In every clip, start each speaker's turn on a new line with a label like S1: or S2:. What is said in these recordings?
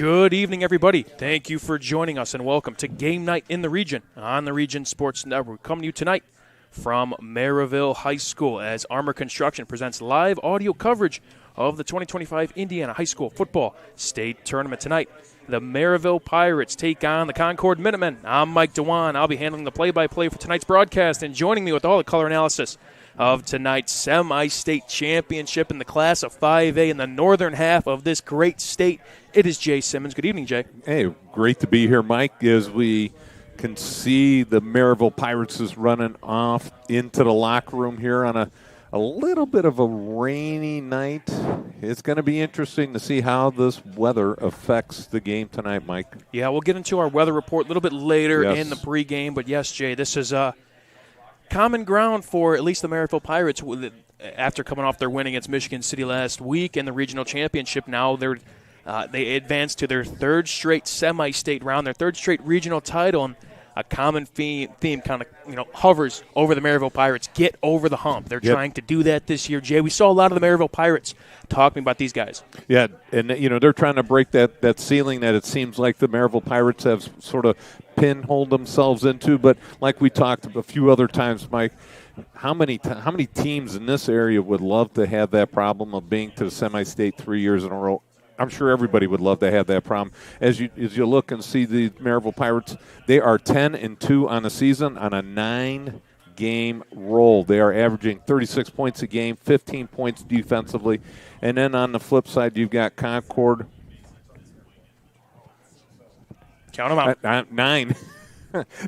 S1: Good evening, everybody. Thank you for joining us, and welcome to Game Night in the Region on the Region Sports Network. Coming to you tonight from Merrillville High School as Armor Construction presents live audio coverage of the 2025 Indiana High School Football State Tournament. Tonight, the Merrillville Pirates take on the Concord Minutemen. I'm Mike Dewan. I'll be handling the play-by-play for tonight's broadcast, and joining me with all the color analysis of tonight's semi-state championship in the class of 5A in the northern half of this great state, it is Jay Simmons. Good evening, Jay.
S2: Hey, great to be here, Mike, as we can see the Merrillville Pirates is running off into the locker room here on a little bit of a rainy night. It's going to be interesting to see how this weather affects the game tonight, Mike.
S1: Yeah, we'll get into our weather report a little bit later in the pregame, but yes, Jay, this is common ground for at least the Merrillville Pirates after coming off their win against Michigan City last week in the regional championship. Now they advanced to their third straight semi-state round, their third straight regional title, and a common theme kind of hovers over the Merrillville Pirates. Get over the hump. They're trying to do that this year, Jay. We saw a lot of the Merrillville Pirates talking about these guys. Yeah,
S2: and they're trying to break that ceiling that it seems like the Merrillville Pirates have sort of pinholed themselves into. But like we talked a few other times, Mike, how many teams in this area would love to have that problem of being to the semi-state 3 years in a row? I'm sure everybody would love to have that problem. As you look and see the Merrillville Pirates, they are 10-2 on the season on a 9-game roll. They are averaging 36 points a game, 15 points defensively. And then on the flip side, you've got Concord.
S1: Count them out.
S2: 9.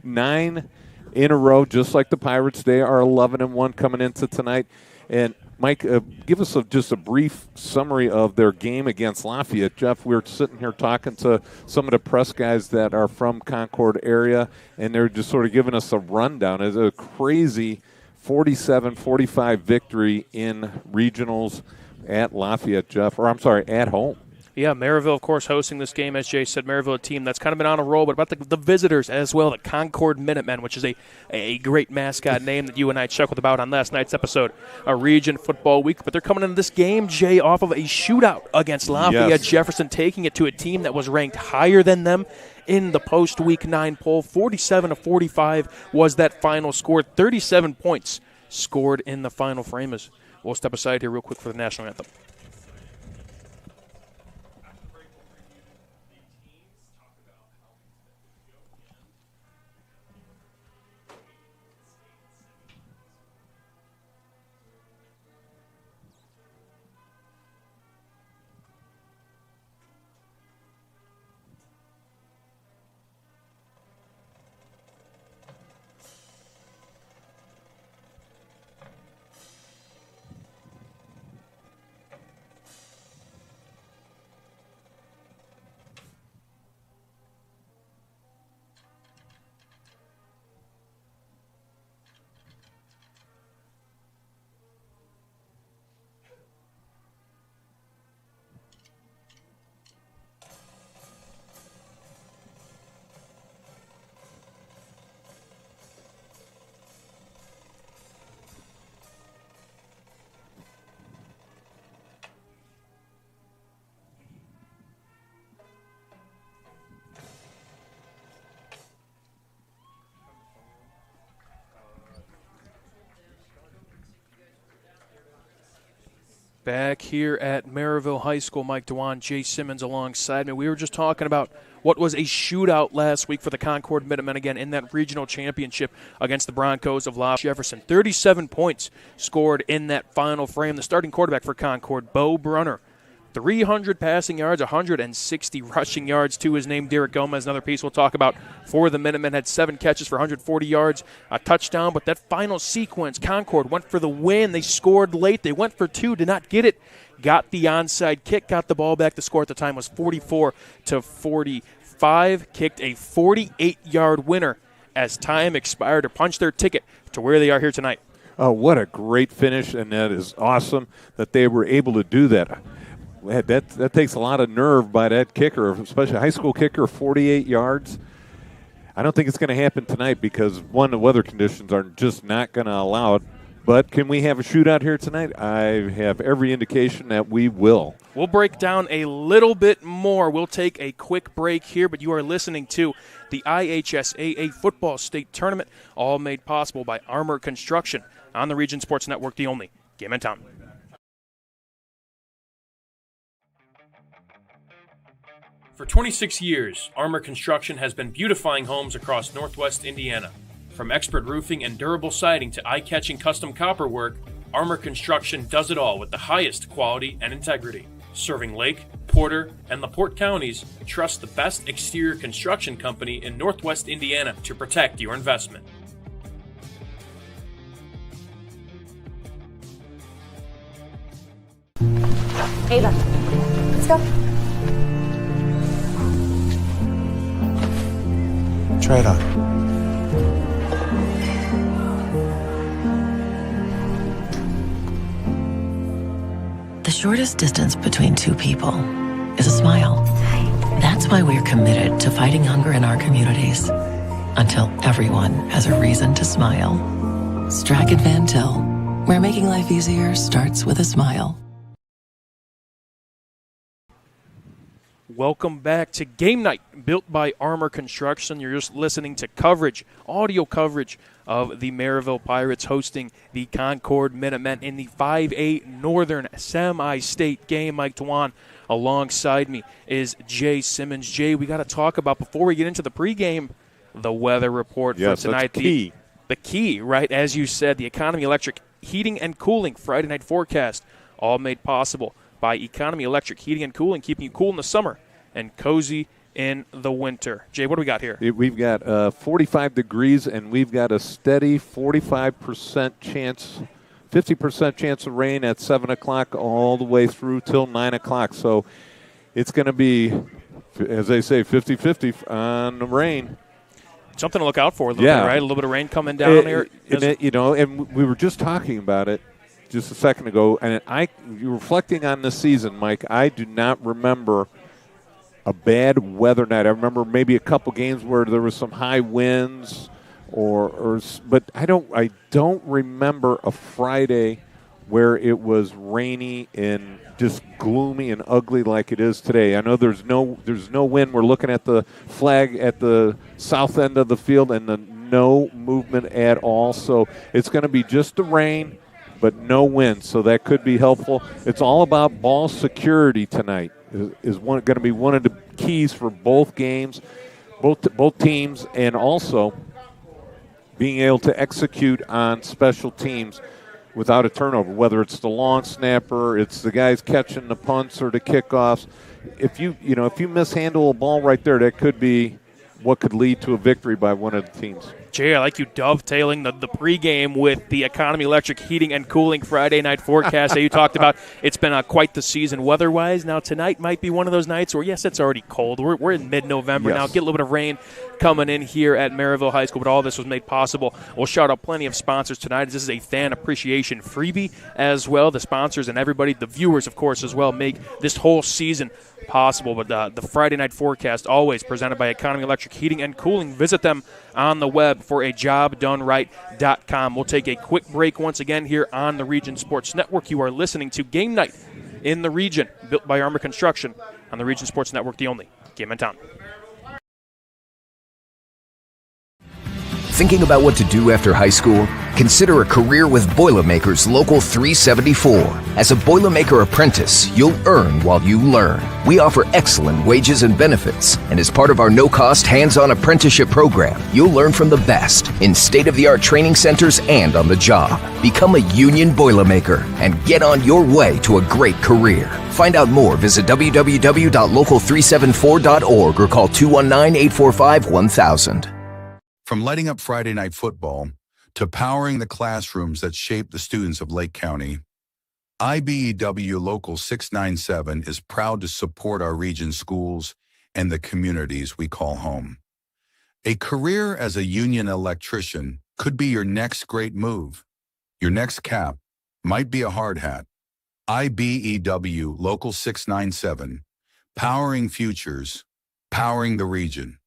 S2: 9 in a row, just like the Pirates. They are 11-1 coming into tonight. And Mike, give us just a brief summary of their game against Lafayette. Jeff, we were sitting here talking to some of the press guys that are from Concord area, and they're just sort of giving us a rundown. It's a crazy 47-45 victory in regionals at Lafayette, Jeff, or I'm sorry, at home.
S1: Yeah, Merrillville, of course, hosting this game. As Jay said, Merrillville, a team that's kind of been on a roll, but about the visitors as well, the Concord Minutemen, which is a great mascot name that you and I chuckled about on last night's episode, a Region Football Week. But they're coming into this game, Jay, off of a shootout against Lafayette Jefferson, taking it to a team that was ranked higher than them in the post-Week 9 poll. 47-45 was that final score. 37 points scored in the final frame. As we'll step aside here real quick for the national anthem. Back here at Merrillville High School, Mike Dewan, Jay Simmons alongside me. We were just talking about what was a shootout last week for the Concord Minutemen again in that regional championship against the Broncos of Lafayette Jefferson. 37 points scored in that final frame. The starting quarterback for Concord, Bo Brunner, 300 passing yards, 160 rushing yards to his name. Derek Gomez, another piece we'll talk about for the Minutemen, had 7 catches for 140 yards, a touchdown. But that final sequence, Concord went for the win. They scored late. They went for 2, did not get it. Got the onside kick, got the ball back. The score at the time was 44-45. Kicked a 48-yard winner as time expired to punch their ticket to where they are here tonight.
S2: Oh, what a great finish, and that is awesome that they were able to do that. That takes a lot of nerve by that kicker, especially a high school kicker, 48 yards. I don't think it's going to happen tonight because, one, the weather conditions are just not going to allow it. But can we have a shootout here tonight? I have every indication that we will.
S1: We'll break down a little bit more. We'll take a quick break here, but you are listening to the IHSAA Football State Tournament, all made possible by Armor Construction on the Region Sports Network, the only game in town. For 26 years, Armor Construction has been beautifying homes across Northwest Indiana. From expert roofing and durable siding to eye-catching custom copper work, Armor Construction does it all with the highest quality and integrity. Serving Lake, Porter, and LaPorte counties, trust the best exterior construction company in Northwest Indiana to protect your investment.
S3: Ava, let's go.
S4: Try it on.
S5: The shortest distance between two people is a smile. That's why we're committed to fighting hunger in our communities until everyone has a reason to smile. Stratton Van Til, where making life easier starts with a smile.
S1: Welcome back to Game Night, built by Armor Construction. You're just listening to coverage, audio coverage of the Merrillville Pirates hosting the Concord Minutemen in the 5A Northern Semi-State game. Mike Dwan alongside me is Jay Simmons. Jay, we got to talk about, before we get into the pregame, the weather report for tonight.
S2: That's key.
S1: The key, right, as you said, the Economy Electric Heating and Cooling Friday night forecast, all made possible by Economy Electric Heating and Cooling, keeping you cool in the summer and cozy in the winter. Jay, what do we got here?
S2: We've got 45 degrees, and we've got a steady 45% chance, 50% chance of rain at 7 o'clock all the way through till 9 o'clock. So it's going to be, as they say, 50-50 on the rain.
S1: Something to look out for a little bit, right? A little bit of rain coming down here.
S2: And we were just talking about it just a second ago, and you're reflecting on this season, Mike. I do not remember a bad weather night. I remember maybe a couple games where there was some high winds, but I don't remember a Friday where it was rainy and just gloomy and ugly like it is today. I know there's no wind. We're looking at the flag at the south end of the field, and no movement at all. So it's going to be just the rain, but no wind. So that could be helpful. It's all about ball security tonight. Is going to be one of the keys for both games, both teams, and also being able to execute on special teams without a turnover, whether it's the long snapper, it's the guys catching the punts or the kickoffs. If you mishandle a ball right there, that could be what could lead to a victory by one of the teams.
S1: Jay, I like you dovetailing the pregame with the Economy Electric Heating and Cooling Friday night forecast that you talked about. It's been quite the season weather-wise. Now tonight might be one of those nights where, yes, it's already cold. We're in mid-November now. Get a little bit of rain coming in here at Merrillville High School, but all this was made possible. We'll shout out plenty of sponsors tonight. This is a fan appreciation freebie as well. The sponsors and everybody, the viewers, of course, as well, make this whole season possible. But the Friday night forecast always presented by Economy Electric Heating and Cooling. Visit them on the web for a jobdoneright.com. We'll take a quick break once again here on the Region Sports Network. You are listening to Game Night in the Region, built by Armor Construction on the Region Sports Network, the only game in town.
S6: Thinking about what to do after high school? Consider a career with Boilermakers Local 374. As a Boilermaker apprentice, you'll earn while you learn. We offer excellent wages and benefits, and as part of our no-cost hands-on apprenticeship program, you'll learn from the best in state-of-the-art training centers and on the job. Become a union Boilermaker and get on your way to a great career. Find out more, visit www.local374.org or call 219-845-1000.
S4: From lighting up Friday night football to powering the classrooms that shape the students of Lake County, IBEW Local 697 is proud to support our region schools and the communities we call home. A career as a union electrician could be your next great move. Your next cap might be a hard hat. IBEW Local 697, powering futures, powering the region.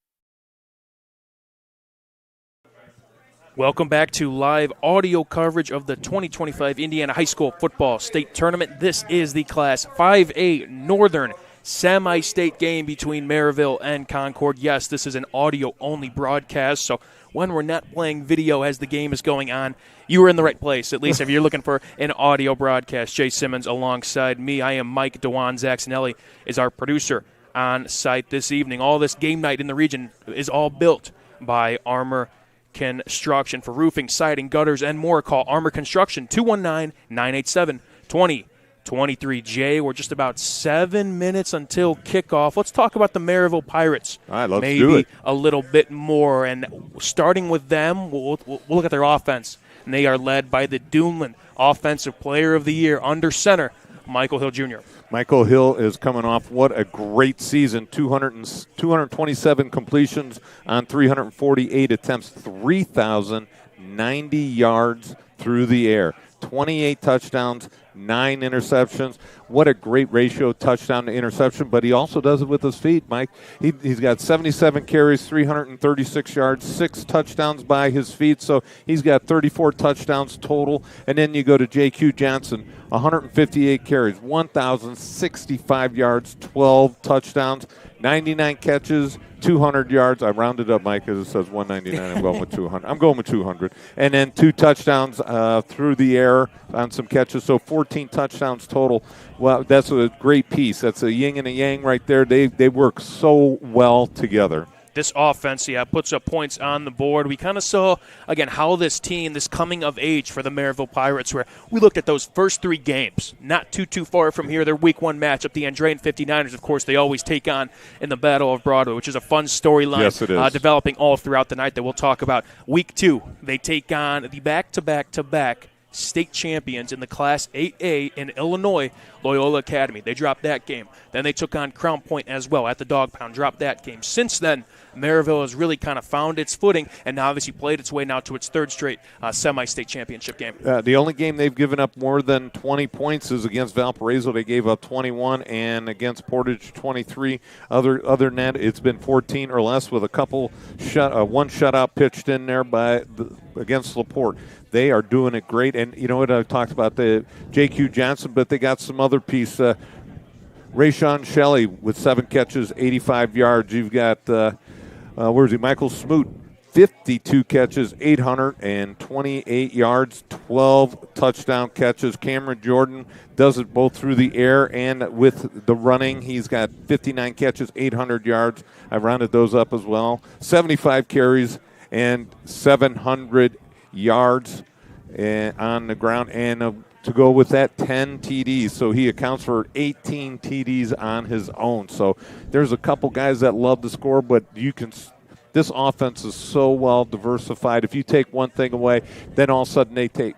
S1: Welcome back to live audio coverage of the 2025 Indiana High School Football State Tournament. This is the Class 5A Northern semi-state game between Merrillville and Concord. Yes, this is an audio-only broadcast, so when we're not playing video as the game is going on, you are in the right place, at least if you're looking for an audio broadcast. Jay Simmons alongside me. I am Mike Dewan. Zach Snelly is our producer on site this evening. All this game night in the region is all built by Armor Construction. For roofing, siding, gutters, and more, call Armor Construction, 219-987-2023. Jay, we're just about 7 minutes until kickoff. Let's talk about the Merrillville Pirates.
S2: All right, let's
S1: Maybe
S2: do it.
S1: a little bit more. And starting with them, we'll look at their offense. And they are led by the Duneland Offensive Player of the Year under center, Michael Hill Jr.
S2: Michael Hill is coming off what a great season, 227 completions on 348 attempts, 3,090 yards through the air, 28 touchdowns, 9 interceptions. What a great ratio, touchdown to interception, but he also does it with his feet, Mike. He's got 77 carries, 336 yards, 6 touchdowns by his feet, so he's got 34 touchdowns total. And then you go to J.Q. Johnson, 158 carries, 1,065 yards, 12 touchdowns, 99 catches, 200 yards. I rounded up, Mike, because it says 199. I'm going with 200. I'm going with 200. And then 2 touchdowns through the air on some catches, so 14 touchdowns total. Well, that's a great piece. That's a yin and a yang right there. They work so well together.
S1: This offense, puts up points on the board. We kind of saw, again, how this team, this coming of age for the Merrillville Pirates, where we looked at those first 3 games, not too far from here. Their Week 1 matchup, the Andrean 59ers, of course, they always take on in the Battle of Broadway, which is a fun storyline.
S2: Yes, it is.
S1: Developing all throughout the night that we'll talk about. Week 2, they take on the back-to-back-to-back state champions in the Class 8A in Illinois, Loyola Academy. They dropped that game. Then they took on Crown Point as well at the Dog Pound, dropped that game. Since then, Merrillville has really kind of found its footing and obviously played its way now to its 3rd straight semi-state championship game.
S2: The only game they've given up more than 20 points is against Valparaiso. They gave up 21, and against Portage, 23. Other than that, it's been 14 or less with a couple one shutout pitched in there against LaPorte. They are doing it great. And you know what, I talked about the J.Q. Johnson, but they got some other piece. Rayshawn Shelley with 7 catches, 85 yards. You've got, Michael Smoot, 52 catches, 828 yards, 12 touchdown catches. Cameron Jordan does it both through the air and with the running. He's got 59 catches, 800 yards. I rounded those up as well. 75 carries and 700 yards on the ground, and to go with that, 10 TDs. So he accounts for 18 TDs on his own. So there's a couple guys that love to score, but this offense is so well diversified. If you take one thing away, then all of a sudden they take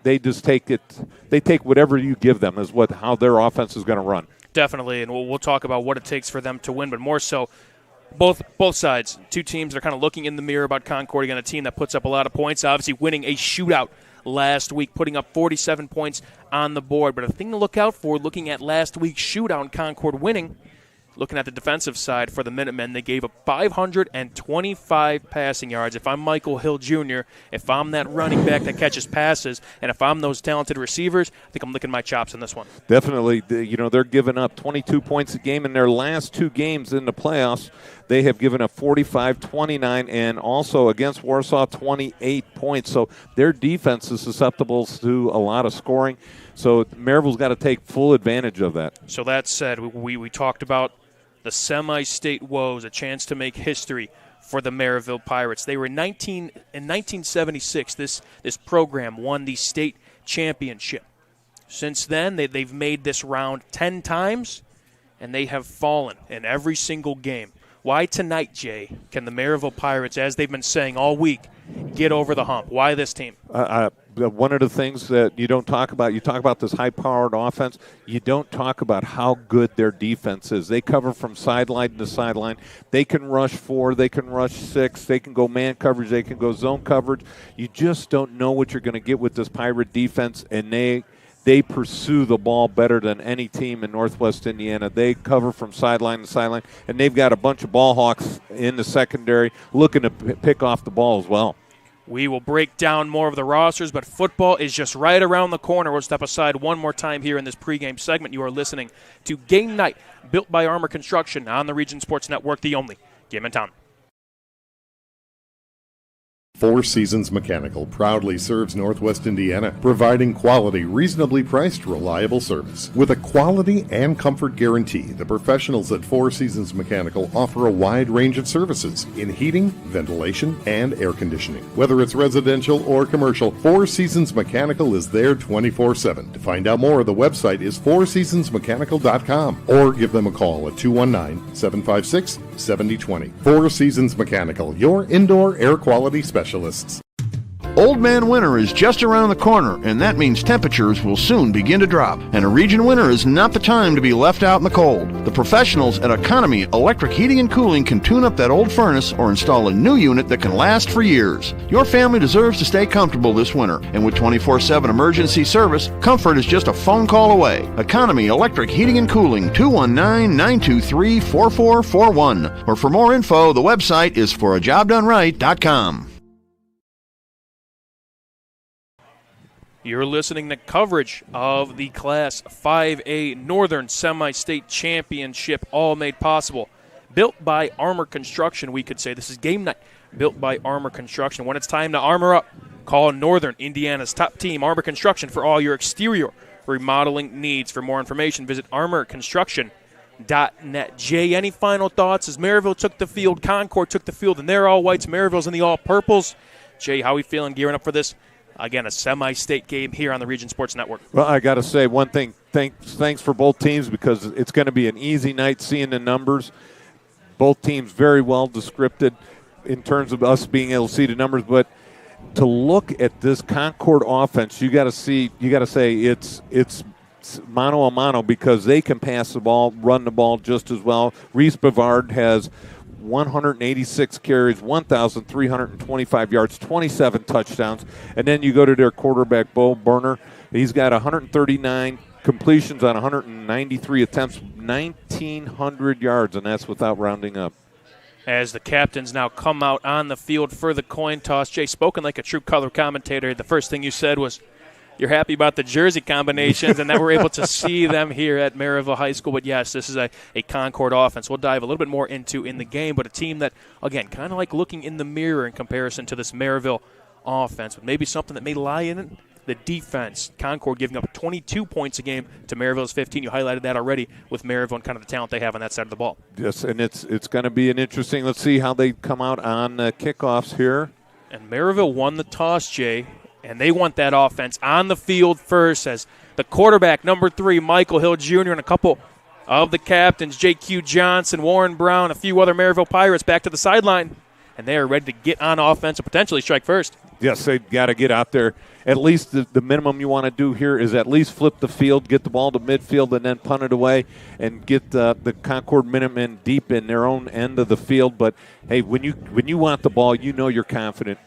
S2: whatever you give them is how their offense is going to run.
S1: Definitely, and we'll talk about what it takes for them to win, but more so both sides. 2 teams are kind of looking in the mirror about Concord. Again, a team that puts up a lot of points, obviously winning a shootout last week, putting up 47 points on the board. But a thing to look out for, looking at last week's shootout and Concord winning, looking at the defensive side for the Minutemen, they gave up 525 passing yards. If I'm Michael Hill Jr., if I'm that running back that catches passes, and if I'm those talented receivers, I think I'm licking my chops in this one.
S2: Definitely. They're giving up 22 points a game in their last 2 games in the playoffs. They have given up 45, 29, and also against Warsaw, 28 points. So their defense is susceptible to a lot of scoring. So Merrillville's got to take full advantage of that.
S1: So that said, we talked about the semi-state woes, a chance to make history for the Merrillville Pirates. They were in 1976. This program won the state championship. Since then, they've made this round 10 times, and they have fallen in every single game. Why tonight, Jay, can the Merrillville Pirates, as they've been saying all week, get over the hump? Why this team?
S2: One of the things that you don't talk about, you talk about this high-powered offense, you don't talk about how good their defense is. They cover from sideline to sideline. They can rush 4, they can rush 6, they can go man coverage, they can go zone coverage. You just don't know what you're going to get with this Pirate defense, and they pursue the ball better than any team in Northwest Indiana. They cover from sideline to sideline, and they've got a bunch of ball hawks in the secondary looking to pick off the ball as well.
S1: We will break down more of the rosters, but football is just right around the corner. We'll step aside one more time here in this pregame segment. You are listening to Game Night, built by Armor Construction on the Region Sports Network, the only game in town.
S7: Four Seasons Mechanical proudly serves Northwest Indiana, providing quality, reasonably priced, reliable service. With a quality and comfort guarantee, the professionals at Four Seasons Mechanical offer a wide range of services in heating, ventilation, and air conditioning. Whether it's residential or commercial, Four Seasons Mechanical is there 24/7. To find out more, the website is fourseasonsmechanical.com or give them a call at 219-756-7020. Four Seasons Mechanical, your indoor air quality specialist.
S8: Old Man Winter is just around the corner, and that means temperatures will soon begin to drop. And a region winter is not the time to be left out in the cold. The professionals at Economy Electric Heating and Cooling can tune up that old furnace or install a new unit that can last for years. Your family deserves to stay comfortable this winter, and with 24/7 emergency service, comfort is just a phone call away. Economy Electric Heating and Cooling, 219-923-4441. Or for more info, the website is forajobdoneright.com.
S1: You're listening to coverage of the Class 5A Northern Semi-State Championship, all made possible. Built by Armor Construction, we could say. This is Game Night, built by Armor Construction. When it's time to armor up, call Northern Indiana's top team, Armor Construction, for all your exterior remodeling needs. For more information, visit armorconstruction.net. Jay, any final thoughts as Merrillville took the field, Concord took the field, and they're all whites, Merrillville's in the all purples. Jay, how are we feeling gearing up for this? Again, a semi-state game here on the Region Sports Network.
S2: Well, I got to say one thing. Thanks for both teams, because it's going to be an easy night seeing the numbers. Both teams very well descripted in terms of us being able to see the numbers. But to look at this Concord offense, you got to say it's mano a mano, because they can pass the ball, run the ball just as well. Reese Bavard has 186 carries, 1,325 yards, 27 touchdowns. And then you go to their quarterback, Bo Burner. He's got 139 completions on 193 attempts, 1,900 yards, and that's without rounding up.
S1: As the captains now come out on the field for the coin toss. Jay, spoken like a true color commentator, the first thing you said was you're happy about the jersey combinations and that we're able to see them here at Merrillville High School. But, yes, this is a Concord offense we'll dive a little bit more into in the game, but a team that, again, kind of like looking in the mirror in comparison to this Merrillville offense, but maybe something that may lie in it, the defense. Concord giving up 22 points a game to Merrillville's 15. You highlighted that already with Merrillville and kind of the talent they have on that side of the ball.
S2: Yes, and it's going to be an interesting – let's see how they come out on kickoffs here.
S1: And Merrillville won the toss, Jay. And they want that offense on the field first, as the quarterback, number 3, Michael Hill Jr., and a couple of the captains, J.Q. Johnson, Warren Brown, a few other Merrillville Pirates back to the sideline. And they are ready to get on offense and potentially strike first.
S2: Yes, they've got to get out there. At least the minimum you want to do here is at least flip the field, get the ball to midfield, and then punt it away and get the Concord Minutemen deep in their own end of the field. But, hey, when you want the ball, you know you're confident.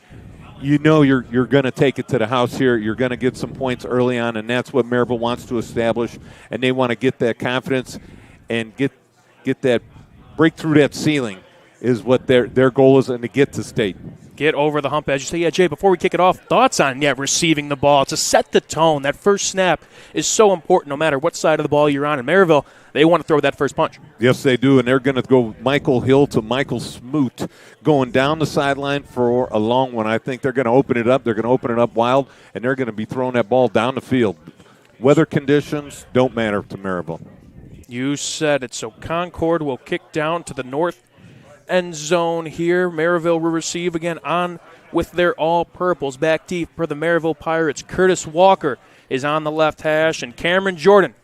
S2: You know you're going to take it to the house here. You're going to get some points early on, and that's what Merrillville wants to establish. And they want to get that confidence and get that break through that ceiling is what their goal is, and to get to state.
S1: Get over the hump, as you say. Yeah, Jay, before we kick it off, thoughts on receiving the ball to set the tone. That first snap is so important no matter what side of the ball you're on. In Merrillville, they want to throw that first punch.
S2: Yes, they do, and they're going to go Michael Hill to Michael Smoot going down the sideline for a long one. I think they're going to open it up. They're going to open it up wild, and they're going to be throwing that ball down the field. Weather conditions don't matter to Merrillville.
S1: You said it. So Concord will kick down to the north end zone here. Merrillville will receive again on with their all-purples. Back deep for the Merrillville Pirates. Curtis Walker is on the left hash, and Cameron Jordan,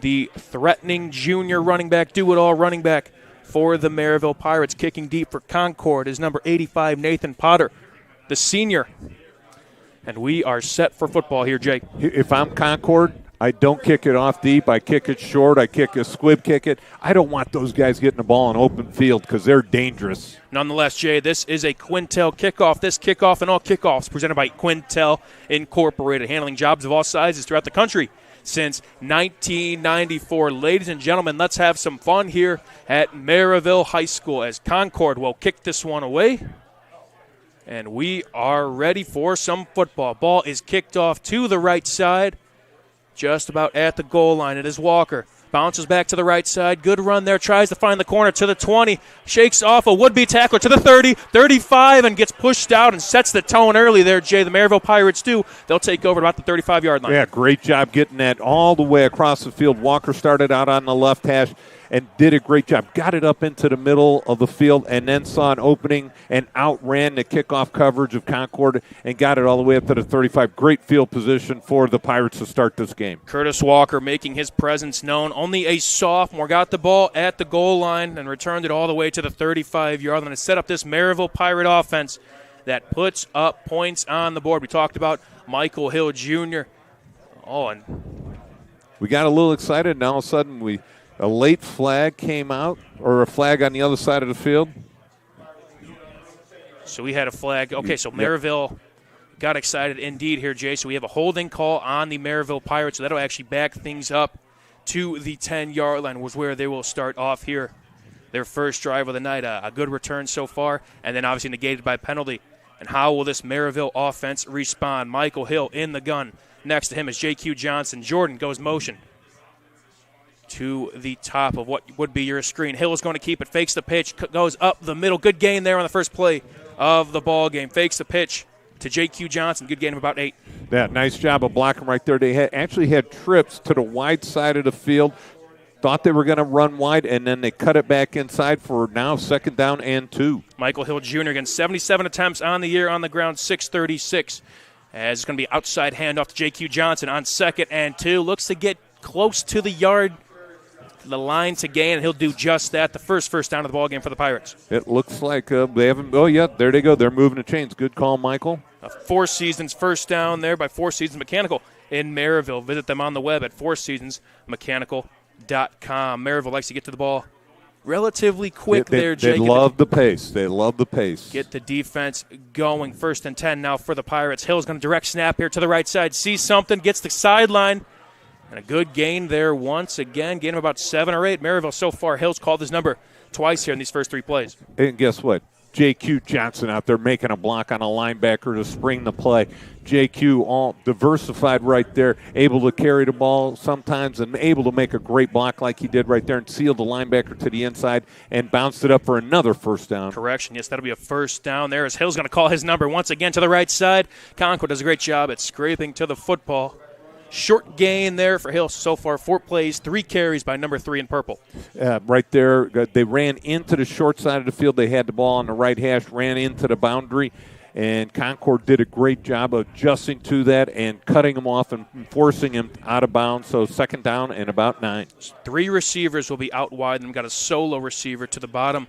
S1: the threatening junior running back, do-it-all running back for the Merrillville Pirates. Kicking deep for Concord is number 85, Nathan Potter, the senior. And we are set for football here, Jake.
S2: If I'm Concord, I don't kick it off deep. I kick it short. I kick a squib kick it. I don't want those guys getting the ball in open field because they're dangerous.
S1: Nonetheless, Jay, this is a Quintel kickoff. This kickoff and all kickoffs presented by Quintel Incorporated, handling jobs of all sizes throughout the country since 1994. Ladies and gentlemen, let's have some fun here at Merrillville High School as Concord will kick this one away. And we are ready for some football. Ball is kicked off to the right side, just about at the goal line. It is Walker. Bounces back to the right side. Good run there. Tries to find the corner to the 20. Shakes off a would-be tackler to the 30, 35, and gets pushed out and sets the tone early there, Jay. The Merrillville Pirates do. They'll take over at about the 35-yard line.
S2: Yeah, great job getting that all the way across the field. Walker started out on the left hash and did a great job. Got it up into the middle of the field and then saw an opening and outran the kickoff coverage of Concord and got it all the way up to the 35. Great field position for the Pirates to start this game.
S1: Curtis Walker making his presence known. Only a sophomore got the ball at the goal line and returned it all the way to the 35-yard line to set up this Merrillville Pirate offense that puts up points on the board. We talked about Michael Hill Jr. And
S2: we got a little excited, and all of a sudden a late flag came out, or a flag on the other side of the field.
S1: So we had a flag. Okay, so Merrillville got excited indeed here, Jay. So we have a holding call on the Merrillville Pirates. So that'll actually back things up to the 10-yard line, was where they will start off here. Their first drive of the night, a good return so far, and then obviously negated by penalty. And how will this Merrillville offense respond? Michael Hill in the gun. Next to him is J.Q. Johnson. Jordan goes motion to the top of what would be your screen. Hill is going to keep it, fakes the pitch, goes up the middle. Good gain there on the first play of the ball game. Fakes the pitch to J.Q. Johnson. Good gain of about 8.
S2: Yeah, nice job of blocking right there. They actually had trips to the wide side of the field. Thought they were going to run wide, and then they cut it back inside for now 2nd down and 2.
S1: Michael Hill Jr. again, 77 attempts on the year on the ground, 636. As it's going to be outside handoff to J.Q. Johnson on 2nd and 2. Looks to get close to the yard, the line to gain, and he'll do just that. The first down of the ball game for the Pirates.
S2: It looks like they haven't. Oh, yeah, there they go. They're moving the chains. Good call, Michael.
S1: A Four Seasons first down there by Four Seasons Mechanical in Merrillville. Visit them on the web at fourseasonsmechanical.com. Merrillville likes to get to the ball relatively quick there, Jake.
S2: They love the pace. They love the pace.
S1: Get the defense going. 1st and 10 now for the Pirates. Hill's going to direct snap here to the right side. Sees something, gets the sideline. And a good gain there once again. Gain of about 7 or 8. Merrillville so far, Hill's called his number twice here in these first 3 plays.
S2: And guess what? J.Q. Johnson out there making a block on a linebacker to spring the play. J.Q. all diversified right there, able to carry the ball sometimes and able to make a great block like he did right there and seal the linebacker to the inside and bounced it up for another 1st down.
S1: Correction, yes, that'll be a 1st down there as Hill's going to call his number once again to the right side. Concord does a great job at scraping to the football. Short gain there for Hill so far. 4 plays, 3 carries by number 3 in purple.
S2: Right there, they ran into the short side of the field. They had the ball on the right hash, ran into the boundary, and Concord did a great job of adjusting to that and cutting him off and forcing him out of bounds. So 2nd down and about 9.
S1: 3 receivers will be out wide, and we've got a solo receiver to the bottom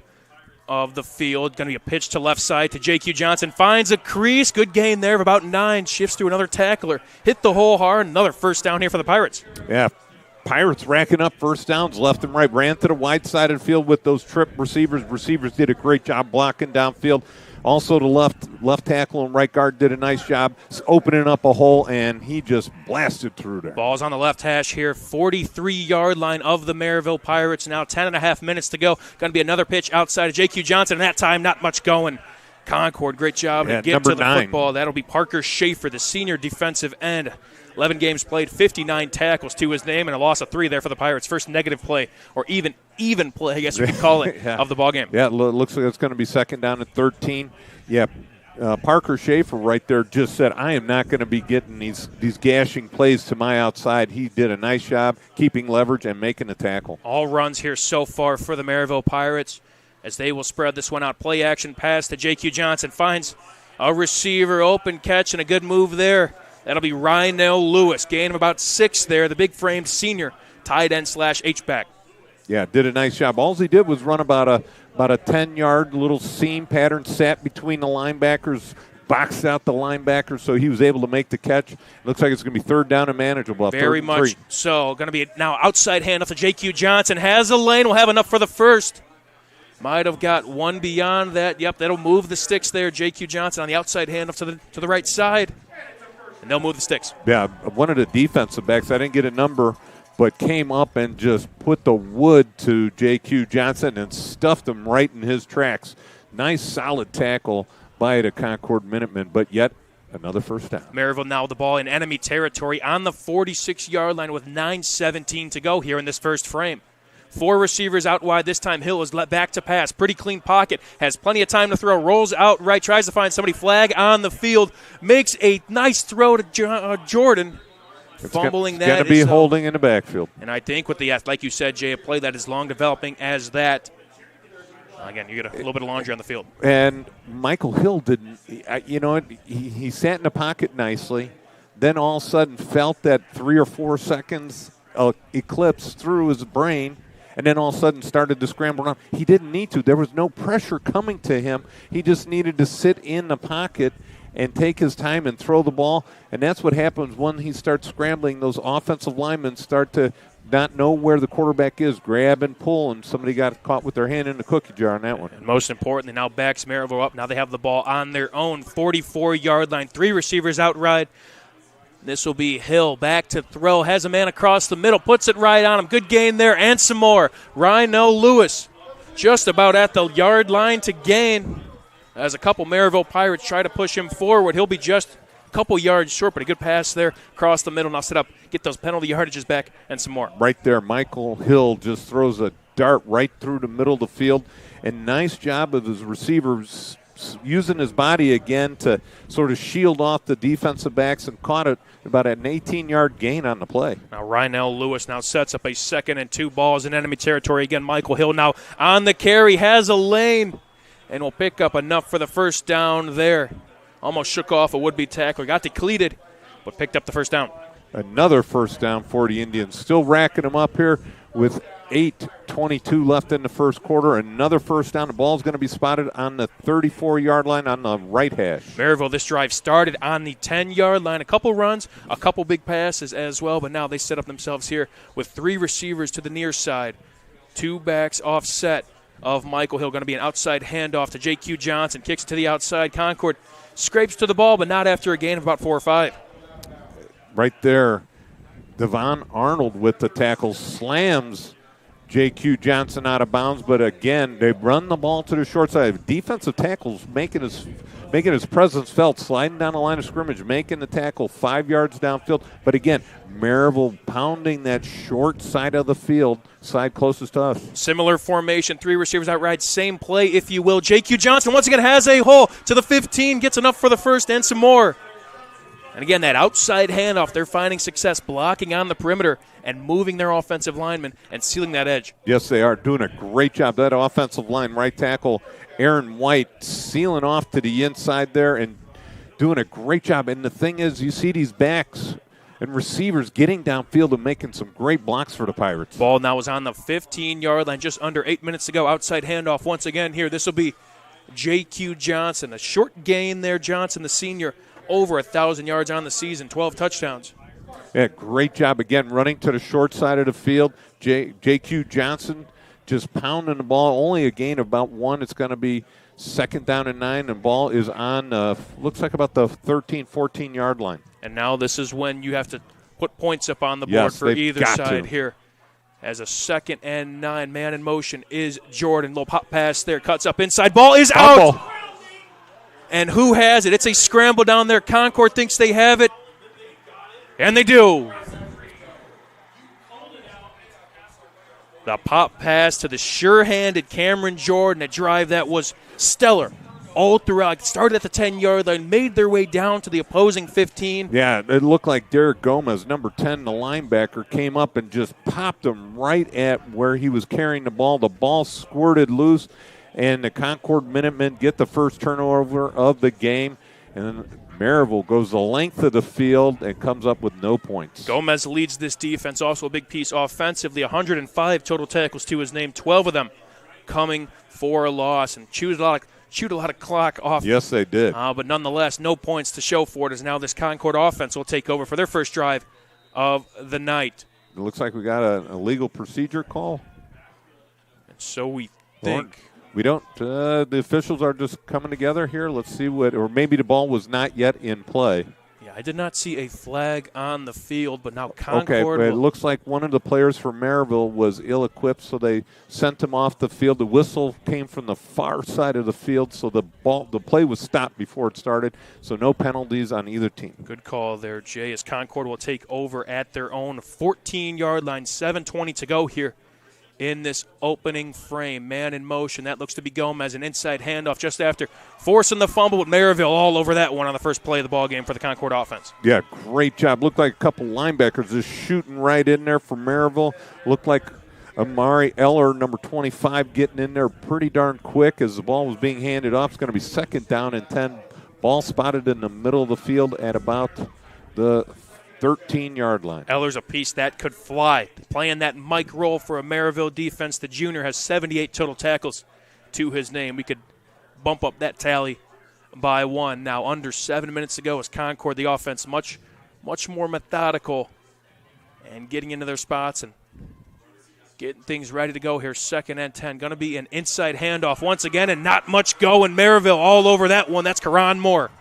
S1: of the field. Going to be a pitch to left side to J.Q. Johnson. Finds a crease. Good gain there of about 9. Shifts to another tackler. Hit the hole hard. Another 1st down here for the Pirates.
S2: Yeah, Pirates racking up 1st downs left and right. Ran to the wide side of the field with those trip receivers. Receivers did a great job blocking downfield. Also, the left tackle and right guard did a nice job opening up a hole, and he just blasted through there.
S1: Ball's on the left hash here, 43-yard line of the Merrillville Pirates. Now 10.5 minutes to go. Going to be another pitch outside of J.Q. Johnson, and that time not much going. Concord, great job to get to the
S2: 9.
S1: football. That'll be Parker Schaefer, the senior defensive end. 11 games played, 59 tackles to his name, and a loss of 3 there for the Pirates. First negative play, or even play, I guess we could call it,
S2: yeah.
S1: of the ballgame.
S2: Yeah, it looks like it's going to be 2nd down and 13. Yeah, Parker Schaefer right there just said, I am not going to be getting these gashing plays to my outside. He did a nice job keeping leverage and making a tackle.
S1: All runs here so far for the Merrillville Pirates as they will spread this one out. Play action pass to J.Q. Johnson. Finds a receiver, open catch, and a good move there. That'll be Rynell Lewis. Gain of about 6 there, the big-framed senior tight end / H-back.
S2: Yeah, did a nice job. All he did was run about a 10-yard little seam pattern, sat between the linebackers, boxed out the linebacker, so he was able to make the catch. Looks like it's going to be 3rd down and manageable.
S1: Very much so. Going to be now outside handoff to J.Q. Johnson. Has a lane. Will have enough for the 1st. Might have got one beyond that. Yep, that'll move the sticks there. J.Q. Johnson on the outside handoff to the right side. And they'll move the sticks.
S2: Yeah, one of the defensive backs, I didn't get a number, but came up and just put the wood to J.Q. Johnson and stuffed him right in his tracks. Nice, solid tackle by the Concord Minutemen, but yet another first down.
S1: Merrillville now the ball in enemy territory on the 46-yard line with 9:17 to go here in this first frame. 4 receivers out wide. This time Hill is let back to pass. Pretty clean pocket. Has plenty of time to throw. Rolls out right. Tries to find somebody. Flag on the field. Makes a nice throw to Jordan. Fumbling that.
S2: It's going to be holding in the backfield.
S1: And I think with the, like you said, Jay, a play that is long developing as that. Again, you get a little bit of laundry on the field.
S2: And Michael Hill didn't, he sat in the pocket nicely, then all of a sudden felt that 3 or 4 seconds eclipse through his brain, and then all of a sudden started to scramble around. He didn't need to. There was no pressure coming to him. He just needed to sit in the pocket and take his time and throw the ball. And that's what happens when he starts scrambling. Those offensive linemen start to not know where the quarterback is, grab and pull, and somebody got caught with their hand in the cookie jar on that one.
S1: And most importantly, now backs Merrillville up. Now they have the ball on their own 44-yard line. 3 receivers out right. This will be Hill back to throw. Has a man across the middle. Puts it right on him. Good gain there and some more. Rhino Lewis just about at the yard line to gain. As a couple Merrillville Pirates try to push him forward. He'll be just a couple yards short, but a good pass there across the middle. Now set up, get those penalty yardages back and some more.
S2: Right there, Michael Hill just throws a dart right through the middle of the field. And nice job of his receivers using his body again to sort of shield off the defensive backs and caught it about an 18-yard gain on the play.
S1: Now Rhinell Lewis now sets up a 2nd and 2 balls in enemy territory. Again, Michael Hill now on the carry, has a lane, and will pick up enough for the first down there. Almost shook off a would-be tackler. Got depleted, but picked up the first down.
S2: Another first down for the Indians. Still racking them up here with 8:22 left in the first quarter. Another first down. The ball's going to be spotted on the 34-yard line on the right hash.
S1: Merrillville, this drive started on the 10-yard line. A couple runs, a couple big passes as well, but now they set up themselves here with 3 receivers to the near side. 2 backs offset of Michael Hill. Going to be an outside handoff to J.Q. Johnson. Kicks it to the outside. Concord scrapes to the ball, but not after a gain of about 4 or 5.
S2: Right there, Devon Arnold with the tackle slams J.Q. Johnson out of bounds, but again, they run the ball to the short side. Defensive tackles making his presence felt, sliding down the line of scrimmage, making the tackle 5 yards downfield. But again, Merrillville pounding that short side of the field, side closest to us.
S1: Similar formation, 3 receivers outright, same play, if you will. J.Q. Johnson once again has a hole to the 15, gets enough for the first and some more. And again, that outside handoff, they're finding success blocking on the perimeter and moving their offensive linemen and sealing that edge.
S2: Yes, they are doing a great job. That offensive line, right tackle Aaron White, sealing off to the inside there and doing a great job. And the thing is, you see these backs and receivers getting downfield and making some great blocks for the Pirates.
S1: Ball now is on the 15-yard line, just under 8 minutes to go. Outside handoff once again here. This will be J.Q. Johnson. A short gain there, Johnson, the senior. Over 1,000 yards on the season, 12 touchdowns.
S2: Yeah, great job again running to the short side of the field. J.Q. Johnson just pounding the ball. Only a gain of about 1. It's going to be 2nd down and 9. And ball is on, looks like about the 13, 14-yard line.
S1: And now this is when you have to put points up on the board for either side here. As a 2nd and 9, man in motion is Jordan. Little pop pass there, cuts up inside. Ball is out. And who has it? It's a scramble down there. Concord thinks they have it. And they do. The pop pass to the sure-handed Cameron Jordan. A drive that was stellar all throughout. Started at the 10-yard line, made their way down to the opposing 15.
S2: Yeah, it looked like Derek Gomez, number 10, the linebacker, came up and just popped him right at where he was carrying the ball. The ball squirted loose. And the Concord Minutemen get the first turnover of the game. And then Merrillville goes the length of the field and comes up with no points.
S1: Gomez leads this defense, also a big piece offensively. 105 total tackles to his name, 12 of them coming for a loss. And chewed a lot of clock off.
S2: Yes, they did.
S1: But nonetheless, no points to show for it as now this Concord offense will take over for their first drive of the night.
S2: It looks like we got a legal procedure call.
S1: And so we think.
S2: We don't. The officials are just coming together here. Let's see what, or maybe the ball was not yet in play.
S1: Yeah, I did not see a flag on the field, but now Concord.
S2: Okay, but it looks like one of the players for Merrillville was ill-equipped, so they sent him off the field. The whistle came from the far side of the field, so the play was stopped before it started, so no penalties on either team.
S1: Good call there, Jay, as Concord will take over at their own 14-yard line. 7:20 to go here in this opening frame. Man in motion. That looks to be Gomez. An inside handoff just after forcing the fumble with Merrillville all over that one on the first play of the ball game for the Concord offense.
S2: Yeah, great job. Looked like a couple linebackers just shooting right in there for Merrillville. Looked like Amari Eller, number 25, getting in there pretty darn quick as the ball was being handed off. It's going to be 2nd down and 10. Ball spotted in the middle of the field at about the 13-yard line.
S1: Eller's a piece that could fly. Playing that Mike role for a Merrillville defense. The junior has 78 total tackles to his name. We could bump up that tally by 1. Now under 7 minutes to go as Concord, the offense, much more methodical and getting into their spots and getting things ready to go here. 2nd and 10. Going to be an inside handoff once again and not much going. Merrillville all over that one. That's Karan Moore.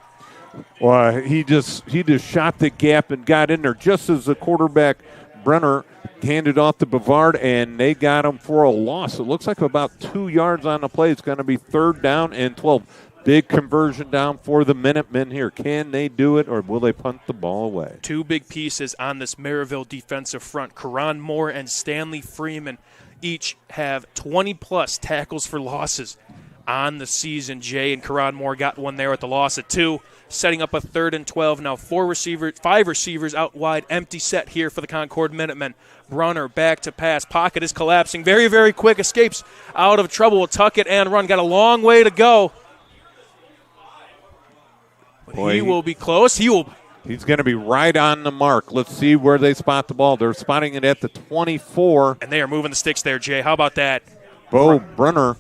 S2: Well, he just shot the gap and got in there just as the quarterback, Brenner, handed off to Bavard, and they got him for a loss. It looks like about 2 yards on the play. It's going to be 3rd down and 12. Big conversion down for the Minutemen here. Can they do it, or will they punt the ball away?
S1: 2 big pieces on this Merrillville defensive front. Karan Moore and Stanley Freeman each have 20-plus tackles for losses on the season. Jay and Karan Moore got one there at the loss of 2. Setting up a 3rd and 12. Now 5 receivers out wide. Empty set here for the Concord Minutemen. Brunner back to pass. Pocket is collapsing. Very, very quick. Escapes out of trouble. Will tuck it and run. Got a long way to go. But he will be close. He's
S2: going to be right on the mark. Let's see where they spot the ball. They're spotting it at the 24.
S1: And they are moving the sticks there, Jay. How about that?
S2: Bo Brunner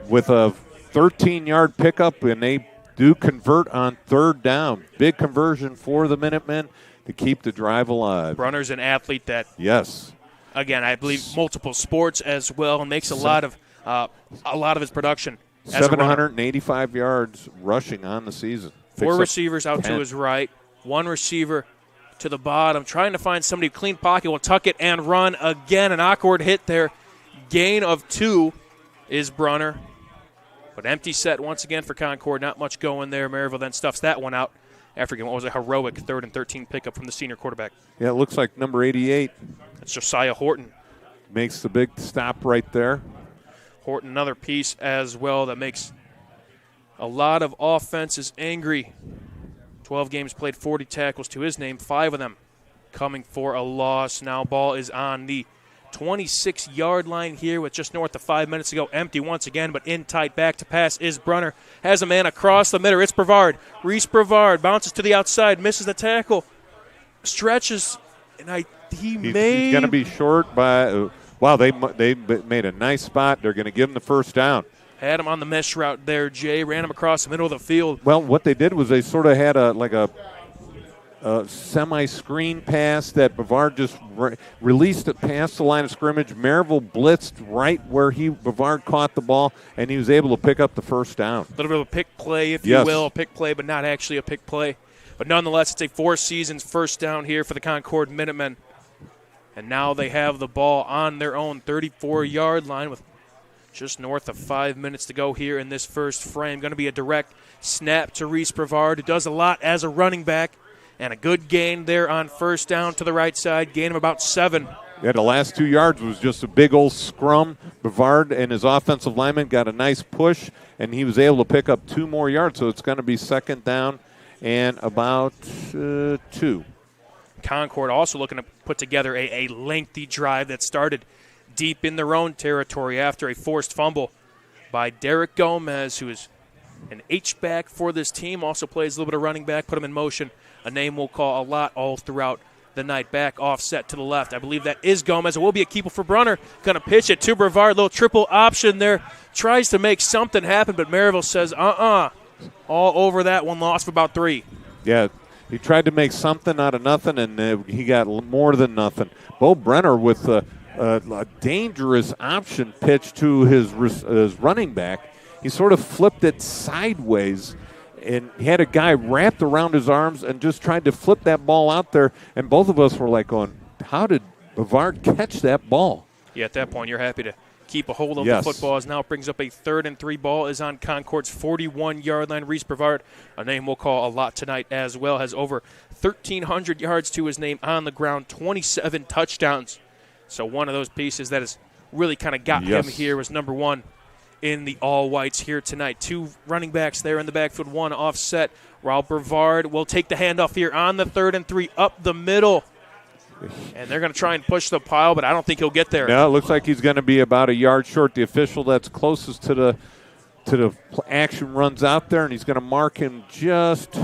S2: with a 13-yard pickup, and they do convert on 3rd down. Big conversion for the Minutemen to keep the drive alive.
S1: Brunner's an athlete that,
S2: yes,
S1: again, I believe multiple sports as well, and makes a lot of his production.
S2: 785 yards rushing on the season.
S1: 4 receivers out 10 to his right, 1 receiver to the bottom, trying to find somebody clean pocket. Will tuck it and run again. An awkward hit there. Gain of 2 is Brunner. But empty set once again for Concord. Not much going there. Merrillville then stuffs that one out after what was a heroic 3rd and 13 pickup from the senior quarterback.
S2: Yeah, it looks like number 88.
S1: That's Josiah Horton.
S2: Makes the big stop right there.
S1: Horton, another piece as well that makes a lot of offenses angry. 12 games played, 40 tackles to his name, 5 of them coming for a loss. Now ball is on the 26-yard line here with just north of 5 minutes to go. Empty once again, but in tight. Back to pass is Brunner. Has a man across the middle. It's Brevard. Reese Brevard bounces to the outside, misses the tackle, stretches, and he's
S2: going to be short by wow, they made a nice spot. They're going to give him the 1st down.
S1: Had him on the mesh route there, Jay. Ran him across the middle of the field.
S2: Well, what they did was they sort of had a semi-screen pass that Bavard just released it past the line of scrimmage. Merrillville blitzed right where Bavard caught the ball, and he was able to pick up the 1st down.
S1: A little bit of a pick play, if you will. A pick play, but not actually a pick play. But nonetheless, it's a 4 seasons 1st down here for the Concord Minutemen. And now they have the ball on their own 34-yard line with just north of 5 minutes to go here in this first frame. Going to be a direct snap to Reese Brevard, who does a lot as a running back. And a good gain there on 1st down to the right side. Gain of about 7.
S2: Yeah, the last 2 yards was just a big old scrum. Brevard and his offensive lineman got a nice push, and he was able to pick up 2 more yards. So it's going to be 2nd down and about 2.
S1: Concord also looking to put together a lengthy drive that started deep in their own territory after a forced fumble by Derek Gomez, who is an H-back for this team, also plays a little bit of running back, put him in motion. A name we'll call a lot all throughout the night. Back offset to the left. I believe that is Gomez. It will be a keeper for Brunner. Going to pitch it to Brevard. Little triple option there. Tries to make something happen, but Merrillville says, All over that one. Loss of about 3.
S2: Yeah, he tried to make something out of nothing, and he got more than nothing. Bo Brenner with a dangerous option pitch to his running back. He sort of flipped it sideways and he had a guy wrapped around his arms and just tried to flip that ball out there. And both of us were like going, how did Brevard catch that ball?
S1: Yeah, at that point, you're happy to keep a hold of
S2: Yes.
S1: the football. As now it brings up a 3rd and 3 ball is on Concord's 41-yard line. Reese Brevard, a name we'll call a lot tonight as well, has over 1,300 yards to his name on the ground, 27 touchdowns. So one of those pieces that has really kind of got him here was number 1 in the all-whites here tonight. 2 running backs there in the backfield, 1 offset. While Brevard will take the handoff here on the 3rd and 3 up the middle. And they're going to try and push the pile, but I don't think he'll get there.
S2: No, it looks like he's going to be about a yard short. The official that's closest to the action runs out there, and he's going to mark him just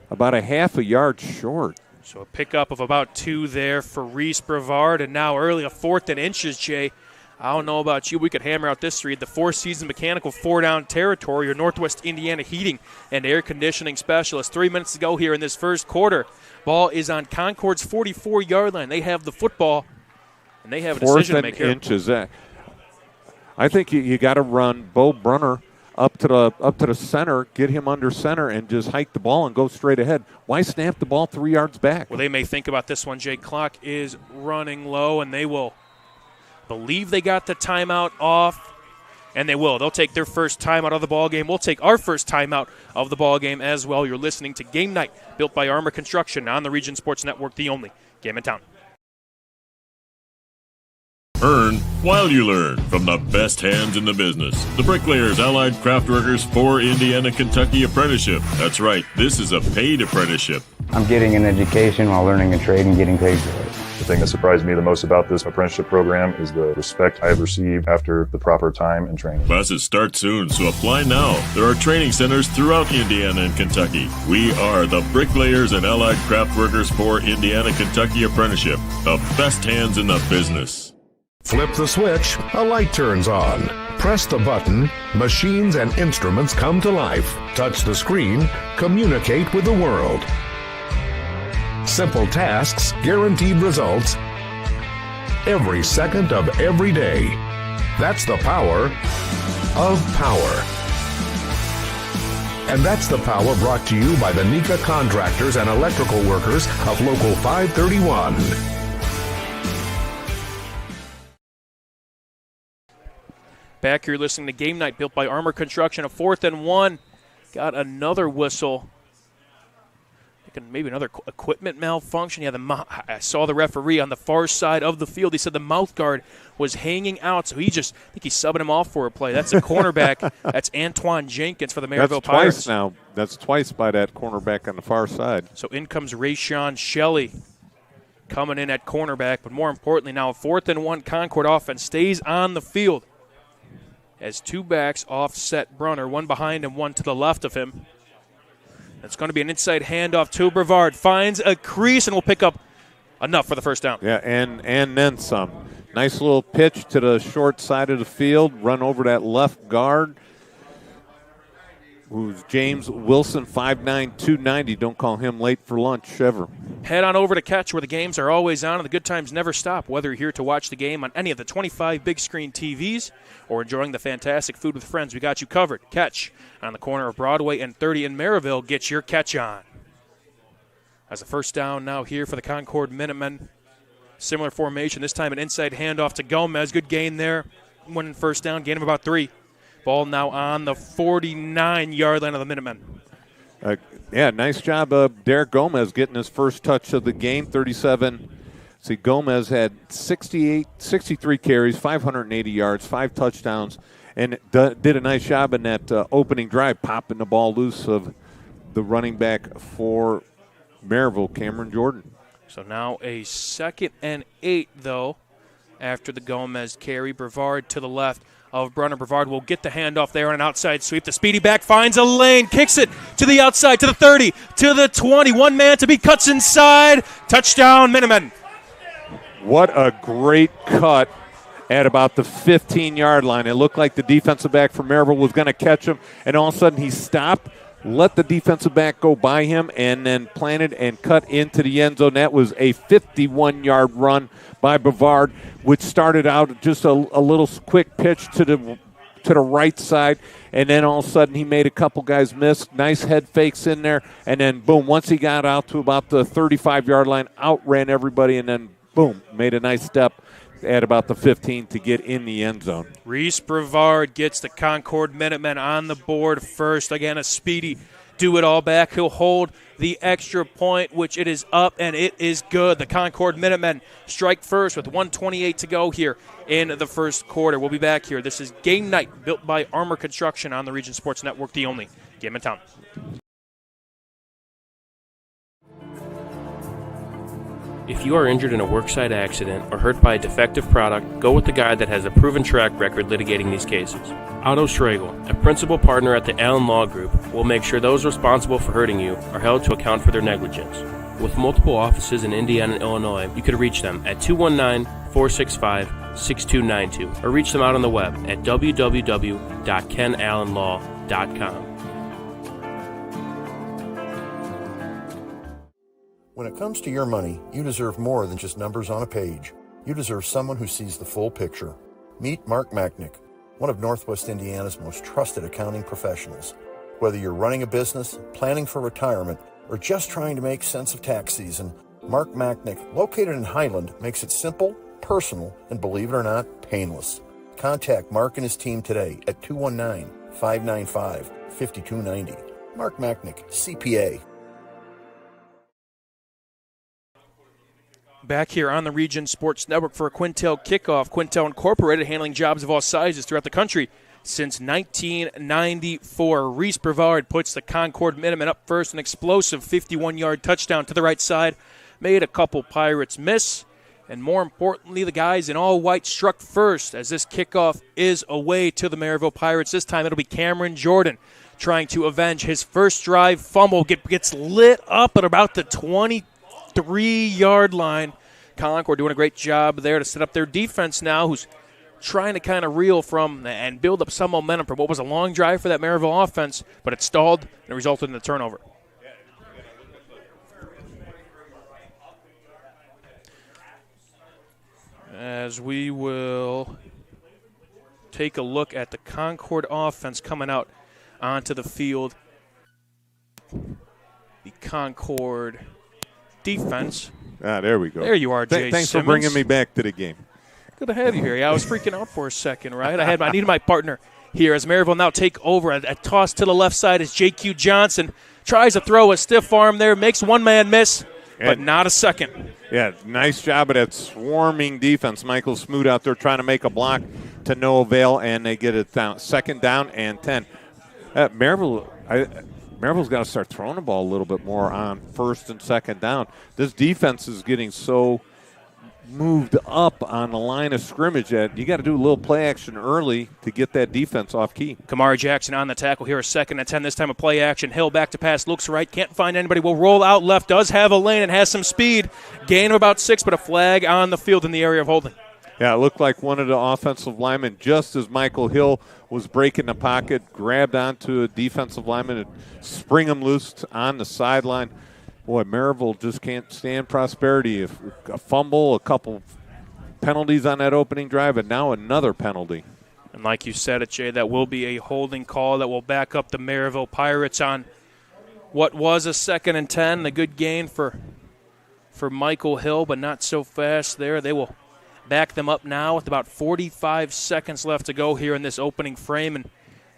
S2: about a half a yard short.
S1: So a pickup of about 2 there for Reese Brevard, and now early a 4th and inches, Jay. I don't know about you. We could hammer out this read. The Four Seasons Mechanical 4-down territory, your Northwest Indiana heating and air conditioning specialist. 3 minutes to go here in this first quarter. Ball is on Concord's 44-yard line. They have the football, and they have a decision to make here.
S2: 4th and inches. I think you got to run Bo Brunner up to the center, get him under center, and just hike the ball and go straight ahead. Why snap the ball 3 yards back?
S1: Well, they may think about this one, Jay. Clock is running low, and they will believe they got the timeout off, and they will. They'll take their first timeout of the ball game. We'll take our first timeout of the ball game as well. You're listening to Game Night, built by Armor Construction on the Region Sports Network, the only game in town.
S9: Earn while you learn from the best hands in the business. The Bricklayers Allied Craftworkers for Indiana Kentucky Apprenticeship. That's right, this is a paid apprenticeship.
S10: I'm getting an education while learning a trade and getting paid for it.
S11: The thing that surprised me the most about this apprenticeship program is the respect I have received after the proper time and training.
S9: Classes start soon, so apply now. There are training centers throughout Indiana and Kentucky. We are the Bricklayers and Allied Craftworkers for Indiana Kentucky Apprenticeship. The best hands in the business.
S12: Flip the switch, a light turns on. Press the button, machines and instruments come to life. Touch the screen, communicate with the world. Simple tasks, guaranteed results, every second of every day. That's the power of power. And that's the power brought to you by the NECA contractors and electrical workers of Local 531.
S1: Back here listening to Game Night, built by Armor Construction. A 4th and 1. Got another whistle. Maybe another equipment malfunction. Yeah, I saw the referee on the far side of the field. He said the mouth guard was hanging out, so I think he's subbing him off for a play. That's a cornerback. That's Antoine Jenkins for the Merrillville Pirates.
S2: That's twice now. That's twice by that cornerback on the far side.
S1: So in comes Rayshawn Shelley coming in at cornerback. But more importantly now, a 4th and 1 Concord offense stays on the field as 2 backs offset Brunner, one behind him, one to the left of him. It's going to be an inside handoff to Brevard. Finds a crease and will pick up enough for the first down.
S2: Yeah, and then some. Nice little pitch to the short side of the field. Run over that left guard, who's James Wilson, 5'9", 290. Don't call him late for lunch ever.
S1: Head on over to Catch, where the games are always on and the good times never stop. Whether you're here to watch the game on any of the 25 big screen TVs or enjoying the fantastic food with friends, we got you covered. Catch on the corner of Broadway and 30 in Merrillville. Get your catch on. As a first down now here for the Concord Minutemen. Similar formation, this time an inside handoff to Gomez. Good gain there. Winning first down, gain him about 3. Ball now on the 49-yard line of the Minutemen.
S2: Yeah, nice job of Derek Gomez getting his first touch of the game, 37. See, Gomez had 63 carries, 580 yards, 5 touchdowns, and did a nice job in that opening drive, popping the ball loose of the running back for Merrillville, Cameron Jordan.
S1: So now a 2nd and 8, though, after the Gomez carry. Brevard to the left of Brunner. Brevard will get the handoff there on an outside sweep. The speedy back finds a lane, kicks it to the outside, to the 30, to the 20. One man to beat, cuts inside. Touchdown, Minutemen.
S2: What a great cut at about the 15-yard line. It looked like the defensive back from Merrillville was going to catch him, and all of a sudden he stopped, let the defensive back go by him, and then planted and cut into the end zone. That was a 51-yard run by Brevard, which started out just a little quick pitch to to the right side, and then all of a sudden he made a couple guys miss. Nice head fakes in there, and then boom, once he got out to about the 35-yard line, outran everybody, and then boom, made a nice step at about the 15 to get in the end zone.
S1: Reese Brevard gets the Concord Minutemen on the board first. Again, a speedy do-it-all back. He'll hold the extra point, which it is up, and it is good. The Concord Minutemen strike first with 1:28 to go here in the first quarter. We'll be back here. This is Game Night, built by Armor Construction on the Region Sports Network, the only game in town.
S13: If you are injured in a worksite accident or hurt by a defective product, go with the guy that has a proven track record litigating these cases. Otto Schragle, a principal partner at the Allen Law Group, will make sure those responsible for hurting you are held to account for their negligence. With multiple offices in Indiana and Illinois, you could reach them at 219-465-6292 or reach them out on the web at www.kenallenlaw.com.
S8: When it comes to your money, you deserve more than just numbers on a page. You deserve someone who sees the full picture. Meet Mark Machnick, one of Northwest Indiana's most trusted accounting professionals. Whether you're running a business, planning for retirement, or just trying to make sense of tax season, Mark Machnick, located in Highland, makes it simple, personal, and believe it or not, painless. Contact Mark and his team today at 219-595-5290. Mark Machnick, CPA.
S1: Back here on the Region Sports Network for a Quintel kickoff. Quintel Incorporated, handling jobs of all sizes throughout the country since 1994. Reese Brevard puts the Concord Minutemen up first, an explosive 51-yard touchdown to the right side. Made a couple Pirates miss, and more importantly, the guys in all white struck first as this kickoff is away to the Merrillville Pirates. This time it'll be Cameron Jordan trying to avenge his first drive fumble. Gets lit up at about the 23-yard line. Concord doing a great job there to set up their defense now, who's trying to kind of reel from and build up some momentum from what was a long drive for that Merrillville offense, but it stalled and it resulted in a turnover. As we will take a look at the Concord offense coming out onto the field. The Concord defense.
S2: There we go.
S1: There you are, Jay
S2: Thanks
S1: Simmons.
S2: for bringing me back to the game.
S1: Good to have you here. Yeah, I was freaking out for a second, right? I needed my partner here as Merrillville now take over. A toss to the left side as J.Q. Johnson tries to throw a stiff arm there, makes one man miss, but not a second.
S2: Yeah, nice job of that swarming defense. Michael Smoot out there trying to make a block to no avail, and they get it down. Second down and 10. Merrillville's got to start throwing the ball a little bit more on first and second down. This defense is getting so moved up on the line of scrimmage that you got to do a little play action early to get that defense off key.
S1: Kamari Jackson on the tackle here, a second and 10. This time a play action. Hill back to pass, looks right, can't find anybody. Will roll out left, does have a lane and has some speed. Gain of about 6, but a flag on the field in the area of holding.
S2: Yeah, it looked like one of the offensive linemen, just as Michael Hill was breaking the pocket, grabbed onto a defensive lineman and spring him loose on the sideline. Boy, Merrillville just can't stand prosperity. If a fumble, a couple penalties on that opening drive, and now another penalty.
S1: And like you said it, Jay, that will be a holding call that will back up the Merrillville Pirates on what was a second and 10. The good gain for Michael Hill, but not so fast there. They will back them up now with about 45 seconds left to go here in this opening frame. And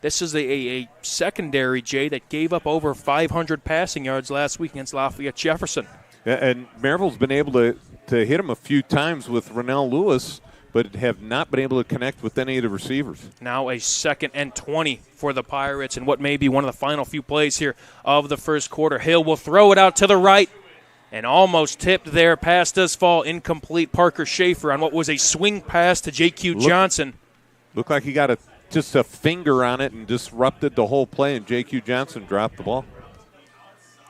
S1: this is a secondary, Jay, that gave up over 500 passing yards last week against Lafayette Jefferson.
S2: Yeah, and Merrillville's been able to hit him a few times with Rennell Lewis, but have not been able to connect with any of the receivers.
S1: Now a second and 20 for the Pirates, and what may be one of the final few plays here of the first quarter. Hill will throw it out to the right. And almost tipped there. Pass does fall incomplete. Parker Schaefer on what was a swing pass to J.Q. Johnson.
S2: Looked like he got just a finger on it and disrupted the whole play, and J.Q. Johnson dropped the ball.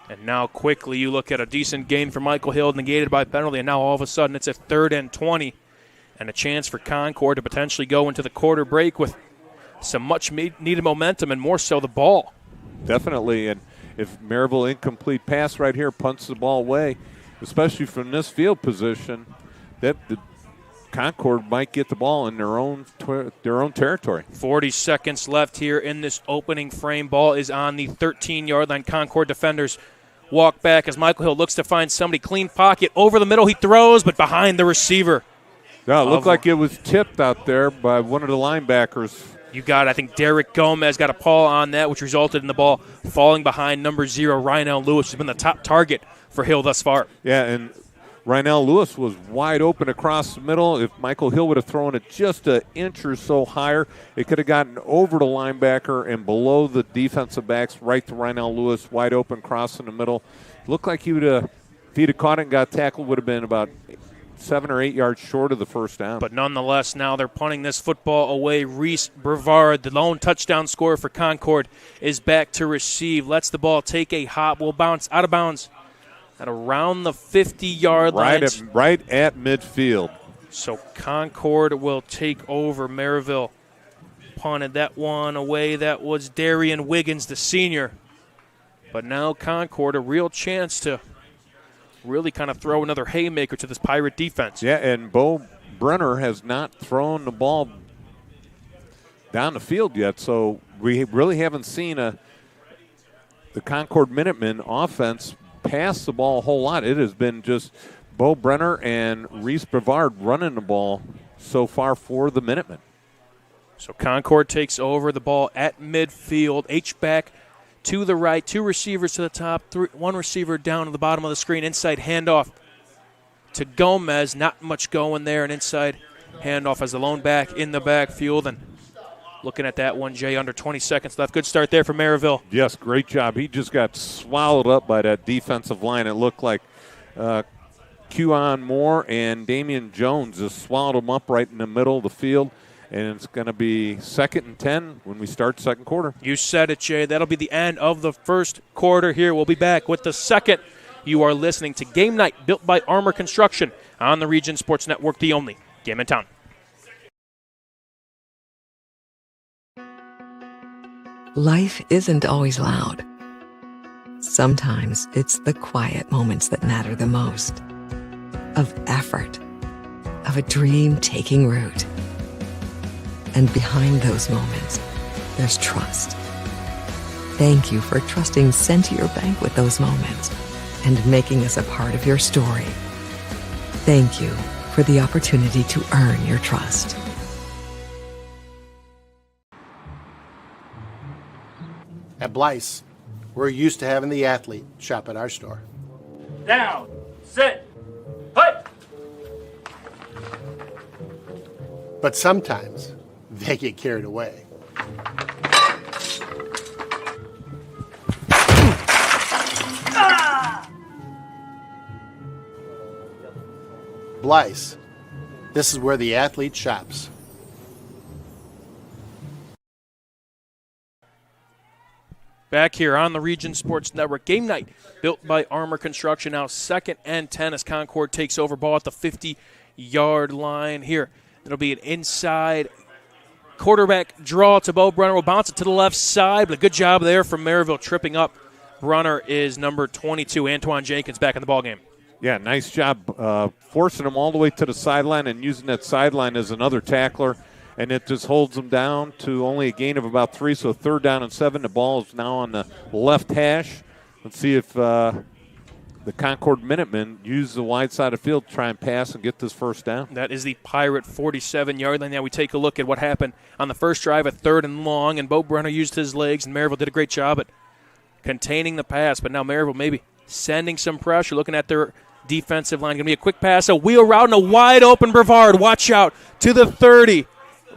S1: And now quickly you look at a decent gain for Michael Hill, negated by penalty, and now all of a sudden it's a 3rd and 20 and a chance for Concord to potentially go into the quarter break with some much-needed momentum and more so the ball.
S2: Definitely, and if Merrillville incomplete pass right here punts the ball away, especially from this field position, that Concord might get the ball in their own territory.
S1: 40 seconds left here in this opening frame. Ball is on the 13-yard line. Concord defenders walk back as Michael Hill looks to find somebody. Clean pocket over the middle. He throws, but behind the receiver.
S2: Yeah, it looked like it was tipped out there by one of the linebackers.
S1: You got, I think, Derek Gomez got a paw on that, which resulted in the ball falling behind number 0, Ryanell Lewis, who's been the top target for Hill thus far.
S2: Yeah, and Ryanell Lewis was wide open across the middle. If Michael Hill would have thrown it just an inch or so higher, it could have gotten over the linebacker and below the defensive backs, right to Ryanell Lewis, wide open, cross in the middle. Looked like he would have, if he'd have caught it and got tackled, would have been about 7 or 8 yards short of the first down.
S1: But nonetheless, now they're punting this football away. Reese Brevard, the lone touchdown scorer for Concord, is back to receive. Lets the ball take a hop. Will bounce out of bounds at around the 50-yard line.
S2: Right at midfield.
S1: So Concord will take over. Merrillville punted that one away. That was Darian Wiggins, the senior. But now Concord, a real chance to really kind of throw another haymaker to this Pirate defense.
S2: Yeah, and Bo Brenner has not thrown the ball down the field yet, so we really haven't seen the Concord Minutemen offense pass the ball a whole lot. It has been just Bo Brenner and Reese Brevard running the ball so far for the Minutemen.
S1: So Concord takes over the ball at midfield. H-back to the right, 2 receivers to the top, 1 receiver down to the bottom of the screen. Inside handoff to Gomez. Not much going there. An inside handoff as the lone back in the backfield. And looking at that one, Jay, under 20 seconds left. Good start there for Merrillville.
S2: Yes, great job. He just got swallowed up by that defensive line. It looked like Q-On Moore and Damian Jones just swallowed him up right in the middle of the field. And it's going to be 2nd and 10 when we start second quarter.
S1: You said it, Jay. That'll be the end of the first quarter here. We'll be back with the second. You are listening to Game Night, built by Armor Construction on the Region Sports Network, the only game in town.
S5: Life isn't always loud. Sometimes it's the quiet moments that matter the most. Of effort, of a dream taking root. And behind those moments, there's trust. Thank you for trusting Centier Bank with those moments and making us a part of your story. Thank you for the opportunity to earn your trust.
S14: At Blyce, we're used to having the athlete shop at our store.
S15: Down, sit, put.
S14: But sometimes they get carried away. Blyce, this is where the athlete shops.
S1: Back here on the Region Sports Network, Game Night, built by Armor Construction. Now 2nd and 10 as Concord takes over, ball at the 50-yard line here. It'll be an inside quarterback draw to Bo Brunner. Will bounce it to the left side, but a good job there from Merrillville tripping up. Brunner is number 22, Antoine Jenkins, back in the ballgame.
S2: Yeah, nice job forcing him all the way to the sideline and using that sideline as another tackler. And it just holds them down to only a gain of about 3, so 3rd down and 7. The ball is now on the left hash. Let's see if the Concord Minutemen use the wide side of the field to try and pass and get this first down.
S1: That is the Pirate 47-yard line. Now we take a look at what happened on the first drive at 3rd and long, and Bo Brunner used his legs, and Merrillville did a great job at containing the pass. But now Merrillville maybe sending some pressure, looking at their defensive line. Going to be a quick pass, a wheel route, and a wide-open Brevard. Watch out to the 30.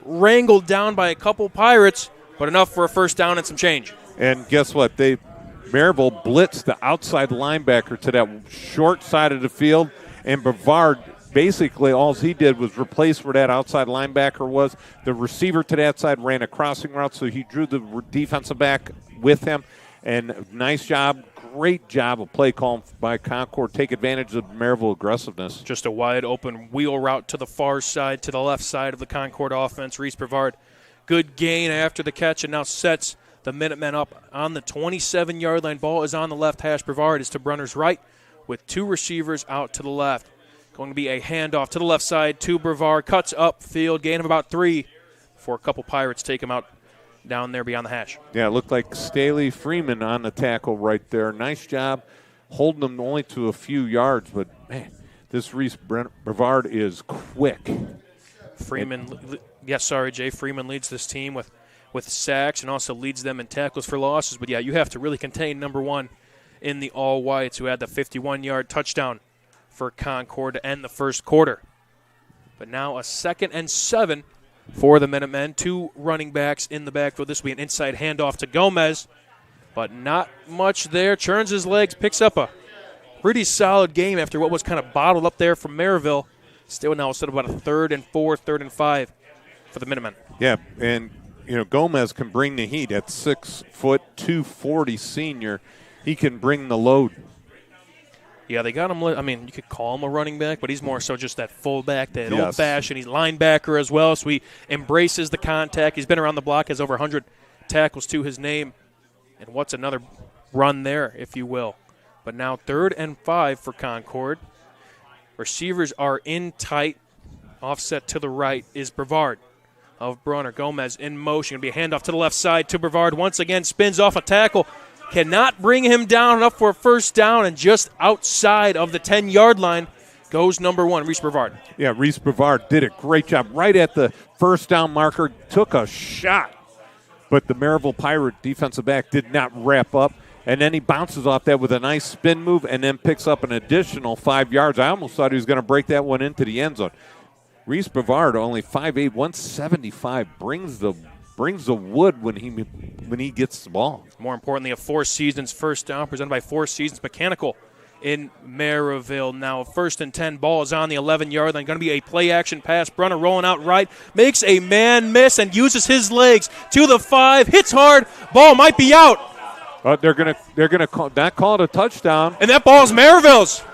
S1: Wrangled down by a couple Pirates, but enough for a first down and some change.
S2: And guess what? Merrillville blitzed the outside linebacker to that short side of the field, and Brevard basically all he did was replace where that outside linebacker was. The receiver to that side ran a crossing route, so he drew the defensive back with him. And nice job, great job of play call by Concord. Take advantage of Merrillville aggressiveness.
S1: Just a wide open wheel route to the far side, to the left side of the Concord offense. Reese Brevard, good gain after the catch, and now sets the Minutemen up on the 27-yard line. Ball is on the left hash. Brevard is to Brunner's right with 2 receivers out to the left. Going to be a handoff to the left side to Brevard. Cuts upfield, gain of about 3 before a couple Pirates take him out down there beyond the hash.
S2: Yeah, it looked like Staley Freeman on the tackle right there. Nice job holding him only to a few yards, but, man, this Reese Brevard is quick.
S1: Freeman leads this team with sacks and also leads them in tackles for losses. But, yeah, you have to really contain number 1 in the All-Whites, who had the 51-yard touchdown for Concord to end the first quarter. But now a 2nd and 7 for the Minutemen. 2 running backs in the backfield. This will be an inside handoff to Gomez, but not much there. Churns his legs, picks up a pretty solid game after what was kind of bottled up there from Merrillville. Still now instead of about a 3rd and 4, 3rd and 5 for the Minutemen.
S2: Yeah, and, Gomez can bring the heat at 6 foot, 240 senior. He can bring the load.
S1: Yeah, they got him. I mean, you could call him a running back, but he's more so just that fullback, that old-fashioned. He's linebacker as well, so he embraces the contact. He's been around the block, has over 100 tackles to his name. And what's another run there, if you will. But now 3rd and 5 for Concord. Receivers are in tight. Offset to the right is Brevard of Brunner. Gomez in motion. Going to be a handoff to the left side to Brevard. Once again, spins off a tackle. Cannot bring him down enough for a first down, and just outside of the 10-yard line goes number 1, Reese Brevard.
S2: Yeah, Reese Brevard did a great job. Right at the first down marker, took a shot. But the Merrillville Pirate defensive back did not wrap up. And then he bounces off that with a nice spin move and then picks up an additional 5 yards. I almost thought he was going to break that one into the end zone. Reese Brevard, only 5'8", 175, brings the wood when he gets the ball.
S1: More importantly, a Four Seasons first down presented by Four Seasons Mechanical in Merrillville. Now 1st and 10, ball is on the 11-yard line. Going to be a play-action pass. Brunner rolling out right, makes a man miss and uses his legs to the 5, hits hard, ball might be out.
S2: They're gonna not call it a touchdown.
S1: And that ball is Merrillville's.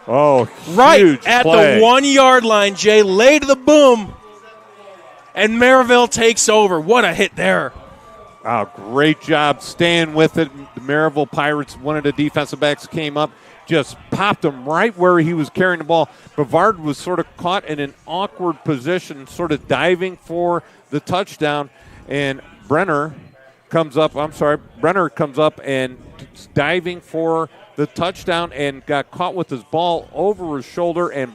S2: Oh,
S1: right
S2: huge
S1: at
S2: play.
S1: The 1-yard line, Jay, laid to the boom. And Merrillville takes over. What a hit there.
S2: Oh, great job staying with it. The Merrillville Pirates, one of the defensive backs came up, just popped him right where he was carrying the ball. Brevard was sort of caught in an awkward position, sort of diving for the touchdown. And Brenner comes up and diving for the touchdown and got caught with his ball over his shoulder, and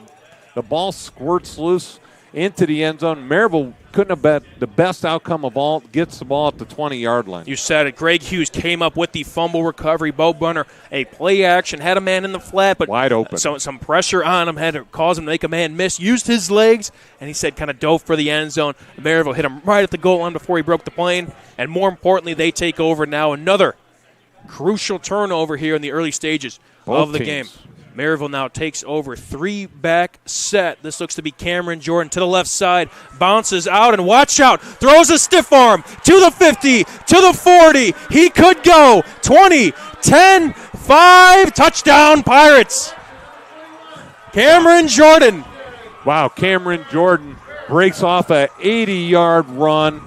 S2: the ball squirts loose into the end zone. Merrillville couldn't have bet the best outcome of all, gets the ball at the 20-yard line.
S1: You said it. Greg Hughes came up with the fumble recovery. Bo Brunner, a play action, had a man in the flat, but
S2: wide open.
S1: Some pressure on him, had to cause him to make a man miss, used his legs, and he said kind of dove for the end zone. Merrillville hit him right at the goal line before he broke the plane, and more importantly, they take over now. Another crucial turnover here in the early stages of the game. Merrillville now takes over, 3-back set. This looks to be Cameron Jordan to the left side, bounces out, and watch out, throws a stiff arm to the 50, to the 40. He could go 20, 10, 5, touchdown Pirates. Cameron Jordan.
S2: Wow, Cameron Jordan breaks off a 80-yard run,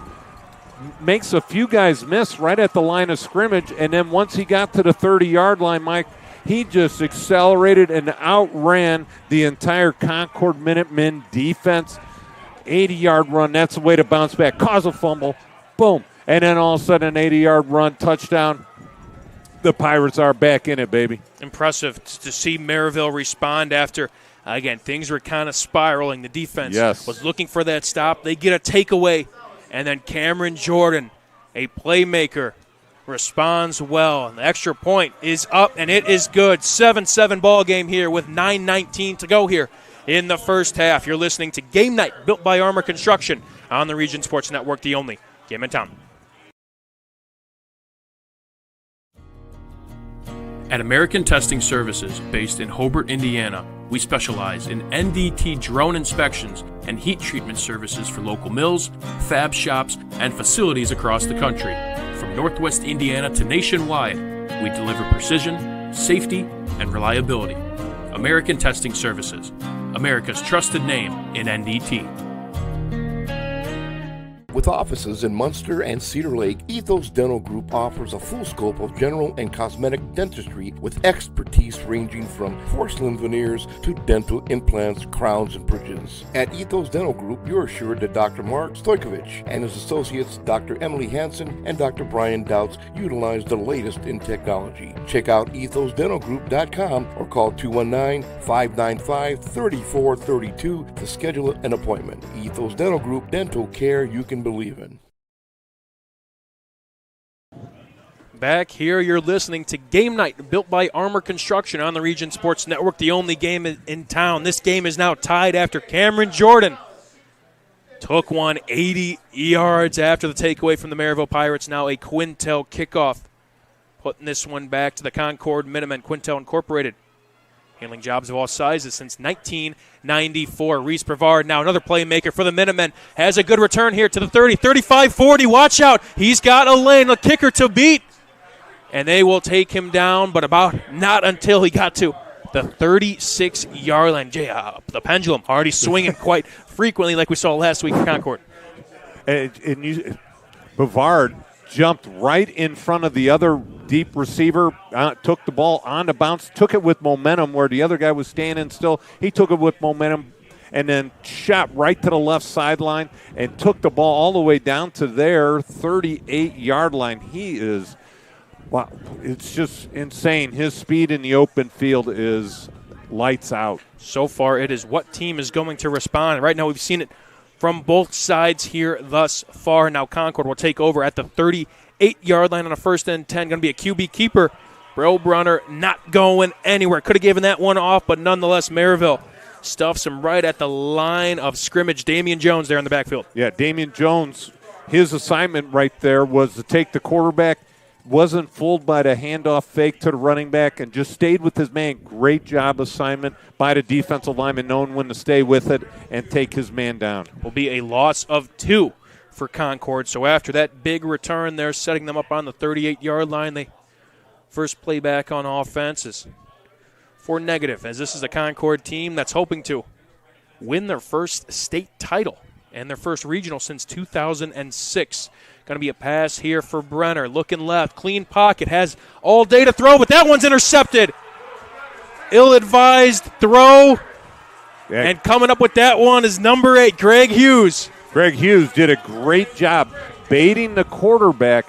S2: makes a few guys miss right at the line of scrimmage, and then once he got to the 30-yard line, Mike, he just accelerated and outran the entire Concord Minutemen defense. 80-yard run, that's the way to bounce back. Cause a fumble, boom. And then all of a sudden an 80-yard run, touchdown. The Pirates are back in it, baby.
S1: Impressive to see Merrillville respond after, again, things were kind of spiraling. The defense was looking for that stop. They get a takeaway, and then Cameron Jordan, a playmaker, responds well. And the extra point is up, and it is good. 7-7 ball game here with 9:19 to go here in the first half. You're listening to Game Night, built by Armor Construction on the Region Sports Network, the only game in town.
S13: At American Testing Services, based in Hobart, Indiana, we specialize in NDT drone inspections and heat treatment services for local mills, fab shops, and facilities across the country. From Northwest Indiana to nationwide, we deliver precision, safety, and reliability. American Testing Services, America's trusted name in NDT.
S16: With offices in Munster and Cedar Lake, Ethos Dental Group offers a full scope of general and cosmetic dentistry with expertise ranging from porcelain veneers to dental implants, crowns, and bridges. At Ethos Dental Group, you're assured that Dr. Mark Stojkovic and his associates, Dr. Emily Hansen and Dr. Brian Douts, utilize the latest in technology. Check out ethosdentalgroup.com or call 219-595-3432 to schedule an appointment. Ethos Dental Group, dental care you can believe in.
S1: Back here, you're listening to Game Night, built by Armor Construction on the Region Sports Network, the only game in town. This game is now tied after Cameron Jordan took one 80 yards after the takeaway from the Merrillville Pirates. Now a Quintel kickoff, putting this one back to the Concord Minutemen. Quintel Incorporated, handling jobs of all sizes since 1994. Reese Brevard, now another playmaker for the Minutemen, has a good return here to the 30, 35, 40. Watch out. He's got a lane, a kicker to beat. And they will take him down, but not until he got to the 36-yard line. The pendulum already swinging quite frequently like we saw last week in Concord.
S2: Brevard jumped right in front of the other deep receiver, took the ball on the bounce, took it with momentum where the other guy was standing still. He took it with momentum and then shot right to the left sideline and took the ball all the way down to their 38-yard line. He is, wow, it's just insane. His speed in the open field is lights out.
S1: So far, it is what team is going to respond. Right now, we've seen it from both sides here thus far. Now Concord will take over at the 38-yard line on a 1st and 10. Going to be a QB keeper. Brunner not going anywhere. Could have given that one off, but nonetheless, Merrillville stuffs him right at the line of scrimmage. Damian Jones there in the backfield.
S2: Yeah, Damian Jones, his assignment right there was to take the quarterback, wasn't fooled by the handoff fake to the running back, and just stayed with his man. Great job assignment by the defensive lineman, knowing when to stay with it and take his man down.
S1: Will be a loss of 2 for Concord. So after that big return, they're setting them up on the 38-yard line. They first play back on offense is for negative, as this is a Concord team that's hoping to win their first state title and their first regional since 2006. Going to be a pass here for Brenner. Looking left, clean pocket, has all day to throw, but that one's intercepted. Ill-advised throw, and coming up with that one is number 8, Greg Hughes.
S2: Greg Hughes did a great job baiting the quarterback.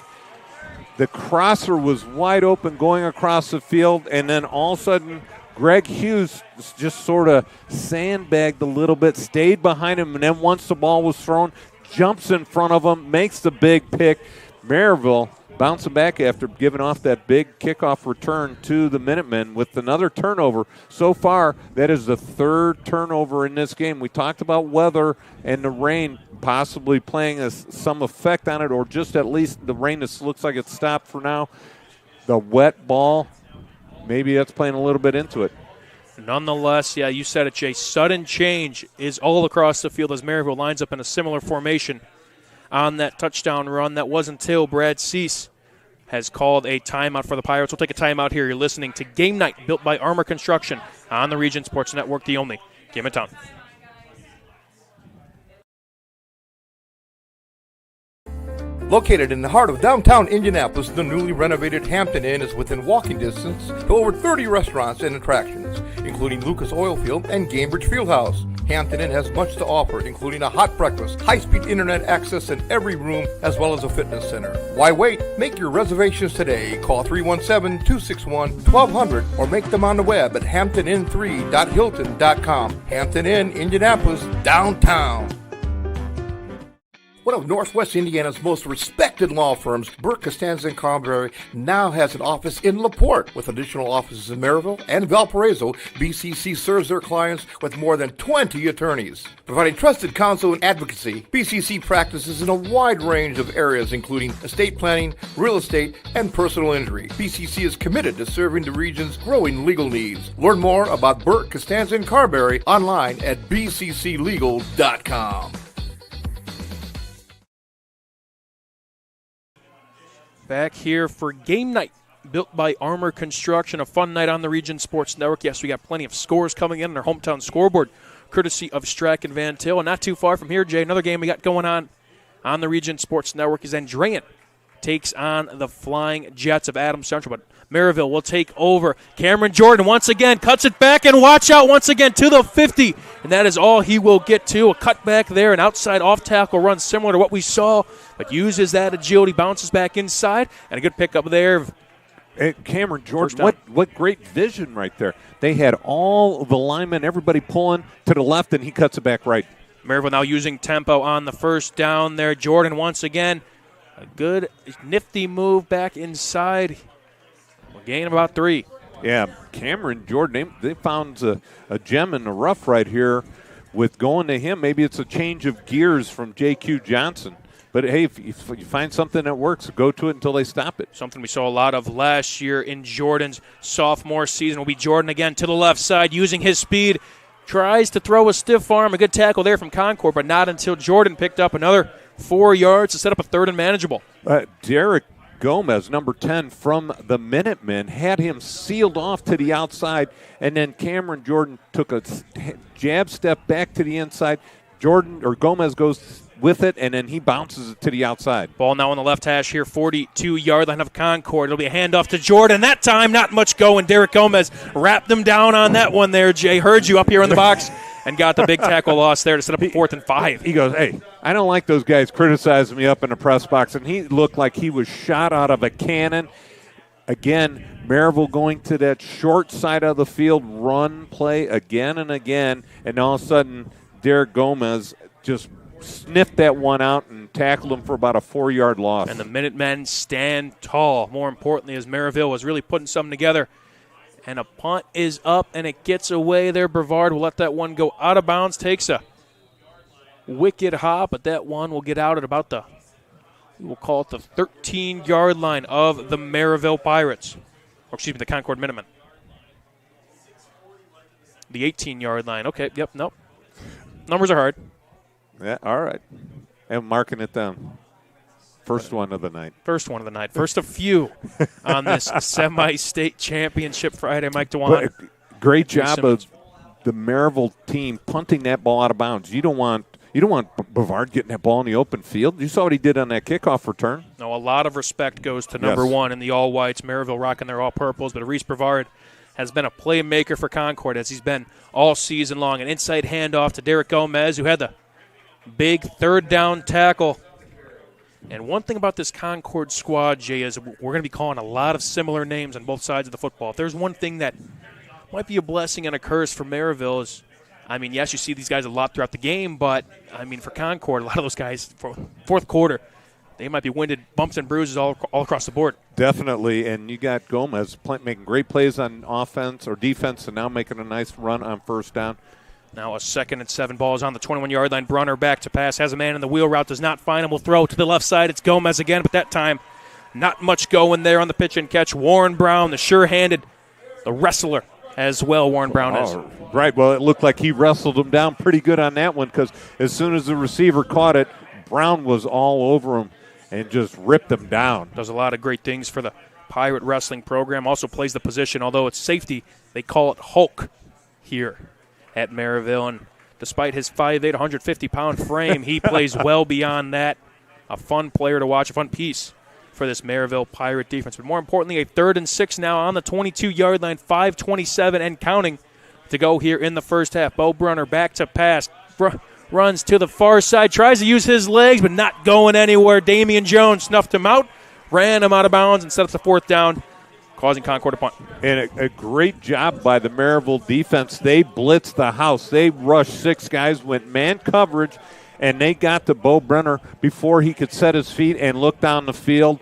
S2: The crosser was wide open going across the field, and then all of a sudden Greg Hughes just sort of sandbagged a little bit, stayed behind him, and then once the ball was thrown, jumps in front of him, makes the big pick. Merrillville bouncing back after giving off that big kickoff return to the Minutemen with another turnover. So far, that is the 3rd turnover in this game. We talked about weather and the rain possibly playing some effect on it, or just at least the rain that looks like it's stopped for now. The wet ball, maybe that's playing a little bit into it.
S1: Nonetheless, yeah, you said it, Jay. Sudden change is all across the field as Merrillville lines up in a similar formation on that touchdown run. That was until Brad Cease has called a timeout for the Pirates. We'll take a timeout here. You're listening to Game Night, built by Armor Construction on the Region Sports Network, the only game in town.
S16: Located in the heart of downtown Indianapolis, the newly renovated Hampton Inn is within walking distance to over 30 restaurants and attractions, including Lucas Oilfield and Gamebridge Fieldhouse. Hampton Inn has much to offer, including a hot breakfast, high-speed internet access in every room, as well as a fitness center. Why wait? Make your reservations today. Call 317-261-1200 or make them on the web at hamptonin3.hilton.com. Hampton Inn, Indianapolis, downtown. One of Northwest Indiana's most respected law firms, Burke, Costanza & Carberry, now has an office in LaPorte. With additional offices in Merrillville and Valparaiso, BCC serves their clients with more than 20 attorneys. Providing trusted counsel and advocacy, BCC practices in a wide range of areas including estate planning, real estate, and personal injury. BCC is committed to serving the region's growing legal needs. Learn more about Burke, Costanza & Carberry online at bcclegal.com.
S1: Back here for Game Night, built by Armor Construction. A fun night on the Region Sports Network. Yes, we got plenty of scores coming in our hometown scoreboard, courtesy of Strack and Van Til. And not too far from here, Jay, another game we got going on on the Region Sports Network as Andrean takes on the Flying Jets of Adams Central. But Merrillville will take over. Cameron Jordan once again cuts it back, and watch out once again to the 50. And that is all he will get to. A cutback there, an outside off-tackle run similar to what we saw, but uses that agility, bounces back inside, and a good pickup there.
S2: Cameron Jordan, what great vision right there. They had all the linemen, everybody pulling to the left, and he cuts it back right.
S1: Merrillville now using tempo on the first down there. Jordan once again, a good, nifty move back inside. We'll gain about 3.
S2: Yeah, Cameron Jordan, they found a gem in the rough right here with going to him. Maybe it's a change of gears from J.Q. Johnson. But, hey, if you find something that works, go to it until they stop it.
S1: Something we saw a lot of last year in Jordan's sophomore season will be Jordan again to the left side using his speed. Tries to throw a stiff arm, a good tackle there from Concord, but not until Jordan picked up another 4 yards to set up a third and manageable.
S2: Derek Gomez, number 10 from the Minutemen, had him sealed off to the outside, and then Cameron Jordan took a jab step back to the inside. Gomez goes with it, and then he bounces it to the outside.
S1: Ball now on the left hash here, 42-yard line of Concord. It'll be a handoff to Jordan. That time, not much going. Derek Gomez wrapped them down on that one there, Jay. Heard you up here in the box and got the big tackle loss there to set up a 4th and 5.
S2: He goes, hey, I don't like those guys criticizing me up in the press box, and he looked like he was shot out of a cannon. Again, Merrillville going to that short side of the field, run play again and again, and all of a sudden, Derek Gomez just sniffed that one out and tackled him for about a 4-yard loss.
S1: And the Minutemen stand tall. More importantly, as Merrillville was really putting something together. And a punt is up, and it gets away there. Brevard will let that one go out of bounds. Takes a wicked hop, but that one will get out at about we'll call it the 13-yard line of the Merrillville Pirates. Or excuse me, the Concord Minutemen. The 18-yard line. Okay, yep, nope. Numbers are hard.
S2: Yeah, all right. I'm marking it down. First one of the night.
S1: First one of the night. First of few on this semi-state championship Friday. Mike DeWan.
S2: Great job of the Merrillville team punting that ball out of bounds. You don't want Brevard getting that ball in the open field. You saw what he did on that kickoff return.
S1: No, a lot of respect goes to number 1 in the all-whites. Merrillville rocking their all-purples, but Reese Brevard has been a playmaker for Concord as he's been all season long. An inside handoff to Derek Gomez, who had the big third down tackle. And one thing about this Concord squad, Jay, is we're going to be calling a lot of similar names on both sides of the football. If there's one thing that might be a blessing and a curse for Merrillville is, I mean, yes, you see these guys a lot throughout the game, but, I mean, for Concord, a lot of those guys, for fourth quarter, they might be winded, bumps and bruises all across the board.
S2: Definitely, and you got Gomez making great plays on offense or defense and now making a nice run on first down.
S1: Now a 2nd and 7. Ball is on the 21-yard line. Brunner back to pass. Has a man in the wheel route. Does not find him. Will throw to the left side. It's Gomez again, but that time not much going there on the pitch and catch. Warren Brown, the sure-handed, the wrestler as well, Warren Brown is.
S2: Right. Well, it looked like he wrestled him down pretty good on that one because as soon as the receiver caught it, Brown was all over him and just ripped him down.
S1: Does a lot of great things for the Pirate Wrestling program. Also plays the position, although it's safety, they call it Hulk here at Merrillville, and despite his 5'8", 150-pound frame, he plays well beyond that. A fun player to watch, a fun piece for this Merrillville Pirate defense. But more importantly, a 3rd and 6 now on the 22-yard line, 5:27 and counting to go here in the first half. Bo Brunner back to pass, runs to the far side, tries to use his legs, but not going anywhere. Damian Jones snuffed him out, ran him out of bounds, and set up the 4th down, causing Concord to punt.
S2: And a great job by the Merrillville defense. They blitzed the house. They rushed 6 guys, went man coverage, and they got to Bo Brenner before he could set his feet and look down the field.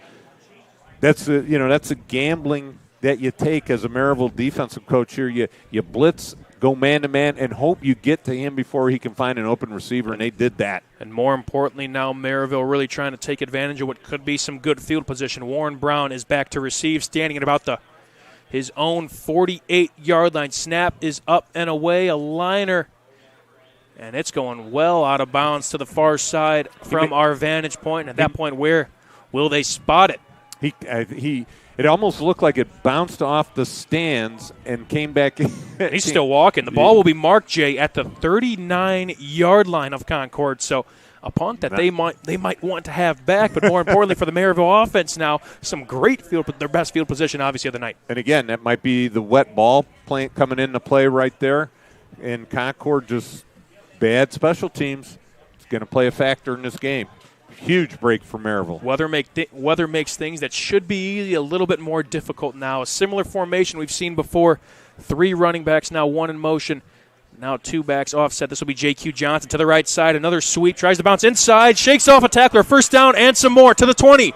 S2: That's a gambling that you take as a Merrillville defensive coach here. You blitz, go man-to-man, and hope you get to him before he can find an open receiver, and they did that.
S1: And more importantly now, Merrillville really trying to take advantage of what could be some good field position. Warren Brown is back to receive, standing at about his own 48-yard line. Snap is up and away, a liner, and it's going well out of bounds to the far side from our vantage point. And at that point, where will they spot it?
S2: It almost looked like it bounced off the stands and came back in.
S1: He's still walking. The ball will be marked, Jay, at the 39-yard line of Concord. So a punt that they might want to have back, but more importantly for the Merrillville offense now, some great their best field position obviously of the night.
S2: And again, that might be the wet ball coming into play right there. And Concord, just bad special teams. It's going to play a factor in this game. Huge break for Merrillville.
S1: Weather makes things that should be easy a little bit more difficult now. A similar formation we've seen before. 3 running backs now, 1 in motion. Now 2 backs offset. This will be J.Q. Johnson to the right side. Another sweep. Tries to bounce inside. Shakes off a tackler. First down and some more to the 20.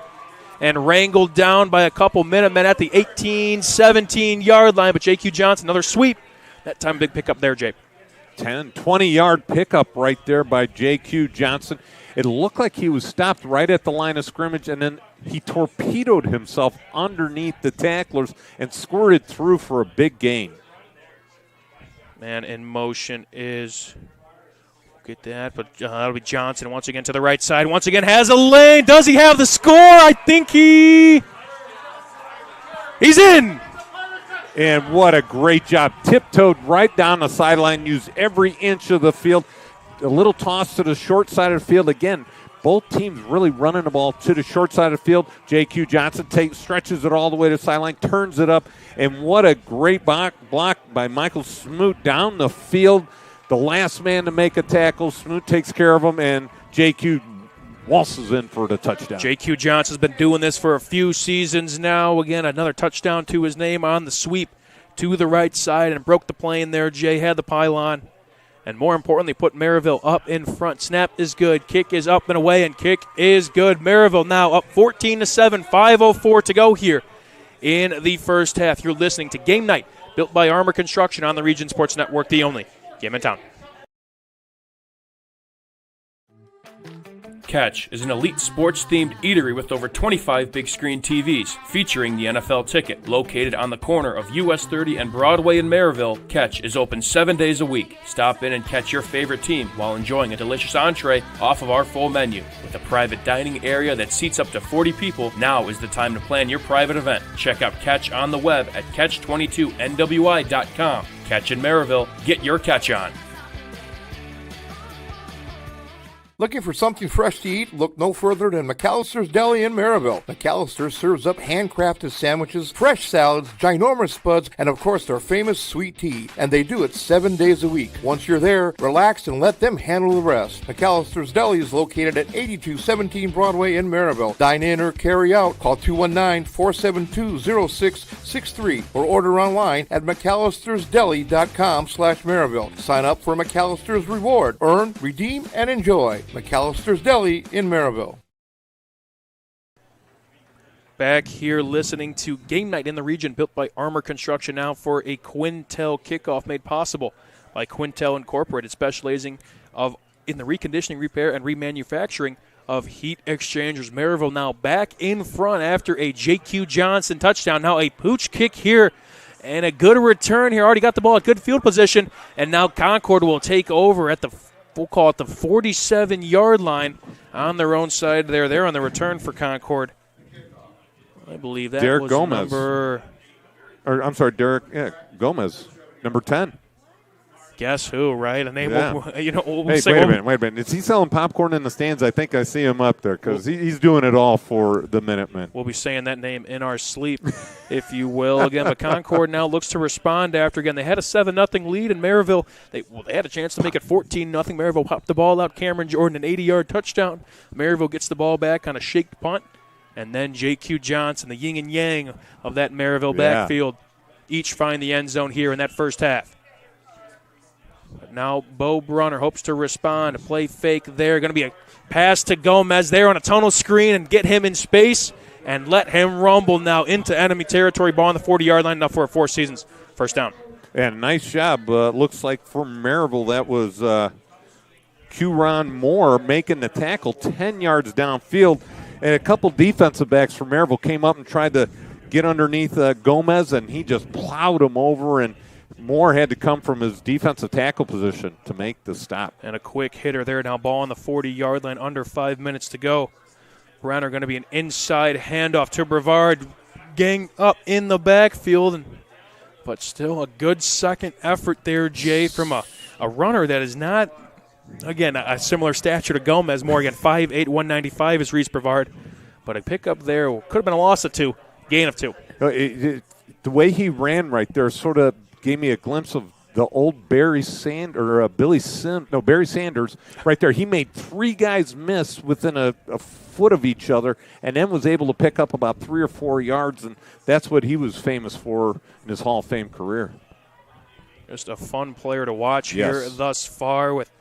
S1: And wrangled down by a couple Minutemen at the 18, 17-yard line. But J.Q. Johnson, another sweep. That time big pickup there, Jay.
S2: 10, 20-yard pickup right there by J.Q. Johnson. It looked like he was stopped right at the line of scrimmage, and then he torpedoed himself underneath the tacklers and squirted through for a big gain.
S1: Man in motion is, get that, but that'll be Johnson once again to the right side. Once again has a lane. Does he have the score? I think he's in.
S2: And what a great job. Tiptoed right down the sideline, used every inch of the field. A little toss to the short side of the field. Again, both teams really running the ball to the short side of the field. J.Q. Johnson stretches it all the way to the sideline, turns it up, and what a great block by Michael Smoot down the field. The last man to make a tackle. Smoot takes care of him, and J.Q. waltzes in for the touchdown.
S1: J.Q. Johnson's been doing this for a few seasons now. Again, another touchdown to his name on the sweep to the right side and broke the plane there. Jay had the pylon. And more importantly, put Merrillville up in front. Snap is good. Kick is up and away, and kick is good. Merrillville now up 14-7, 5:04 to go here in the first half. You're listening to Game Night, built by Armor Construction on the Region Sports Network, the only game in town.
S13: Catch is an elite sports-themed eatery with over 25 big-screen TVs featuring the NFL Ticket. Located on the corner of US 30 and Broadway in Merrillville, Catch is open 7 days a week. Stop in and catch your favorite team while enjoying a delicious entree off of our full menu. With a private dining area that seats up to 40 people, now is the time to plan your private event. Check out Catch on the web at catch22nwi.com. Catch in Merrillville. Get your catch on.
S16: Looking for something fresh to eat? Look no further than McAllister's Deli in Merrillville. McAllister serves up handcrafted sandwiches, fresh salads, ginormous spuds, and of course their famous sweet tea. And they do it 7 days a week. Once you're there, relax and let them handle the rest. McAllister's Deli is located at 8217 Broadway in Merrillville. Dine in or carry out. Call 219-472-0663 or order online at McAllistersDeli.com/Merrillville. Sign up for McAllister's Reward. Earn, redeem, and enjoy. McAllister's Deli in Merrillville.
S1: Back here listening to Game Night in the Region, built by Armor Construction now for a Quintel kickoff made possible by Quintel Incorporated, specializing in the reconditioning, repair, and remanufacturing of heat exchangers. Merrillville now back in front after a J.Q. Johnson touchdown. Now a pooch kick here and a good return here. Already got the ball at good field position, and now Concord will take over at the we'll call it the 47-yard line on their own side there. They're on the return for Concord. I believe that
S2: Derek
S1: was
S2: Gomez.
S1: Derek
S2: Gomez, number 10.
S1: Guess who, right? And they
S2: Wait
S1: a
S2: minute. Is he selling popcorn in the stands? I think I see him up there because he's doing it all for the Minutemen.
S1: We'll be saying that name in our sleep, if you will. Again, but Concord now looks to respond after, again, they had a 7-0 lead in Merrillville. They had a chance to make it 14-0. Merrillville popped the ball out. Cameron Jordan, an 80-yard touchdown. Merrillville gets the ball back on a shaked punt. And then J.Q. Johnson, the yin and yang of that Merrillville backfield, each find the end zone here in that first half. But now Bo Brunner hopes to respond. A play fake there. Going to be a pass to Gomez there on a tunnel screen and get him in space and let him rumble now into enemy territory. Ball on the 40-yard line now for a Four Seasons first down.
S2: And nice job. Looks like for Merrillville that was Q-Ron Moore making the tackle 10 yards downfield. And a couple defensive backs from Merrillville came up and tried to get underneath Gomez, and he just plowed him over, and Moore had to come from his defensive tackle position to make the stop.
S1: And a quick hitter there. Now ball on the 40-yard line, under 5 minutes to go. Browner going to be an inside handoff to Brevard. Gang up in the backfield, but still a good second effort there, Jay, from a runner that is not Again, a similar stature to Gomez. More again, 5'8", 195 is Reese Brevard. But a pickup there could have been a loss of 2, gain of 2.
S2: The way he ran right there sort of gave me a glimpse of the old Barry Sanders right there. He made 3 guys miss within a foot of each other and then was able to pick up about 3 or 4 yards, and that's what he was famous for in his Hall of Fame career.
S1: Just a fun player to watch here thus far with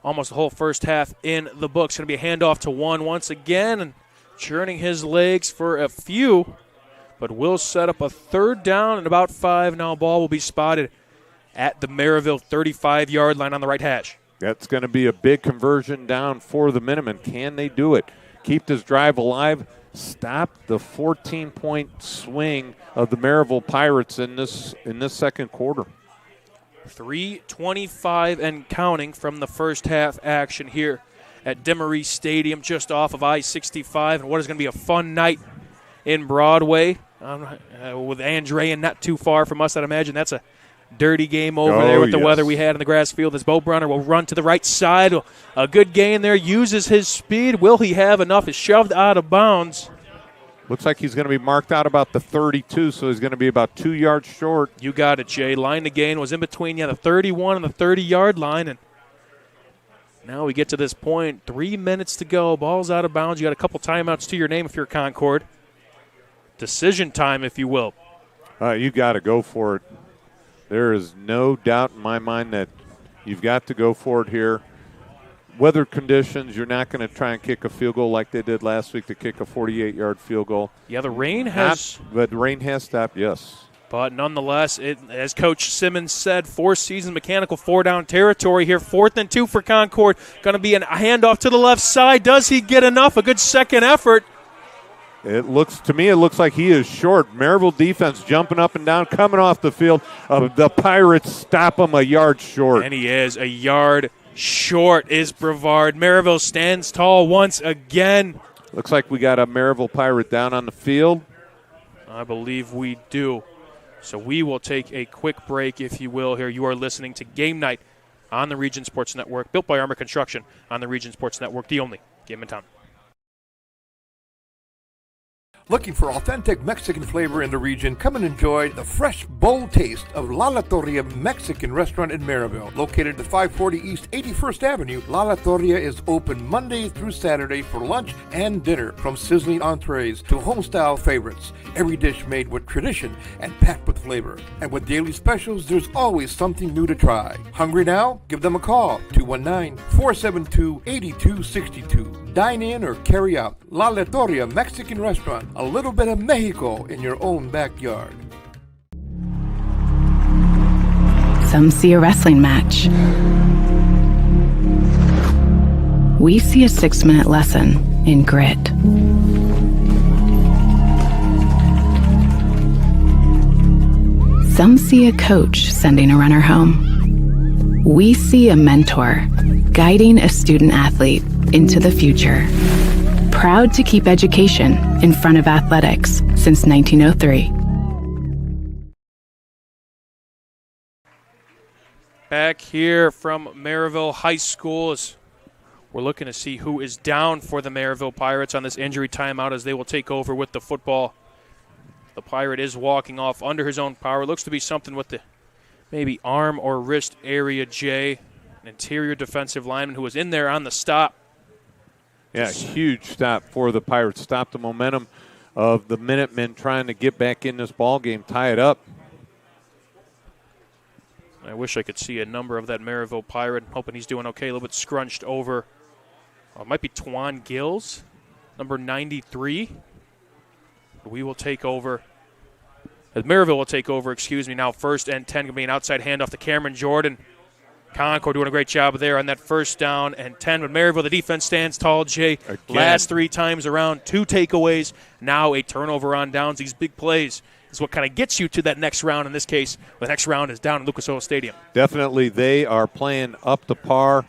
S1: almost the whole first half in the books. Going to be a handoff to one once again and churning his legs for a few, but will set up a 3rd down and about 5. Now ball will be spotted at the Merrillville 35-yard line on the right hash.
S2: That's going to be a big conversion down for the Minutemen. Can they do it? Keep this drive alive. Stop the 14-point swing of the Merrillville Pirates in this second quarter.
S1: 3:25 and counting from the first half action here at Demery Stadium, just off of I-65, and what is going to be a fun night in Broadway with Andre and not too far from us. I'd imagine that's a dirty game over there with the weather we had in the grass field. As Bo Brunner will run to the right side. A good gain there, uses his speed. Will he have enough? Is shoved out of bounds.
S2: Looks like he's going to be marked out about the 32, so he's going to be about 2 yards short.
S1: You got it, Jay. Line to gain was in between the 31 and the 30-yard line, and now we get to this point. 3 minutes to go. Ball's out of bounds. You got a couple timeouts to your name if you're Concord. Decision time, if you will.
S2: You got to go for it. There is no doubt in my mind that you've got to go for it here. Weather conditions, you're not going to try and kick a field goal like they did last week to kick a 48-yard field goal.
S1: Yeah, the rain has.
S2: But the rain has stopped, yes.
S1: But nonetheless, as Coach Simmons said, 4 seasons mechanical 4-down territory here. 4th and 2 for Concord. Going to be a handoff to the left side. Does he get enough? A good second effort.
S2: It looks like he is short. Merrillville defense jumping up and down, coming off the field. The Pirates stop him a yard short.
S1: And he is a yard short is Brevard. Merrillville stands tall once again.
S2: Looks like we got a Merrillville Pirate down on the field.
S1: I believe we do. So we will take a quick break, if you will, here. You are listening to Game Night on the Region Sports Network, built by Armor Construction on the Region Sports Network, the only game in town.
S16: Looking for authentic Mexican flavor in the region? Come and enjoy the fresh, bold taste of La Torria Mexican Restaurant in Merrillville. Located at 540 East 81st Avenue, La Torria is open Monday through Saturday for lunch and dinner. From sizzling entrees to home-style favorites, every dish made with tradition and packed with flavor. And with daily specials, there's always something new to try. Hungry now? Give them a call, 219-472-8262. Dine in or carry out. La Torria Mexican Restaurant. A little bit of Mexico in your own backyard.
S17: Some see a wrestling match. We see a 6-minute lesson in grit. Some see a coach sending a runner home. We see a mentor guiding a student athlete into the future. Proud to keep education in front of athletics since 1903.
S1: Back here from Merrillville High School as we're looking to see who is down for the Merrillville Pirates on this injury timeout as they will take over with the football. The Pirate is walking off under his own power. Looks to be something with the maybe arm or wrist area, Jay. An interior defensive lineman who was in there on the stop.
S2: Yeah, huge stop for the Pirates. Stop the momentum of the Minutemen trying to get back in this ball game, tie it up.
S1: I wish I could see a number of that Merrillville Pirate. I'm hoping he's doing okay. A little bit scrunched over. It might be Twan Gills, number 93. We will take over. Merrillville will take over, now 1st and 10. Going to be an outside handoff to Cameron Jordan. Concord doing a great job there on that 1st down and 10. But Merrillville, the defense stands tall, Jay.
S2: Again.
S1: Last 3 times around, 2 takeaways. Now a turnover on downs. These big plays is what kind of gets you to that next round. In this case, the next round is down at Lucas Oil Stadium.
S2: Definitely they are playing up to par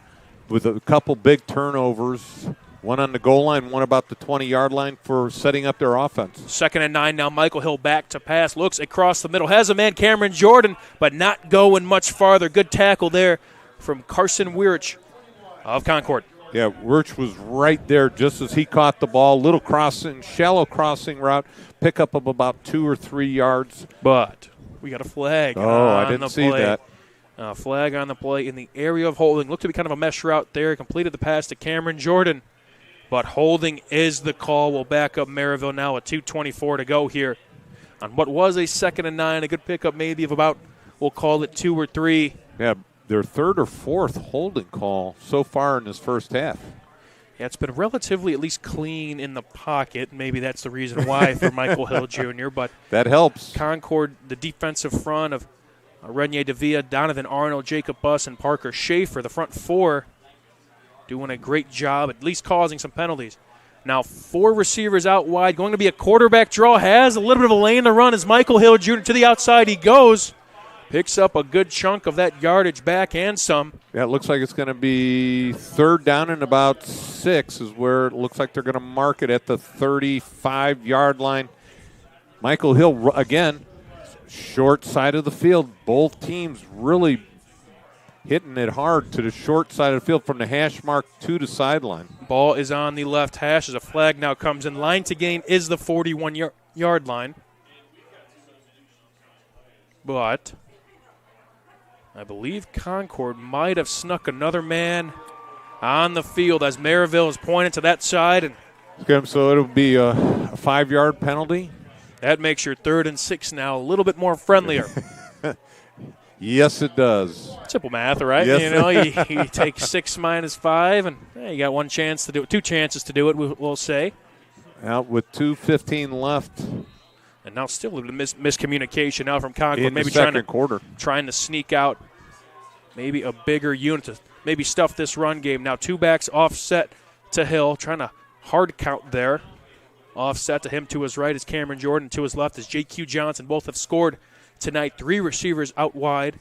S2: with a couple big turnovers. One on the goal line, one about the 20-yard line for setting up their offense.
S1: 2nd and 9 now. Michael Hill back to pass. Looks across the middle. Has a man, Cameron Jordan, but not going much farther. Good tackle there from Carson Weirich of Concord.
S2: Yeah, Wirch was right there just as he caught the ball. Little crossing, shallow crossing route, pickup of about 2 or 3 yards.
S1: But we got a flag.
S2: I didn't see that.
S1: Flag on the play in the area of holding. Looked to be kind of a mesh route there. Completed the pass to Cameron Jordan. But holding is the call. We'll back up Merrillville now with 2:24 to go here on what was a 2nd and 9. A good pickup maybe of about, we'll call it 2 or 3.
S2: Yeah, their 3rd or 4th holding call so far in this first half.
S1: Yeah, it's been relatively at least clean in the pocket. Maybe that's the reason why for Michael Hill Jr., but
S2: that helps.
S1: Concord, the defensive front of Renier Davia, Donovan Arnold, Jacob Buss, and Parker Schaefer, the front 4, doing a great job, at least causing some penalties. Now 4 receivers out wide, going to be a quarterback draw, has a little bit of a lane to run as Michael Hill Jr. to the outside he goes. Picks up a good chunk of that yardage back and some.
S2: Yeah, it looks like it's going to be 3rd down and about 6 is where it looks like they're going to mark it at the 35-yard line. Michael Hill, again, short side of the field. Both teams really hitting it hard to the short side of the field from the hash mark to the sideline.
S1: Ball is on the left hash as a flag now comes in. Line to gain is the 41-yard line. But I believe Concord might have snuck another man on the field as Merrillville is pointing to that side. And
S2: so it'll be a 5-yard penalty.
S1: That makes your 3rd and 6 now a little bit more friendlier.
S2: Yes, it does.
S1: Simple math, right?
S2: Yes.
S1: You take 6 minus 5, and you got 1 chance to do it, 2 chances to do it, we'll say.
S2: Out with 2:15 left.
S1: And now still a little miscommunication now from Concord.
S2: In
S1: maybe
S2: the second quarter.
S1: Trying to sneak out maybe a bigger unit to maybe stuff this run game. Now 2 backs offset to Hill, trying to hard count there. Offset to him to his right is Cameron Jordan. To his left is J.Q. Johnson. Both have scored tonight. 3 receivers out wide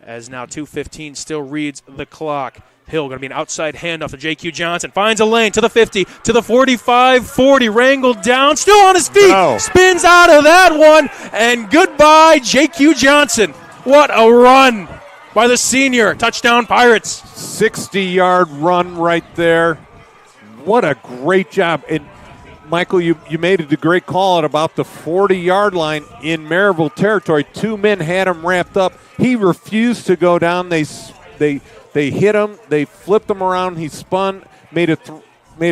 S1: as now 2:15 still reads the clock. Hill going to be an outside handoff to J.Q. Johnson. Finds a lane to the 50, to the 45, 40. Wrangled down. Still on his feet.
S2: No.
S1: Spins out of that one. And goodbye, J.Q. Johnson. What a run by the senior. Touchdown Pirates.
S2: 60-yard run right there. What a great job. And Michael, you made a great call at about the 40-yard line in Merrillville territory. 2 men had him wrapped up. He refused to go down. They hit him. They flipped him around. He spun, made a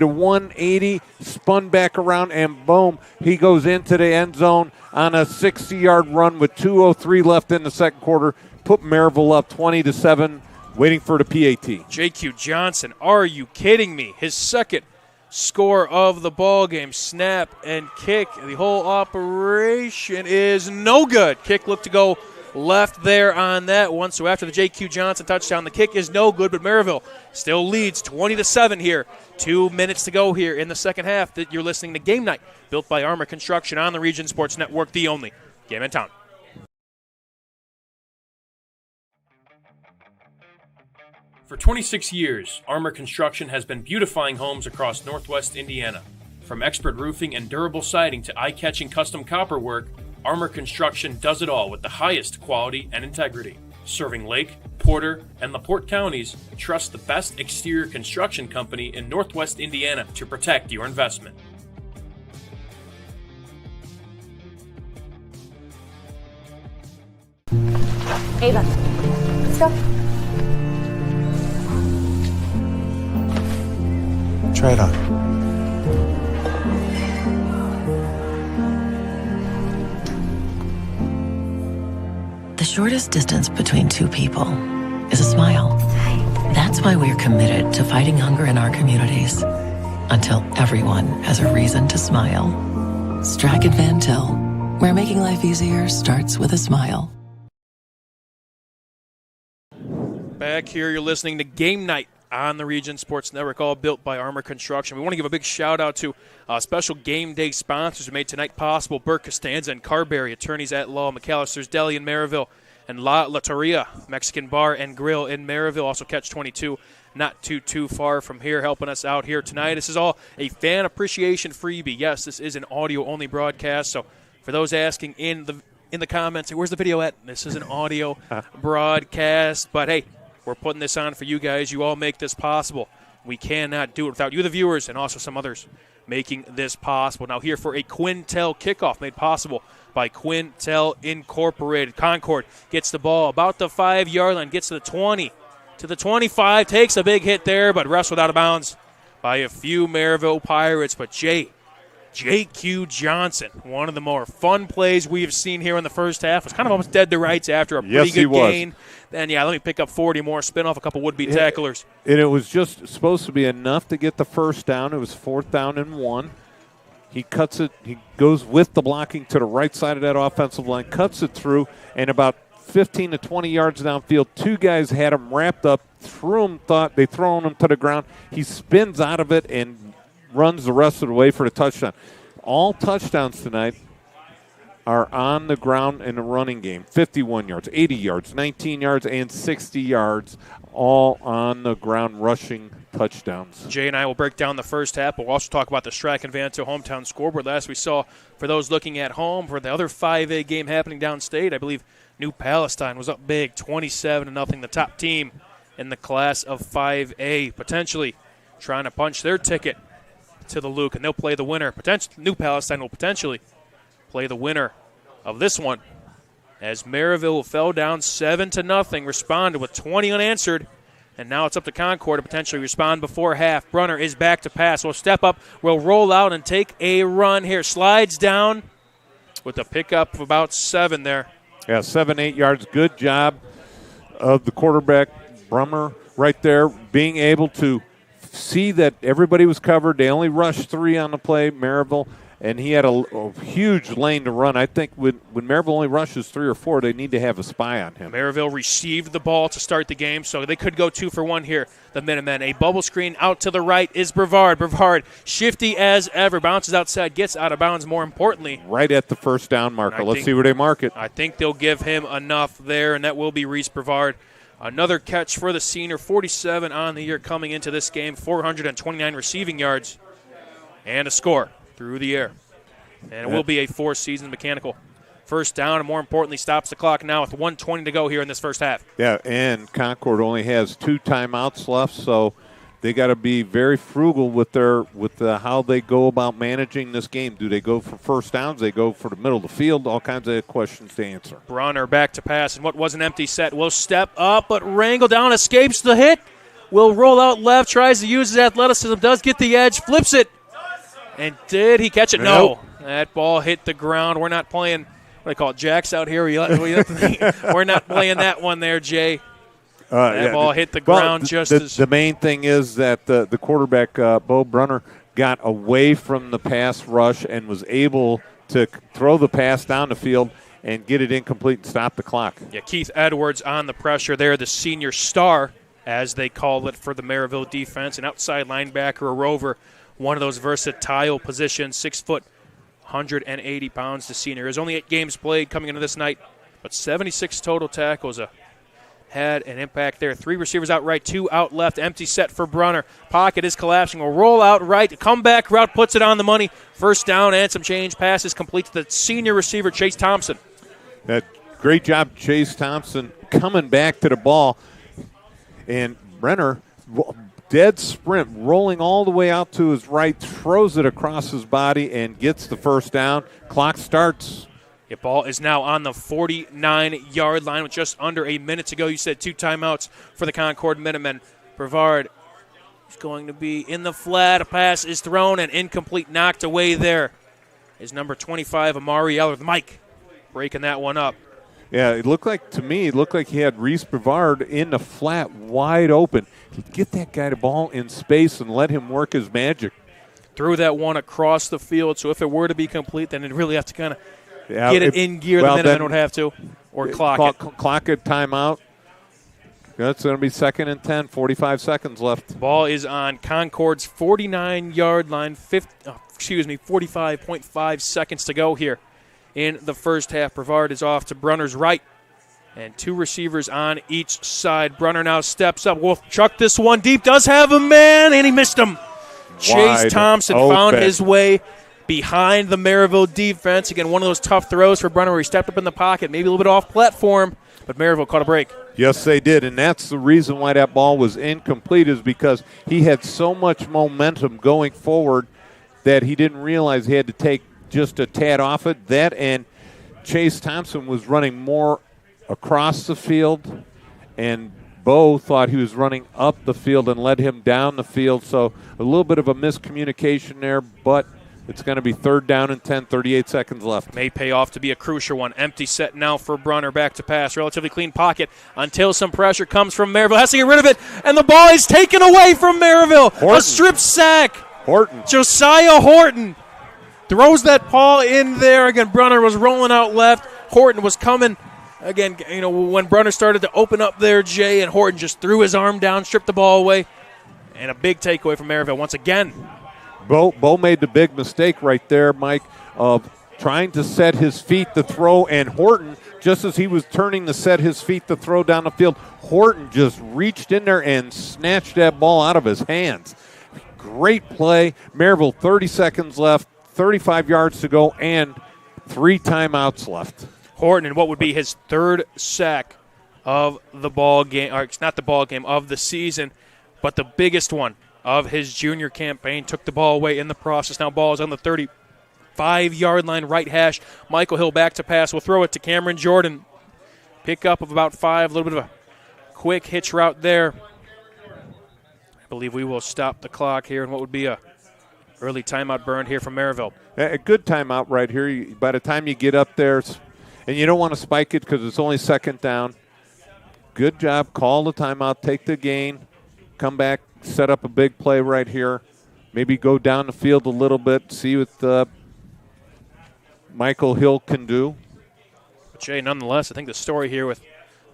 S2: 180, spun back around, and boom, he goes into the end zone on a 60-yard run with 2:03 left in the second quarter. Put Merrillville up 20-7, waiting for the PAT.
S1: J.Q. Johnson, are you kidding me? His second score of the ball game. Snap and kick. The whole operation is no good. Kick looked to go left there on that one. So after the J.Q. Johnson touchdown, the kick is no good, but Merrillville still leads 20-7 here. 2 minutes to go here in the second half. That you're listening to Game Night, built by Armor Construction on the Region Sports Network, the only game in town.
S13: For 26 years, Armor Construction has been beautifying homes across Northwest Indiana. From expert roofing and durable siding to eye-catching custom copper work, Armor Construction does it all with the highest quality and integrity. Serving Lake, Porter, and LaPorte counties, trust the best exterior construction company in Northwest Indiana to protect your investment.
S3: Ava, let's go.
S18: Try it on.
S5: The shortest distance between 2 people is a smile. That's why we're committed to fighting hunger in our communities until everyone has a reason to smile. Strack and Van Til, where making life easier starts with a smile.
S1: Back here, you're listening to Game Night on the Region Sports Network, all built by Armor Construction. We want to give a big shout-out to special game day sponsors who made tonight possible. Burke Costanza and Carberry, attorneys at law, McAllister's Deli in Merrillville, and La Torria, Mexican Bar and Grill in Merrillville. Also Catch 22, not too far from here, helping us out here tonight. This is all a fan appreciation freebie. Yes, this is an audio-only broadcast, so for those asking in the comments, where's the video at? This is an audio broadcast, but hey, We're putting this on for you guys. You all make this possible. We cannot do it without you, the viewers, and also some others making this possible. Now here for a Quintel kickoff made possible by Quintel Incorporated. Concord gets the ball about the 5-yard line, gets to the 20, to the 25, takes a big hit there, but wrestled out of bounds by a few Merrillville Pirates. But J.Q. Johnson, one of the more fun plays we have seen here in the first half, was kind of almost dead to rights after a pretty good gain. Then, let me pick up 40 more, spin off a couple would-be tacklers.
S2: And it was just supposed to be enough to get the first down. It was 4th down and 1. He cuts it. He goes with the blocking to the right side of that offensive line, cuts it through, and about 15 to 20 yards downfield, 2 guys had him wrapped up, thought they thrown him to the ground. He spins out of it and runs the rest of the way for the touchdown. All touchdowns tonight are on the ground in the running game. 51 yards, 80 yards, 19 yards, and 60 yards, all on the ground rushing touchdowns.
S1: Jay and I will break down the first half, but we'll also talk about the Strike and Vanto hometown scoreboard. Last we saw, for those looking at home, for the other 5A game happening downstate, I believe New Palestine was up big, 27-0, the top team in the class of 5A, potentially trying to punch their ticket to the Luke, and they'll play the winner. New Palestine will potentially play the winner of this one, as Merrillville fell down 7-0, responded with 20 unanswered, and now it's up to Concord to potentially respond before half. Brunner is back to pass. Will step up, will roll out and take a run here. Slides down with a pickup of about 7 there.
S2: Yeah, 7-8 yards. Good job of the quarterback, Brummer, right there, being able to see that everybody was covered. They only rushed 3 on the play, Merrillville, and he had a huge lane to run. I think when Merrillville only rushes 3 or 4, they need to have a spy on him.
S1: Merrillville received the ball to start the game, so they could go 2 for 1 here. The Minutemen, a bubble screen out to the right is Brevard. Brevard, shifty as ever, bounces outside, gets out of bounds, more importantly.
S2: Right at the first down marker. Let's see where they mark it.
S1: I think they'll give him enough there, and that will be Reese Brevard. Another catch for the senior, 47 on the year coming into this game, 429 receiving yards, and a score through the air. And it will be a 4-season mechanical first down, and more importantly, stops the clock now with 1:20 to go here in this first half.
S2: Yeah, and Concord only has 2 timeouts left, so they got to be very frugal with how they go about managing this game. Do they go for first downs? They go for the middle of the field? All kinds of questions to answer.
S1: Brunner back to pass, and what was an empty set will step up, but wrangle down, escapes the hit, will roll out left, tries to use his athleticism, does get the edge, flips it, and did he catch it? No. That ball hit the ground. We're not playing, what do I call it, jacks out here? We're not playing that one there, Jay. That ball hit the ground
S2: The main thing is that the quarterback, Bo Brunner, got away from the pass rush and was able to throw the pass down the field and get it incomplete and stop the clock.
S1: Yeah, Keith Edwards on the pressure there, the senior star, as they call it for the Merrillville defense, an outside linebacker, a rover, one of those versatile positions, 6 foot, 180 pounds, the senior. There's only 8 games played coming into this night, but 76 total tackles. Had an impact there. 3 receivers out right, 2 out left. Empty set for Brunner. Pocket is collapsing. Will roll out right. Comeback route puts it on the money. First down and some change. Pass is complete to the senior receiver, Chase Thompson.
S2: Great job, Chase Thompson, coming back to the ball. And Brenner, dead sprint, rolling all the way out to his right, throws it across his body and gets the first down. Clock starts.
S1: The ball is now on the 49-yard line with just under a minute to go. You said 2 timeouts for the Concord Minutemen. Brevard is going to be in the flat. A pass is thrown and incomplete, knocked away there. Is number 25, Amari Eller. Mike breaking that one up.
S2: Yeah, it looked like he had Reese Brevard in the flat wide open. He'd get that guy the ball in space and let him work his magic.
S1: Threw that one across the field, so if it were to be complete, then it'd really have to kind of get it in gear. The Minutemen would have to, or clock it.
S2: Clock it, timeout. That's going to be 2nd and 10, 45 seconds left.
S1: Ball is on Concord's 49-yard line, 45.5 seconds to go here in the first half. Brevard is off to Brunner's right, and 2 receivers on each side. Brunner now steps up. Will chuck this one deep. Does have a man, and he missed him. Chase Thompson found his way behind the Merrillville defense. Again, one of those tough throws for Brunner where he stepped up in the pocket, maybe a little bit off platform, but Merrillville caught a break.
S2: Yes, they did, and that's the reason why that ball was incomplete is because he had so much momentum going forward that he didn't realize he had to take just a tad off it. That and Chase Thompson was running more across the field, and Bo thought he was running up the field and led him down the field. So a little bit of a miscommunication there, but it's going to be 3rd down and 10, 38 seconds left.
S1: May pay off to be a crucial one. Empty set now for Brunner. Back to pass. Relatively clean pocket until some pressure comes from Merrillville. Has to get rid of it, and the ball is taken away from Merrillville.
S2: Horton.
S1: A strip sack.
S2: Horton.
S1: Josiah Horton throws that paw in there. Again, Brunner was rolling out left. Horton was coming. Again, when Brunner started to open up there, Jay, and Horton just threw his arm down, stripped the ball away, and a big takeaway from Merrillville once again.
S2: Bo made the big mistake right there, Mike, of trying to set his feet to throw, and Horton, just as he was turning to set his feet to throw down the field, Horton just reached in there and snatched that ball out of his hands. Great play. Merrillville, 30 seconds left, 35 yards to go, and 3 timeouts left.
S1: Horton, and what would be his 3rd sack of the ball game, or it's not the ball game, of the season, but the biggest one of his junior campaign. Took the ball away in the process. Now ball is on the 35-yard line, right hash. Michael Hill back to pass. We'll throw it to Cameron Jordan. Pick up of about 5, a little bit of a quick hitch route there. I believe we will stop the clock here, and what would be a early timeout burned here from Merrillville.
S2: A good timeout right here. By the time you get up there, and you don't want to spike it because it's only 2nd down. Good job. Call the timeout. Take the gain. Come back. Set up a big play right here. Maybe go down the field a little bit. See what Michael Hill can do.
S1: But Jay, nonetheless, I think the story here with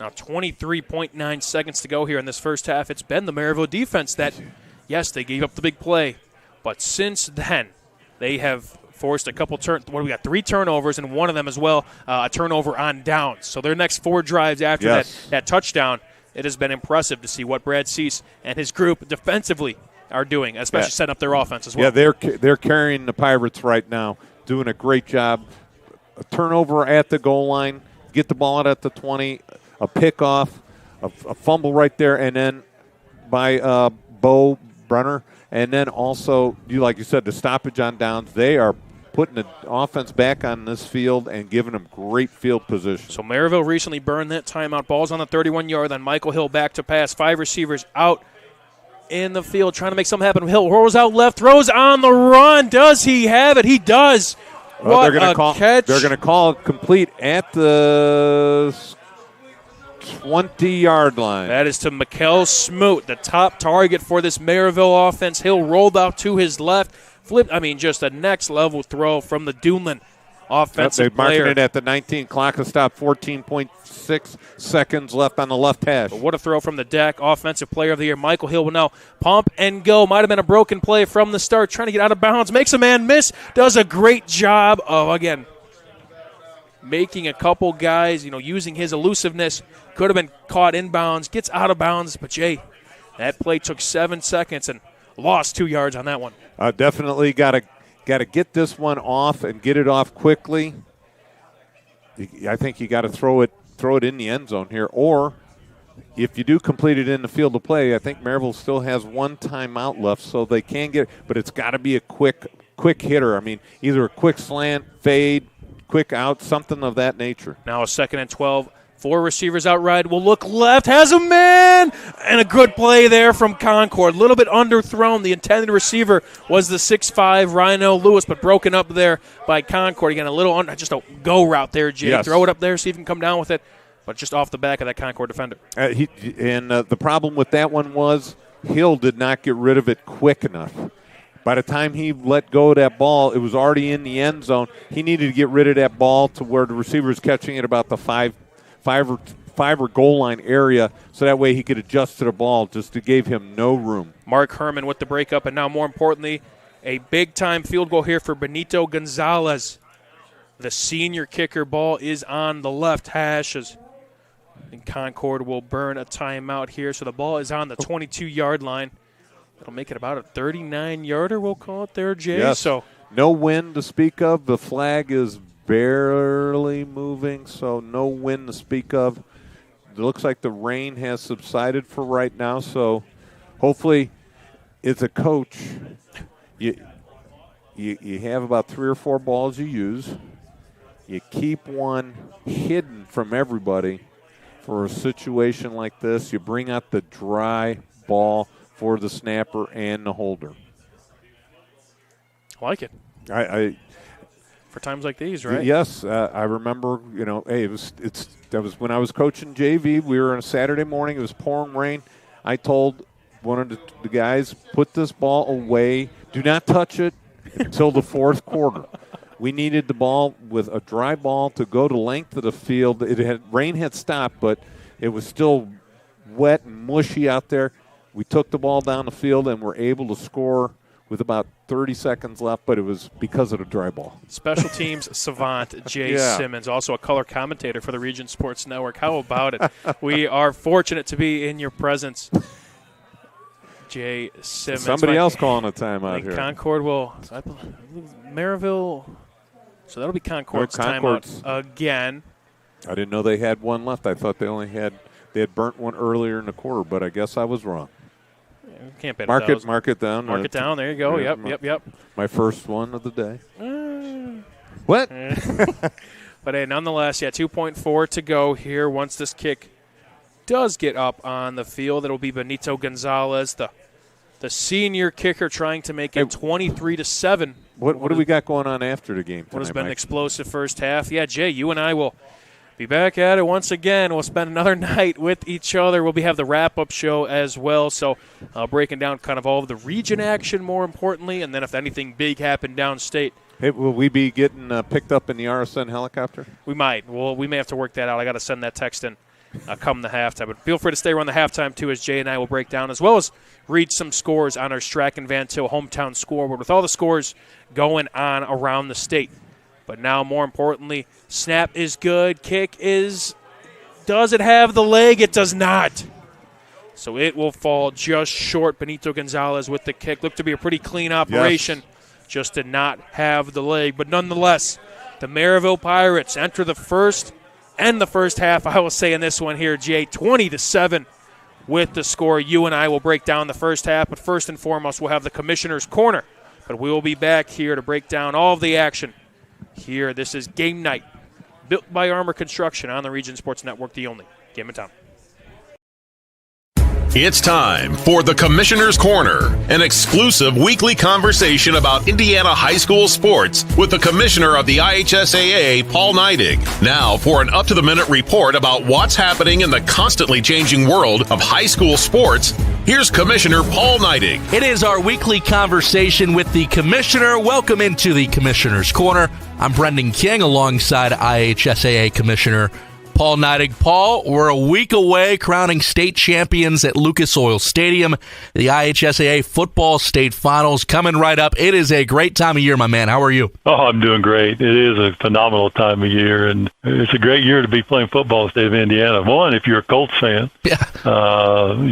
S1: now 23.9 seconds to go here in this first half, it's been the Merrillville defense that, yes, they gave up the big play. But since then, they have forced a couple we got 3 turnovers, and one of them as well, a turnover on downs. So their next 4 drives after that touchdown, it has been impressive to see what Brad Cease and his group defensively are doing, especially setting up their offense as well.
S2: Yeah, they're carrying the Pirates right now, doing a great job. A turnover at the goal line, get the ball out at the 20, a pickoff, a fumble right there, and then by Bo Brunner, and then also, like you said, the stoppage on downs. They are putting the offense back on this field and giving them great field position.
S1: So Merrillville recently burned that timeout. Ball's on the 31-yard line. Michael Hill back to pass. 5 receivers out in the field trying to make something happen. Hill rolls out left, throws on the run. Does he have it? He does. What a catch.
S2: They're going to call it complete at the 20-yard line.
S1: That is to Mikkel Smoot, the top target for this Merrillville offense. Hill rolled out to his left. Just a next-level throw from the Duneland offensive
S2: player. They're marking it at the 19. Clock has stopped. 14.6 seconds left on the left hash.
S1: But what a throw from the deck. Offensive player of the year. Michael Hill will now pump and go. Might have been a broken play from the start. Trying to get out of bounds. Makes a man miss. Does a great job of, again, making a couple guys, using his elusiveness. Could have been caught inbounds. Gets out of bounds. But, Jay, that play took 7 seconds and lost 2 yards on that one.
S2: Definitely got to get this one off and get it off quickly. I think you got to throw it in the end zone here. Or if you do complete it in the field of play, I think Merrillville still has 1 timeout left, so they can get it. But it's got to be a quick hitter. Either a quick slant, fade, quick out, something of that nature.
S1: Now a 2nd and 12. 4 receivers out right. Will look left. Has a man. And a good play there from Concord. A little bit underthrown. The intended receiver was the 6'5", Rhino Lewis, but broken up there by Concord. Again, just a go route there, Jay.
S2: Yes.
S1: Throw it up there, see if you can come down with it. But just off the back of that Concord defender.
S2: The problem with that one was Hill did not get rid of it quick enough. By the time he let go of that ball, it was already in the end zone. He needed to get rid of that ball to where the receiver was catching it about the five or goal line area, so that way he could adjust to the ball. Just it gave him no room.
S1: Mark Herman with the breakup, and now more importantly, a big-time field goal here for Benito Gonzalez. The senior kicker. Ball is on the left hash, and Concord will burn a timeout here. So the ball is on the 22-yard line. That'll make it about a 39-yarder, we'll call it there, Jay.
S2: Yes.
S1: So
S2: no wind to speak of. The flag is barely moving, so no wind to speak of. looks like the rain has subsided for right now, so hopefully as a coach, you have about 3 or 4 balls you use. You keep one hidden from everybody for a situation like this. You bring out the dry ball for the snapper and the holder.
S1: I like it. For times like these, right?
S2: Yes, I remember. Hey, that was when I was coaching JV. We were on a Saturday morning. It was pouring rain. I told one of the guys, put this ball away. Do not touch it until the fourth quarter. We needed the ball with a dry ball to go the length of the field. Rain had stopped, but it was still wet and mushy out there. We took the ball down the field and were able to score with about 30 seconds left, but it was because of the dry ball.
S1: Special teams savant Jay Simmons, also a color commentator for the Region Sports Network. How about it? We are fortunate to be in your presence, Jay Simmons.
S2: Somebody else calling a timeout here.
S1: Concord will, Merrillville, so that'll be Concord's timeout again.
S2: I didn't know they had one left. I thought they had burnt one earlier in the quarter, but I guess I was wrong.
S1: Can't bet
S2: mark it down.
S1: Mark it down. There you go. Yep.
S2: My first one of the day. What?
S1: But hey, nonetheless, 2.4 to go here. Once this kick does get up on the field, it'll be Benito Gonzalez, the senior kicker, trying to make it 23-7.
S2: What do we got going on after the game tonight,
S1: what has been
S2: Mike?
S1: An explosive first half. Yeah, Jay, you and I will be back at it once again. We'll spend another night with each other. We'll have the wrap-up show as well, so breaking down kind of all of the region action more importantly, and then if anything big happened downstate.
S2: Hey, will we be getting picked up in the RSN helicopter?
S1: We might. Well, we may have to work that out. I got to send that text in come the halftime. But feel free to stay around the halftime, too, as Jay and I will break down, as well as read some scores on our Strachan Van Til hometown scoreboard with all the scores going on around the state. But now, more importantly, snap is good. Kick is – does it have the leg? It does not. So it will fall just short. Benito Gonzalez with the kick. Looked to be a pretty clean operation.
S2: Yes.
S1: Just did not have the leg. But nonetheless, the Merrillville Pirates enter the first and the first half, I will say in this one here, Jay, 20-7 with the score. You and I will break down the first half. But first and foremost, we'll have the Commissioner's Corner. But we will be back here to break down all of the action. Here, this is Game Night, built by Armor Construction on the Region Sports Network, the only game in town.
S18: It's time for the Commissioner's Corner, an exclusive weekly conversation about Indiana high school sports with the Commissioner of the IHSAA, Paul Neidig. Now for an up-to-the-minute report about what's happening in the constantly changing world of high school sports, here's Commissioner Paul Neidig.
S19: It is our weekly conversation with the Commissioner. Welcome into the Commissioner's Corner. I'm Brendan King alongside IHSAA Commissioner Paul Neidig. Paul, we're a week away crowning state champions at Lucas Oil Stadium. The IHSAA football state finals coming right up. It is a great time of year, my man. How are you?
S20: Oh, I'm doing great. It is a phenomenal time of year, and it's a great year to be playing football in the state of Indiana. One, if you're a Colts fan, and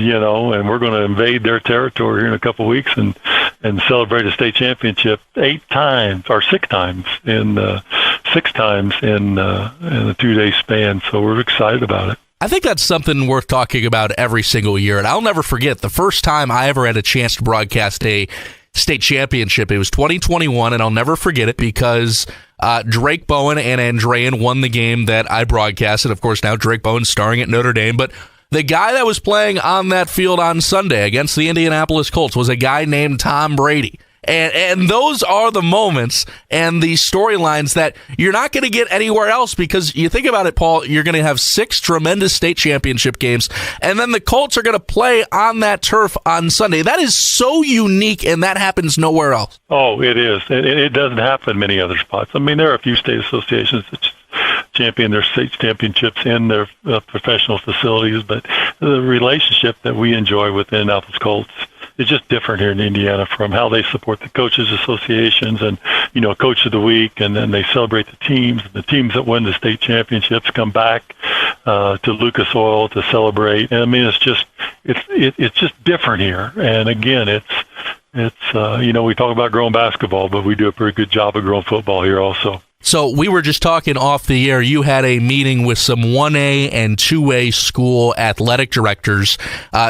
S20: we're going to invade their territory here in a couple of weeks and celebrate a state championship 6 times in a 2-day span. So we're excited about it.
S19: I think that's something worth talking about every single year. And I'll never forget the first time I ever had a chance to broadcast a state championship. It was 2021, and I'll never forget it because Drake Bowen and Andrean won the game that I broadcasted. Of course, now Drake Bowen starring at Notre Dame. But the guy that was playing on that field on Sunday against the Indianapolis Colts was a guy named Tom Brady. And those are the moments and the storylines that you're not going to get anywhere else, because you think about it, Paul, you're going to have 6 tremendous state championship games, and then the Colts are going to play on that turf on Sunday. That is so unique, and that happens nowhere else.
S20: Oh, it is. It doesn't happen in many other spots. I mean, there are a few state associations that champion their state championships in their professional facilities, but the relationship that we enjoy with the Indianapolis Colts is just different here in Indiana, from how they support the coaches associations and, coach of the week, and then they celebrate the teams. The teams that win the state championships come back to Lucas Oil to celebrate. And I mean, it's just different here. And again, it's we talk about growing basketball, but we do a pretty good job of growing football here also.
S19: So we were just talking off the air. You had a meeting with some 1A and 2A school athletic directors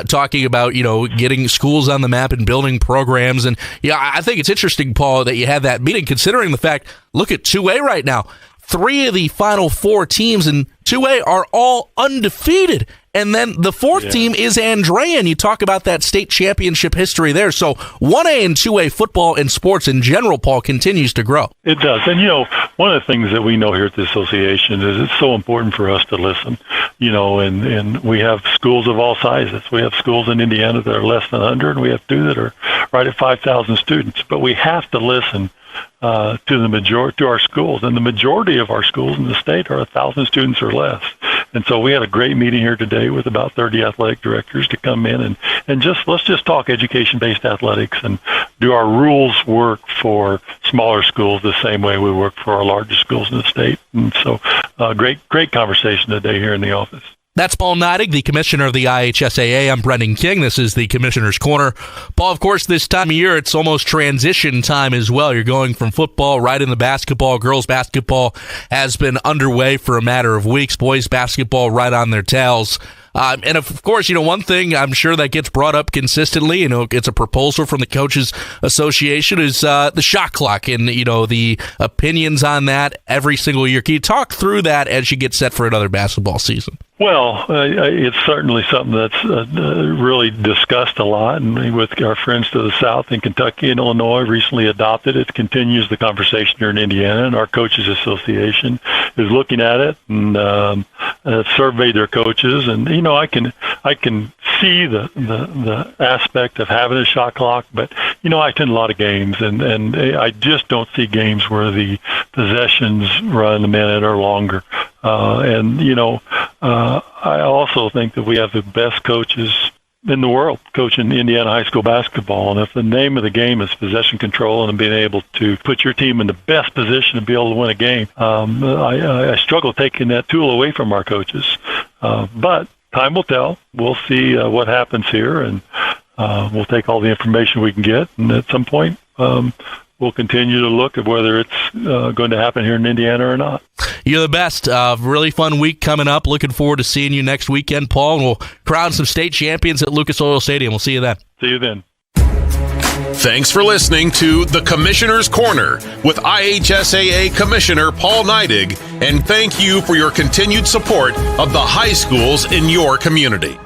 S19: talking about, getting schools on the map and building programs. And I think it's interesting, Paul, that you had that meeting, considering the fact, look at 2A right now. 3 of the final 4 teams in 2A are all undefeated. And then the 4th team is Andrea, and you talk about that state championship history there. So 1A and 2A football and sports in general, Paul, continues to grow.
S20: It does. And, one of the things that we know here at the association is it's so important for us to listen, and we have schools of all sizes. We have schools in Indiana that are less than 100, and we have 2 that are right at 5,000 students. But we have to listen to our schools, and the majority of our schools in the state are 1,000 students or less. And so we had a great meeting here today with about 30 athletic directors to come in and let's just talk education-based athletics and do our rules work for smaller schools the same way we work for our largest schools in the state. And so great conversation today here in the office.
S19: That's Paul Neidig, the commissioner of the IHSAA. I'm Brendan King. This is the Commissioner's Corner. Paul, of course, this time of year, it's almost transition time as well. You're going from football right into basketball. Girls basketball has been underway for a matter of weeks. Boys basketball right on their tails. And of course, one thing I'm sure that gets brought up consistently, it's a proposal from the Coaches Association, is the shot clock and, the opinions on that every single year. Can you talk through that as you get set for another basketball season?
S20: Well, it's certainly something that's really discussed a lot, and with our friends to the south in Kentucky and Illinois recently adopted it. It continues the conversation here in Indiana, and our Coaches Association is looking at it and surveyed their coaches. And I can see the aspect of having a shot clock, but I attend a lot of games, and I just don't see games where the possessions run a minute or longer. I also think that we have the best coaches in the world coaching Indiana high school basketball. And if the name of the game is possession control and being able to put your team in the best position to be able to win a game, I struggle taking that tool away from our coaches. But time will tell. We'll see what happens here, and we'll take all the information we can get. And at some point, we'll continue to look at whether it's going to happen here in Indiana or not.
S19: You're the best. Really fun week coming up. Looking forward to seeing you next weekend, Paul. And we'll crown some state champions at Lucas Oil Stadium. We'll see you then.
S20: See you then.
S18: Thanks for listening to The Commissioner's Corner with IHSAA Commissioner Paul Neidig, and thank you for your continued support of the high schools in your community.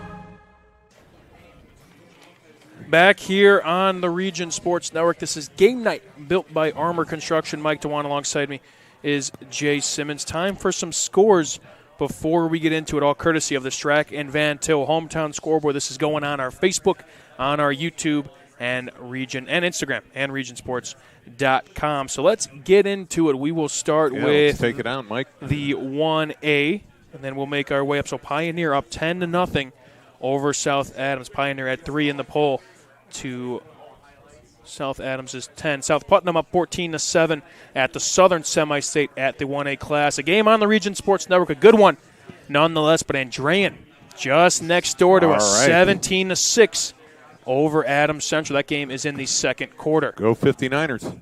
S1: Back here on the Region Sports Network, this is Game Night, built by Armor Construction. Mike DeWan alongside me is Jay Simmons. Time for some scores before we get into it, all courtesy of the Strack and Van Til Hometown Scoreboard. This is going on our Facebook, on our YouTube, and Region and Instagram, and regionsports.com. So let's get into it. We will start with
S2: let's take it down, Mike.
S1: The 1A, and then we'll make our way up. So Pioneer up 10-0 over South Adams. Pioneer at 3 in the poll to South Adams is 10. South Putnam up 14-7 at the Southern Semi-State at the 1A class. A game on the Region Sports Network, a good one nonetheless, but Andrean just next door to us, 17-6 over Adams Central. That game is in the second quarter.
S2: Go 59ers.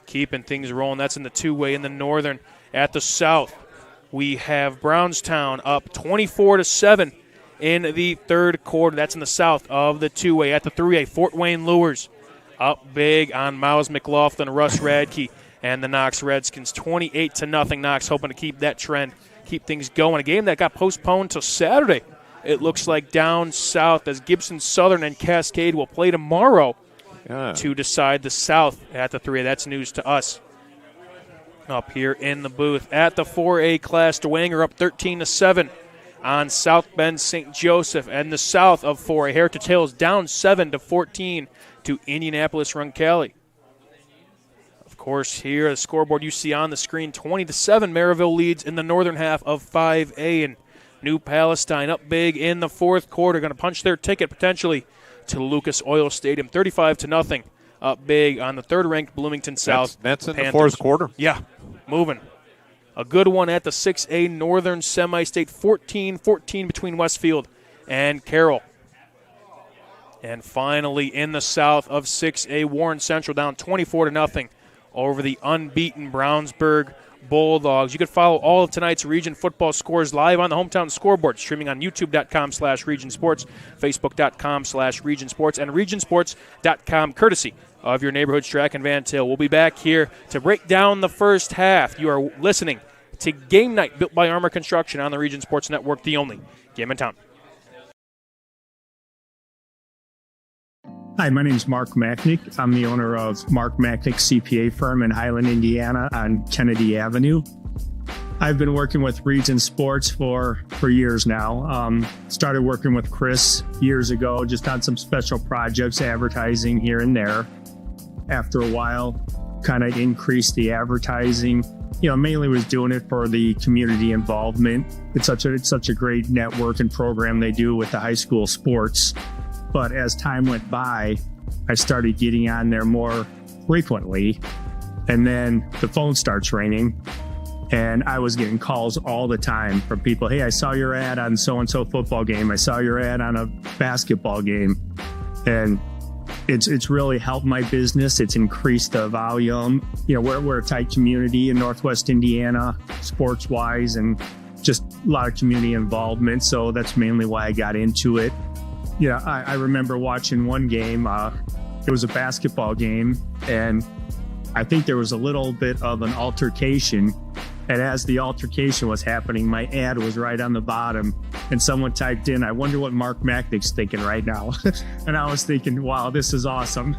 S1: Keeping things rolling. That's in the 2A in the Northern. At the South, we have Brownstown up 24-7 in the third quarter. That's in the South of the 2A. At the 3A, Fort Wayne Lures up big on Miles McLaughlin, Russ Radke, and the Knox Redskins. 28-0. Knox hoping to keep that trend, keep things going. A game that got postponed till Saturday, it looks like, down south, as Gibson Southern and Cascade will play tomorrow to decide the South at the 3A. That's news to us up here in the booth. At the 4A class, Dwenger up 13-7 on South Bend St. Joseph, and the South of 4A. Heritage Hills down 7-14 to Indianapolis Roncalli. Of course, here the scoreboard you see on the screen, 20-7. Merrillville leads in the northern half of 5A, and New Palestine up big in the fourth quarter, going to punch their ticket potentially to Lucas Oil Stadium, 35-0. Up big on the third-ranked Bloomington South.
S2: That's in
S1: Panthers.
S2: The fourth quarter.
S1: Yeah, moving. A good one at the 6A Northern Semi-State, 14-14 between Westfield and Carroll. And finally, in the south of 6A, Warren Central down 24-0 over the unbeaten Brownsburg Bulldogs. You can follow all of tonight's Region football scores live on the Hometown Scoreboard, streaming on youtube.com/regionsports, facebook.com/regionsports, and regionsports.com, courtesy of your neighborhood Strack and Van Til. We'll be back here to break down the first half. You are listening to Game Night, built by Armor Construction on the Region Sports Network, the only game in town.
S21: Hi, my name is Mark Macknick. I'm the owner of Mark Macknick CPA firm in Highland, Indiana on Kennedy Avenue. I've been working with Region Sports for years now. Started working with Chris years ago, just on some special projects, advertising here and there. After a while, kind of increased the advertising. Mainly was doing it for the community involvement. It's such a great network and program they do with the high school sports. But as time went by, I started getting on there more frequently. And then the phone starts ringing. And I was getting calls all the time from people. Hey, I saw your ad on so-and-so football game. I saw your ad on a basketball game. And it's really helped my business. It's increased the volume. We're a tight community in Northwest Indiana, sports-wise, and just a lot of community involvement. So that's mainly why I got into it. I remember watching one game. It was a basketball game, and I think there was a little bit of an altercation. And as the altercation was happening, my ad was right on the bottom, and someone typed in, "I wonder what Mark Macknick's thinking right now." And I was thinking, wow, this is awesome.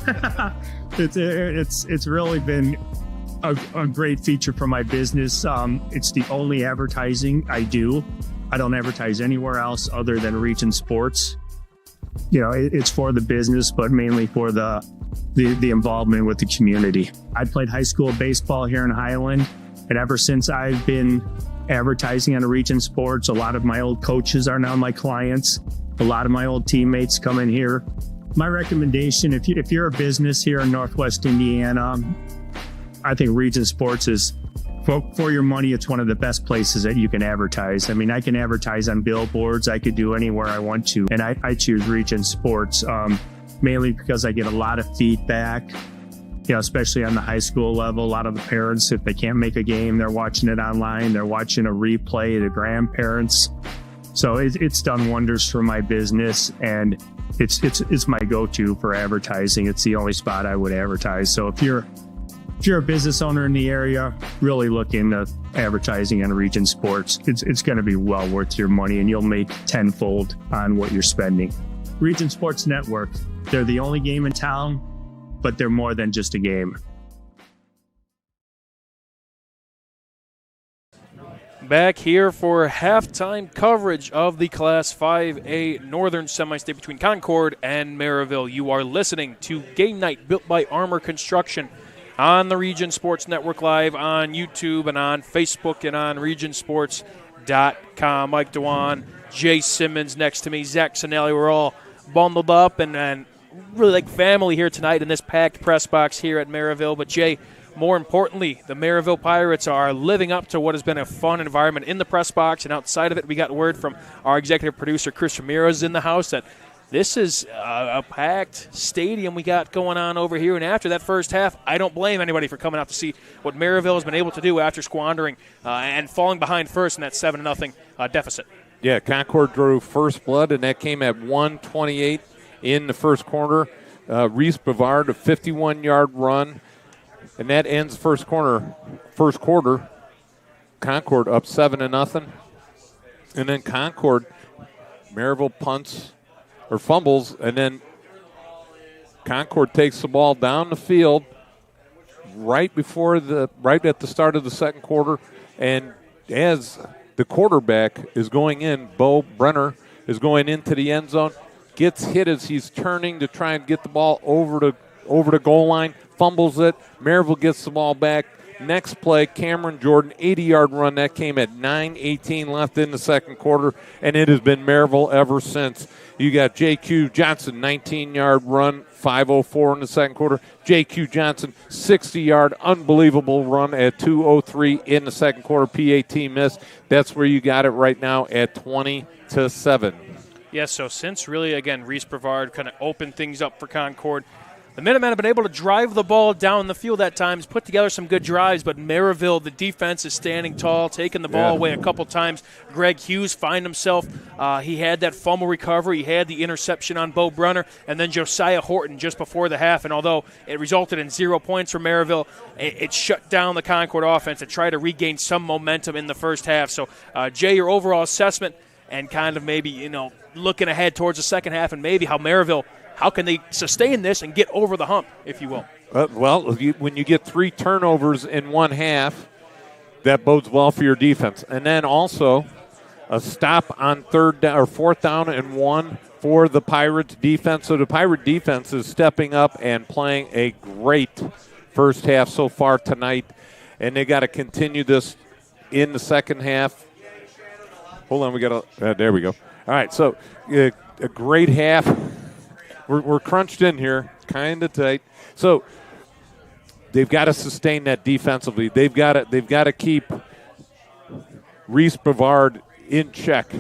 S21: It's really been a great feature for my business. It's the only advertising I do. I don't advertise anywhere else other than Region Sports. It's for the business, but mainly for the involvement with the community. I played high school baseball here in Highland, and ever since I've been advertising on Region Sports, a lot of my old coaches are now my clients. A lot of my old teammates come in here. My recommendation, if you're a business here in Northwest Indiana, I think Region Sports is, for your money, it's one of the best places that you can advertise. I mean, I can advertise on billboards. I could do anywhere I want to. And I choose Region Sports, mainly because I get a lot of feedback, especially on the high school level. A lot of the parents, if they can't make a game, they're watching it online. They're watching a replay, the grandparents. So it's done wonders for my business, and it's my go-to for advertising. It's the only spot I would advertise. So if you're a business owner in the area, really look into advertising on Region Sports. It's going to be well worth your money, and you'll make tenfold on what you're spending. Region Sports Network, they're the only game in town, but they're more than just a game.
S1: Back here for halftime coverage of the Class 5A Northern Semi-State between Concord and Merrillville. You are listening to Game Night, built by Armor Construction, on the Region Sports Network, live on YouTube and on Facebook and on regionsports.com. Mike Dewan, Jay Simmons next to me, Zach Sinelli. We're all bundled up and really like family here tonight in this packed press box here at Merrillville. But, Jay, more importantly, the Merrillville Pirates are living up to what has been a fun environment in the press box. And outside of it, we got word from our executive producer, Chris Ramirez, in the house that this is a packed stadium we got going on over here. And after that first half, I don't blame anybody for coming out to see what Merrillville has been able to do after squandering and falling behind first in that 7-0 deficit.
S2: Yeah, Concord drew first blood, and that came at 1:28 in the first quarter. Reese Bavard, a 51-yard run, and that ends first quarter. Concord up 7-0. And then Concord, Merrillville punts or fumbles, and then Concord takes the ball down the field right at the start of the second quarter, and as the quarterback is going in, Bo Brenner is going into the end zone, gets hit as he's turning to try and get the ball over the goal line, fumbles it. Merrillville gets the ball back. Next play, Cameron Jordan, 80-yard run. That came at 9:18 left in the second quarter, and it has been Merrillville ever since. You got J.Q. Johnson, 19-yard run, 5:04 in the second quarter. J.Q. Johnson, 60-yard, unbelievable run at 2:03 in the second quarter. PAT miss. That's where you got it right now at 20-7.
S1: Yeah, so since really, again, Reese Brevard kind of opened things up for Concord, the Minutemen have been able to drive the ball down the field at times, put together some good drives, but Merrillville, the defense is standing tall, taking the ball away a couple times. Greg Hughes find himself. He had that fumble recovery. He had the interception on Bo Brunner, and then Josiah Horton just before the half. And although it resulted in 0 points for Merrillville, it shut down the Concord offense to try to regain some momentum in the first half. So, Jay, your overall assessment and kind of maybe, looking ahead towards the second half and maybe how Merrillville, how can they sustain this and get over the hump, if you will?
S2: When you get 3 turnovers in one half, that bodes well for your defense. And then also a stop on 4th down and 1 for the Pirates defense. So the Pirate defense is stepping up and playing a great first half so far tonight. And they got to continue this in the second half. Hold on, we got to there we go. All right, so a great half. We're crunched in here, kind of tight. So they've got to sustain that defensively. They've got to keep Reese Brevard in check.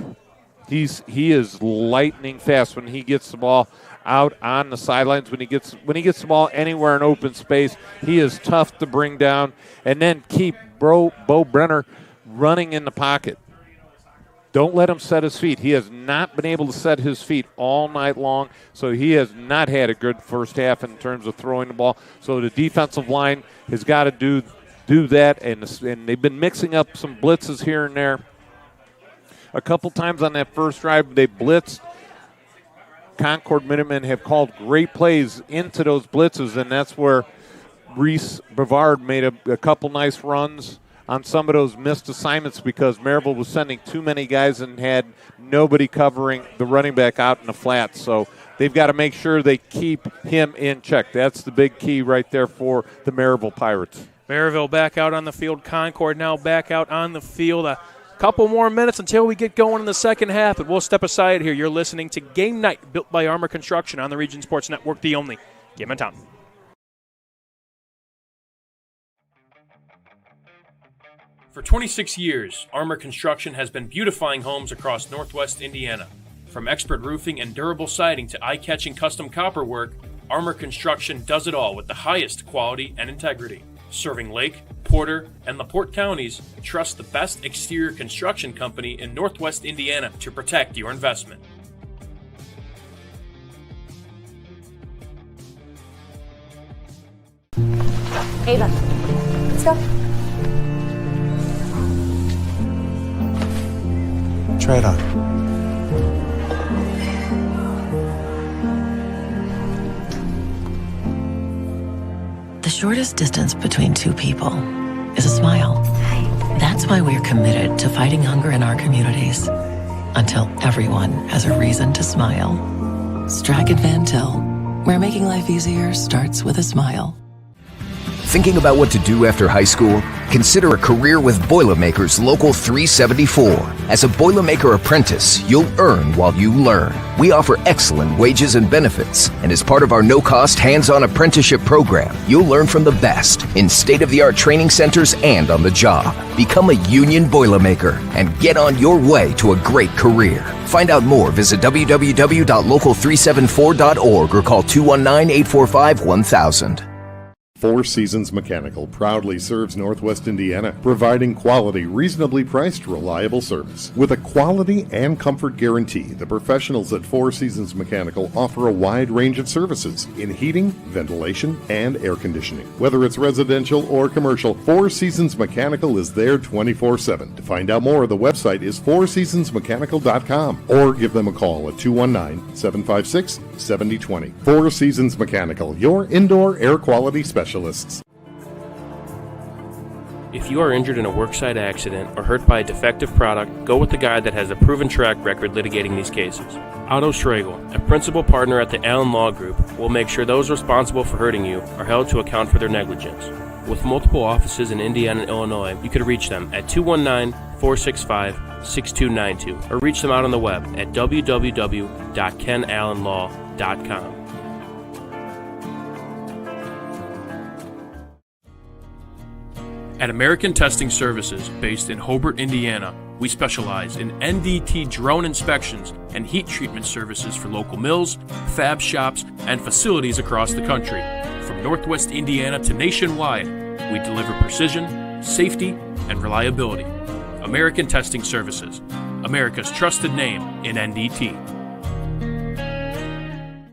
S2: He is lightning fast when he gets the ball out on the sidelines. When he gets the ball anywhere in open space, he is tough to bring down. And then keep Bo Brenner running in the pocket. Don't let him set his feet. He has not been able to set his feet all night long, so he has not had a good first half in terms of throwing the ball. So the defensive line has got to do that, and they've been mixing up some blitzes here and there. A couple times on that first drive, they blitzed. Concord Minutemen have called great plays into those blitzes, and that's where Reese Brevard made a couple nice runs on some of those missed assignments because Merrillville was sending too many guys and had nobody covering the running back out in the flats. So they've got to make sure they keep him in check. That's the big key right there for the Merrillville Pirates.
S1: Merrillville back out on the field. Concord now back out on the field. A couple more minutes until we get going in the second half, and we'll step aside here. You're listening to Game Night, built by Armor Construction on the Region Sports Network, the only game in town.
S13: For 26 years, Armor Construction has been beautifying homes across Northwest Indiana. From expert roofing and durable siding to eye-catching custom copper work, Armor Construction does it all with the highest quality and integrity. Serving Lake, Porter, and LaPorte counties, trust the best exterior construction company in Northwest Indiana to protect your investment.
S3: Ava, let's go.
S6: Try it on.
S5: The shortest distance between two people is a smile. That's why we're committed to fighting hunger in our communities until everyone has a reason to smile. Stratton Van Til, where making life easier starts with a smile.
S22: Thinking about what to do after high school? Consider a career with Boilermakers Local 374. As a Boilermaker apprentice, you'll earn while you learn. We offer excellent wages and benefits, and as part of our no-cost hands-on apprenticeship program, you'll learn from the best in state-of-the-art training centers and on the job. Become a union Boilermaker and get on your way to a great career. Find out more, visit www.local374.org or call 219-845-1000.
S7: Four Seasons Mechanical proudly serves Northwest Indiana, providing quality, reasonably priced, reliable service. With a quality and comfort guarantee, the professionals at Four Seasons Mechanical offer a wide range of services in heating, ventilation, and air conditioning. Whether it's residential or commercial, Four Seasons Mechanical is there 24/7. To find out more, the website is fourseasonsmechanical.com or give them a call at 219-756-7020. Four Seasons Mechanical, your indoor air quality specialist.
S13: If you are injured in a worksite accident or hurt by a defective product, go with the guy that has a proven track record litigating these cases. Otto Schragle, a principal partner at the Allen Law Group, will make sure those responsible for hurting you are held to account for their negligence. With multiple offices in Indiana and Illinois, you could reach them at 219-465-6292 or reach them out on the web at www.kenallenlaw.com. At American Testing Services, based in Hobart, Indiana, We specialize in NDT drone inspections and heat treatment services for local mills, fab shops, and facilities across the country. From Northwest Indiana to nationwide, we deliver precision, safety, and reliability. American Testing Services, America's trusted name in NDT.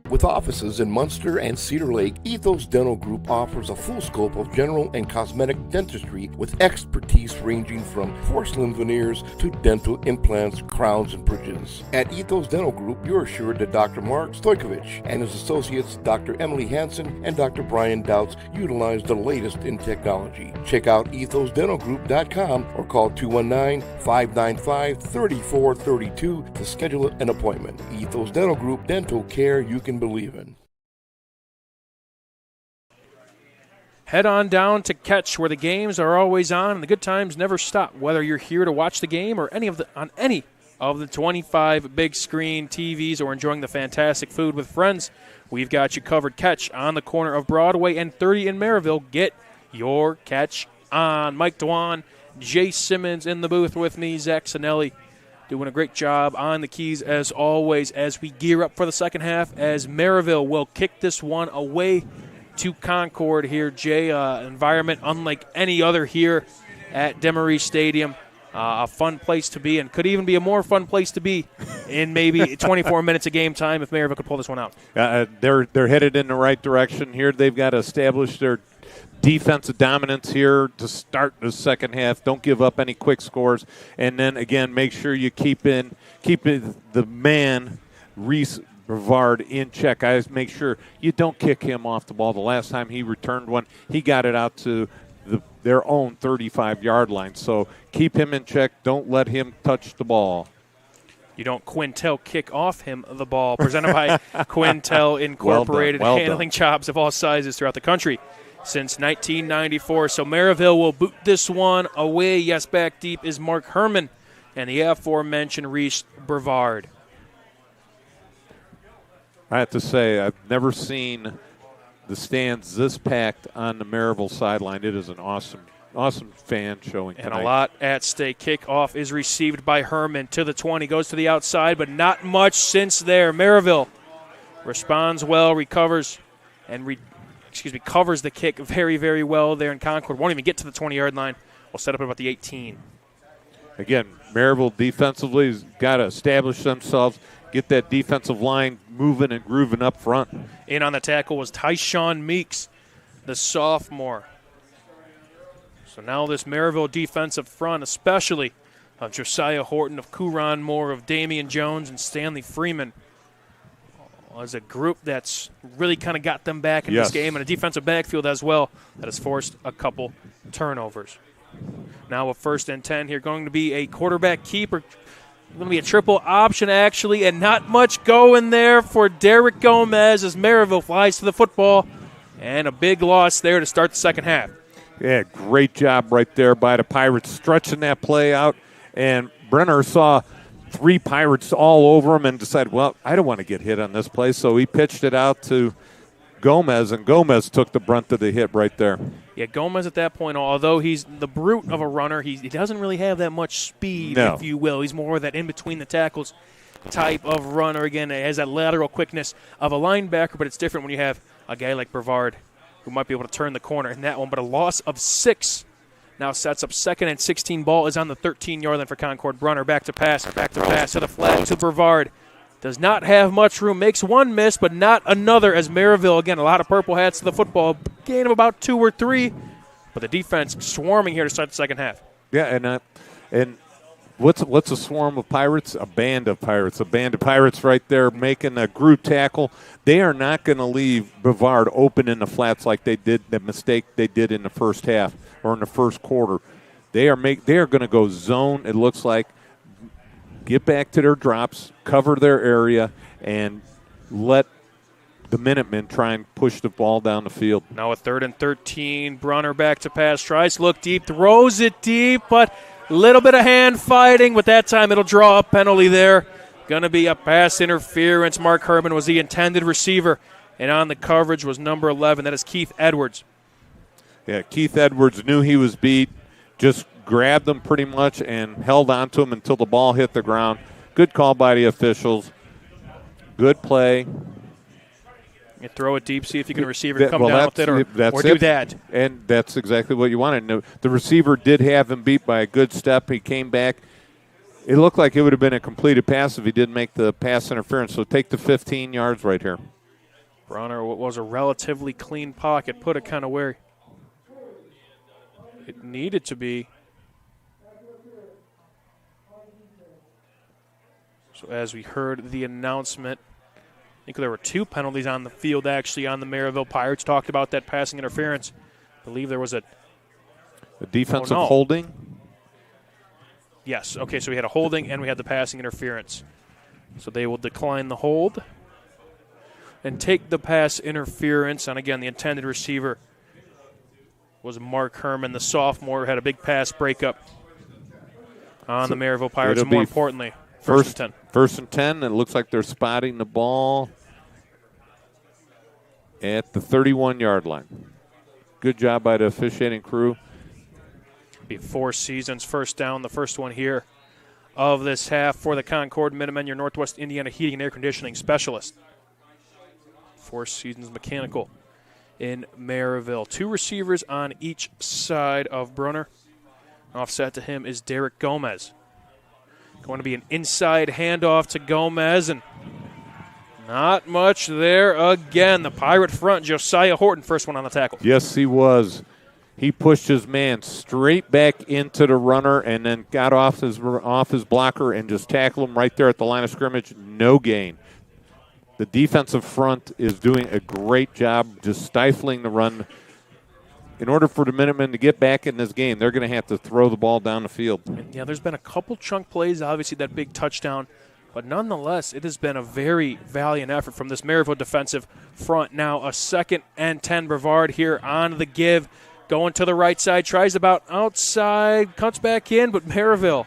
S16: With offices in Munster and Cedar Lake, Ethos Dental Group offers a full scope of general and cosmetic dentistry with expertise ranging from porcelain veneers to dental implants, crowns, and bridges. At Ethos Dental Group, you're assured that Dr. Mark Stojkovic and his associates, Dr. Emily Hansen and Dr. Brian Douts, utilize the latest in technology. Check out ethosdentalgroup.com or call 219-595-3432 to schedule an appointment. Ethos Dental Group, dental care you can believe in.
S1: Head on down to Catch, where the games are always on and the good times never stop. Whether you're here to watch the game or on any of the 25 big screen TVs or enjoying the fantastic food with friends, we've got you covered. Catch on the corner of Broadway and 30 in Merrillville. Get your Catch on. Mike Dewan, Jay Simmons in the booth with me, Zach Sinelli, doing a great job on the keys as always as we gear up for the second half as Merrillville will kick this one away to Concord here. Jay, environment unlike any other here at Demery Stadium. A fun place to be, and could even be a more fun place to be in maybe 24 minutes of game time if Merrillville could pull this one out.
S2: They're headed in the right direction here. They've got to establish their defensive dominance here to start the second half. Don't give up any quick scores. And then, again, make sure you keep the man, Reese Brevard, in check. Guys, make sure you don't kick him off the ball. The last time he returned one, he got it out to their own 35-yard line. So keep him in check. Don't let him touch the ball.
S1: You don't Quintel kick off him the ball. Presented by Quintel Incorporated,
S2: well
S1: handling
S2: done.
S1: jobs of all sizes throughout the country since 1994. So Merrillville will boot this one away. Yes, back deep is Mark Herman and the aforementioned Reese Brevard.
S2: I have to say, I've never seen the stands this packed on the Merrillville sideline. It is an awesome fan showing tonight.
S1: And a lot at stake. Kickoff is received by Herman to the 20. Goes to the outside, but not much since there. Merrillville responds well, recovers, and covers the kick very, very well there in Concord. Won't even get to the 20-yard line. We'll set up at about the 18.
S2: Again, Merrillville defensively has got to establish themselves, get that defensive line moving and grooving up front.
S1: In on the tackle was Tyshawn Meeks, the sophomore. So now this Merrillville defensive front, especially of Josiah Horton, of Kuron Moore, of Damian Jones, and Stanley Freeman, as a group that's really kind of got them back in this game, and a defensive backfield as well that has forced a couple turnovers. Now a 1st and 10 here, going to be a quarterback keeper. Going to be a triple option, actually, and not much going there for Derek Gomez as Merrillville flies to the football, and a big loss there to start the second half.
S2: Yeah, great job right there by the Pirates, stretching that play out, and Brenner saw 3 Pirates all over him and decided, well, I don't want to get hit on this play, so he pitched it out to Gomez, and Gomez took the brunt of the hit right there.
S1: Yeah, Gomez at that point, although he's the brute of a runner, he doesn't really have that much speed, if you will. He's more of that in-between-the-tackles type of runner. Again, he has that lateral quickness of a linebacker, but it's different when you have a guy like Brevard who might be able to turn the corner in that one. But a loss of 6 now sets up 2nd and 16. Ball is on the 13-yard line for Concord. Brunner back to pass to the flat to Brevard. Does not have much room. Makes one miss, but not another as Merrillville, again, a lot of purple hats to the football. Gain of about 2 or 3, but the defense swarming here to start the second half.
S2: Yeah, and what's a swarm of Pirates? A band of Pirates. A band of Pirates right there making a group tackle. They are not going to leave Brevard open in the flats like they did, the mistake they did in the first half or in the first quarter. They are going to go zone, it looks like, get back to their drops, cover their area, and let the Minutemen try and push the ball down the field.
S1: Now a 3rd and 13. Brunner back to pass. Tries to look deep. Throws it deep, but a little bit of hand fighting. But that time it'll draw a penalty there. Going to be a pass interference. Mark Herman was the intended receiver. And on the coverage was number 11. That is Keith Edwards.
S2: Yeah, Keith Edwards knew he was beat. Just grabbed them pretty much and held on to them until the ball hit the ground. Good call by the officials. Good play.
S1: You throw it deep, see if you can receiver come down with it or do that.
S2: And that's exactly what you wanted. The receiver did have him beat by a good step. He came back. It looked like it would have been a completed pass if he didn't make the pass interference. So take the 15 yards right here.
S1: Brunner, what was a relatively clean pocket, put it kind of where it needed to be. So as we heard the announcement, I think there were 2 penalties on the field actually on the Merrillville Pirates. Talked about that passing interference. I believe there was a
S2: defensive holding.
S1: Yes. Okay, so we had a holding and we had the passing interference. So they will decline the hold and take the pass interference. And again, the intended receiver was Mark Herman, the sophomore, who had a big pass breakup on the Merrillville Pirates. More importantly, first and 10.
S2: First and 10. It looks like they're spotting the ball at the 31-yard line. Good job by the officiating crew.
S1: Be 4 Seasons first down, the first one here of this half for the Concord Minutemen, your Northwest Indiana heating and air conditioning specialist. 4 Seasons Mechanical in Merrillville. 2 receivers on each side of Brunner. Offset to him is Derek Gomez. Going to be an inside handoff to Gomez, and not much there again. The Pirate front, Josiah Horton, first one on the tackle.
S2: Yes, he was. He pushed his man straight back into the runner and then got off his blocker and just tackled him right there at the line of scrimmage. No gain. The defensive front is doing a great job just stifling the run. In order for the Minutemen to get back in this game, they're going to have to throw the ball down the field.
S1: Yeah, there's been a couple chunk plays, obviously that big touchdown, but nonetheless, it has been a very valiant effort from this Merrillville defensive front. Now a 2nd and 10. Brevard here on the give, going to the right side, tries about outside, cuts back in, but Merrillville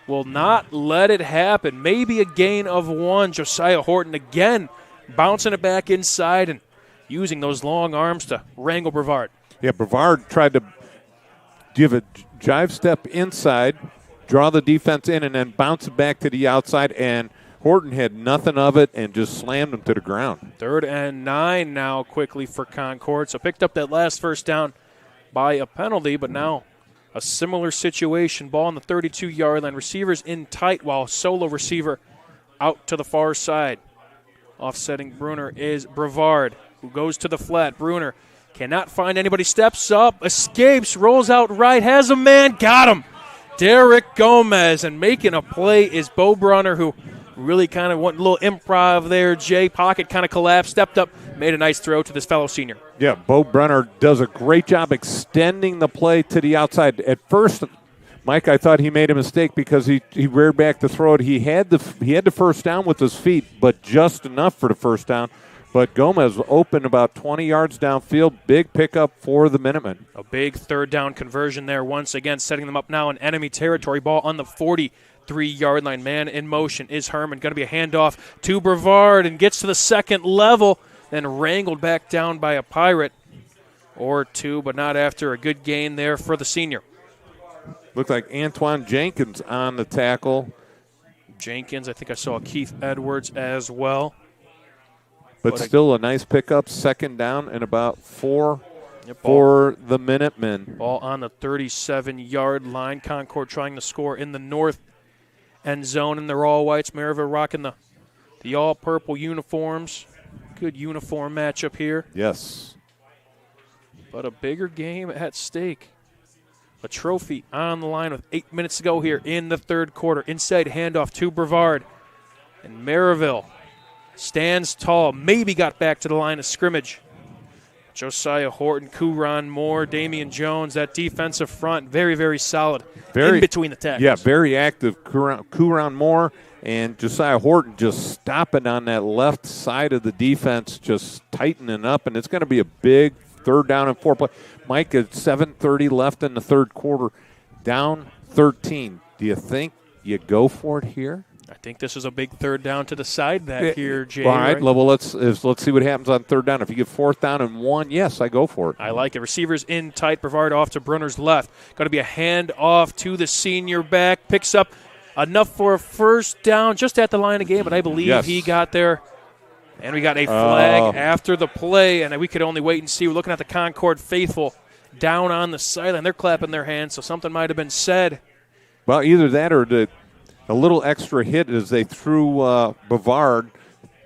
S1: will not let it happen. Maybe a gain of 1. Josiah Horton again bouncing it back inside and using those long arms to wrangle Brevard.
S2: Yeah, Brevard tried to give a jive step inside, draw the defense in, and then bounce it back to the outside, and Horton had nothing of it and just slammed him to the ground.
S1: 3rd and 9 now quickly for Concord. So picked up that last first down by a penalty, but now a similar situation. Ball on the 32-yard line. Receivers in tight while solo receiver out to the far side. Offsetting Bruner is Brevard, who goes to the flat. Bruner cannot find anybody, steps up, escapes, rolls out right, has a man, got him. Derek Gomez, and making a play is Bo Brunner, who really kind of went a little improv there. Jay, pocket kind of collapsed, stepped up, made a nice throw to this fellow senior.
S2: Yeah, Bo Brunner does a great job extending the play to the outside. At first, Mike, I thought he made a mistake because he reared back to throw it. He had the first down with his feet, but just enough for the first down. But Gomez open about 20 yards downfield. Big pickup for the Minutemen.
S1: A big 3rd down conversion there once again, setting them up now in enemy territory. Ball on the 43-yard line. Man in motion is Herman. Going to be a handoff to Brevard and gets to the 2nd level, then wrangled back down by a Pirate or 2, but not after a good gain there for the senior.
S2: Looked like Antoine Jenkins on the tackle.
S1: Jenkins, I think I saw Keith Edwards as well.
S2: But still a nice pickup, 2nd down and about 4 for the Minutemen.
S1: Ball on the 37-yard line. Concord trying to score in the north end zone, and they're all whites. Merrillville rocking the all-purple uniforms. Good uniform matchup here.
S2: Yes.
S1: But a bigger game at stake. A trophy on the line with 8 minutes to go here in the 3rd quarter. Inside handoff to Brevard. And Merrillville stands tall, maybe got back to the line of scrimmage. Josiah Horton, Kuron Moore, Damian Jones, that defensive front, very, very solid in between the tackles.
S2: Yeah, very active. Kuron Moore and Josiah Horton just stopping on that left side of the defense, just tightening up, and it's going to be a big 3rd down and 4 play. Mike, at 7:30 left in the 3rd quarter, down 13. Do you think you go for it here?
S1: I think this is a big third down to decide that here, Jay.
S2: All right, well, let's see what happens on third down. If you get 4th down and 1, yes, I go for it.
S1: I like it. Receivers in tight. Brevard off to Brunner's left. Going to be a hand off to the senior back. Picks up enough for a first down just at the line of game, but I believe he got there. And we got a flag after the play, and we could only wait and see. We're looking at the Concord faithful down on the sideline. They're clapping their hands, so something might have been said.
S2: Well, either that or a little extra hit as they threw Brevard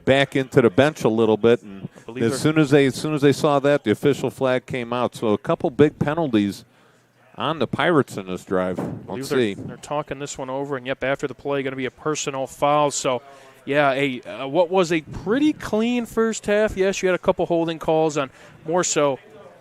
S2: back into the bench a little bit, and as soon as they saw that, the official flag came out. So a couple big penalties on the Pirates in this drive. Let's see.
S1: They're talking this one over, and after the play, going to be a personal foul. So, yeah, what was a pretty clean first half. Yes, you had a couple holding calls on more so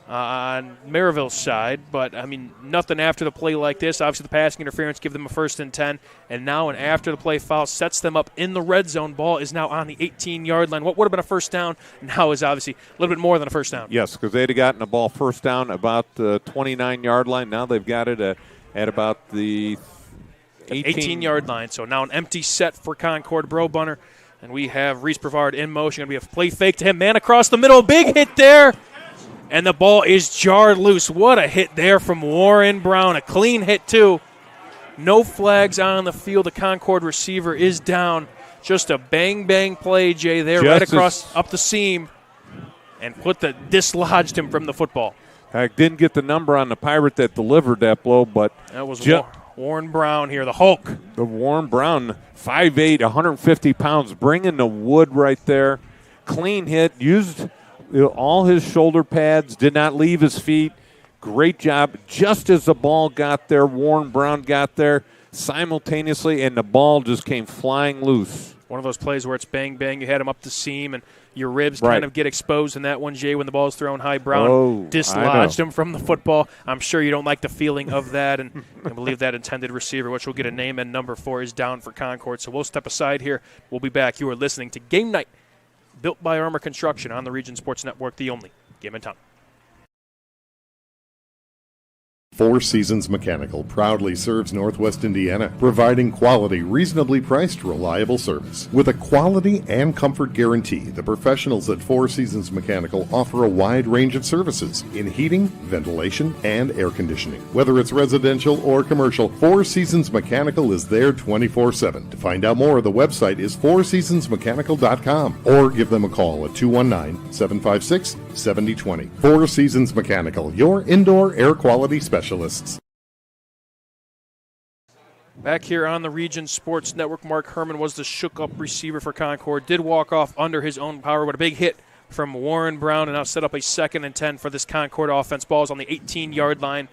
S1: on Merrillville's side, but, I mean, nothing after the play like this. Obviously, the passing interference give them a 1st and 10, and now an after-the-play foul sets them up in the red zone. Ball is now on the 18-yard line. What would have been a first down now is obviously a little bit more than a first down.
S2: Yes, because they'd have gotten the ball first down about the 29-yard line. Now they've got it at about the
S1: 18-yard line. So now an empty set for Concord Bro-Bunner, and we have Reese Brevard in motion. Going to be a play fake to him. Man across the middle. Big hit there. And the ball is jarred loose. What a hit there from Warren Brown. A clean hit, too. No flags on the field. The Concord receiver is down. Just a bang-bang play, Jay, there right across up the seam and dislodged him from the football.
S2: I didn't get the number on the Pirate that delivered that blow, but
S1: that was Warren Brown here, the Hulk.
S2: The Warren Brown, 5'8", 150 pounds, bringing the wood right there. Clean hit, used all his shoulder pads, did not leave his feet. Great job. Just as the ball got there, Warren Brown got there simultaneously, and the ball just came flying loose.
S1: One of those plays where it's bang-bang. You had him up the seam, and your ribs kind of get exposed in that one, Jay, when the ball is thrown high. Brown dislodged him from the football. I'm sure you don't like the feeling of that, and I believe that intended receiver, which we'll get a name and number for, is down for Concord. So we'll step aside here. We'll be back. You are listening to Game Night, built by Armor Construction on the Region Sports Network, the only game in town.
S7: Four Seasons Mechanical proudly serves Northwest Indiana, providing quality, reasonably priced, reliable service. With a quality and comfort guarantee, the professionals at Four Seasons Mechanical offer a wide range of services in heating, ventilation, and air conditioning. Whether it's residential or commercial, Four Seasons Mechanical is there 24/7. To find out more, the website is fourseasonsmechanical.com or give them a call at 219-756-7020. Four Seasons Mechanical, your indoor air quality specialist.
S1: Back here on the Region Sports Network, Mark Herman was the shook-up receiver for Concord. Did walk off under his own power, but a big hit from Warren Brown, and now set up a 2nd and 10 for this Concord offense. Ball's on the 18-yard line.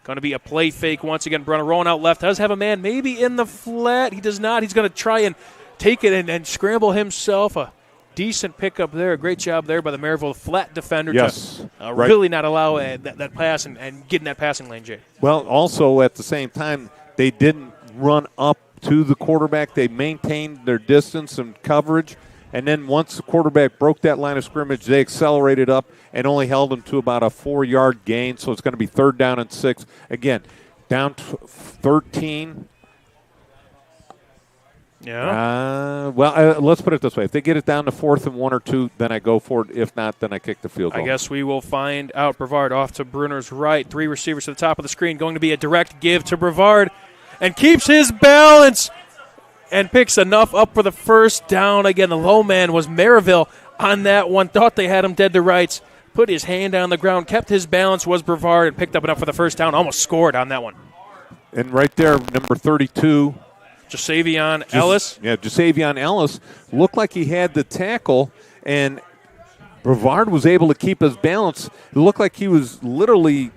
S1: Going to be a play fake once again. Brunner rolling out left. Does have a man maybe in the flat. He does not. He's going to try and take it and scramble himself. A decent pickup there. A great job there by the Merrillville flat defender to really not allow that pass and get in that passing lane, Jay.
S2: Well, also at the same time, they didn't run up to the quarterback. They maintained their distance and coverage. And then once the quarterback broke that line of scrimmage, they accelerated up and only held him to about a 4-yard gain. So it's going to be 3rd down and 6. Again, down 13.
S1: Yeah.
S2: Let's put it this way. If they get it down to 4th and 1 or 2, then I go for it. If not, then I kick the field goal.
S1: I guess we will find out. Brevard off to Brunner's right. 3 receivers to the top of the screen. Going to be a direct give to Brevard. And keeps his balance and picks enough up for the first down. Again, the low man was Merrillville on that one. Thought they had him dead to rights. Put his hand on the ground. Kept his balance, was Brevard, and picked up enough for the first down. Almost scored on that one.
S2: And right there, number 32.
S1: Jasavion Ellis.
S2: Yeah, Jasavion Ellis looked like he had the tackle, and Brevard was able to keep his balance. It looked like he was literally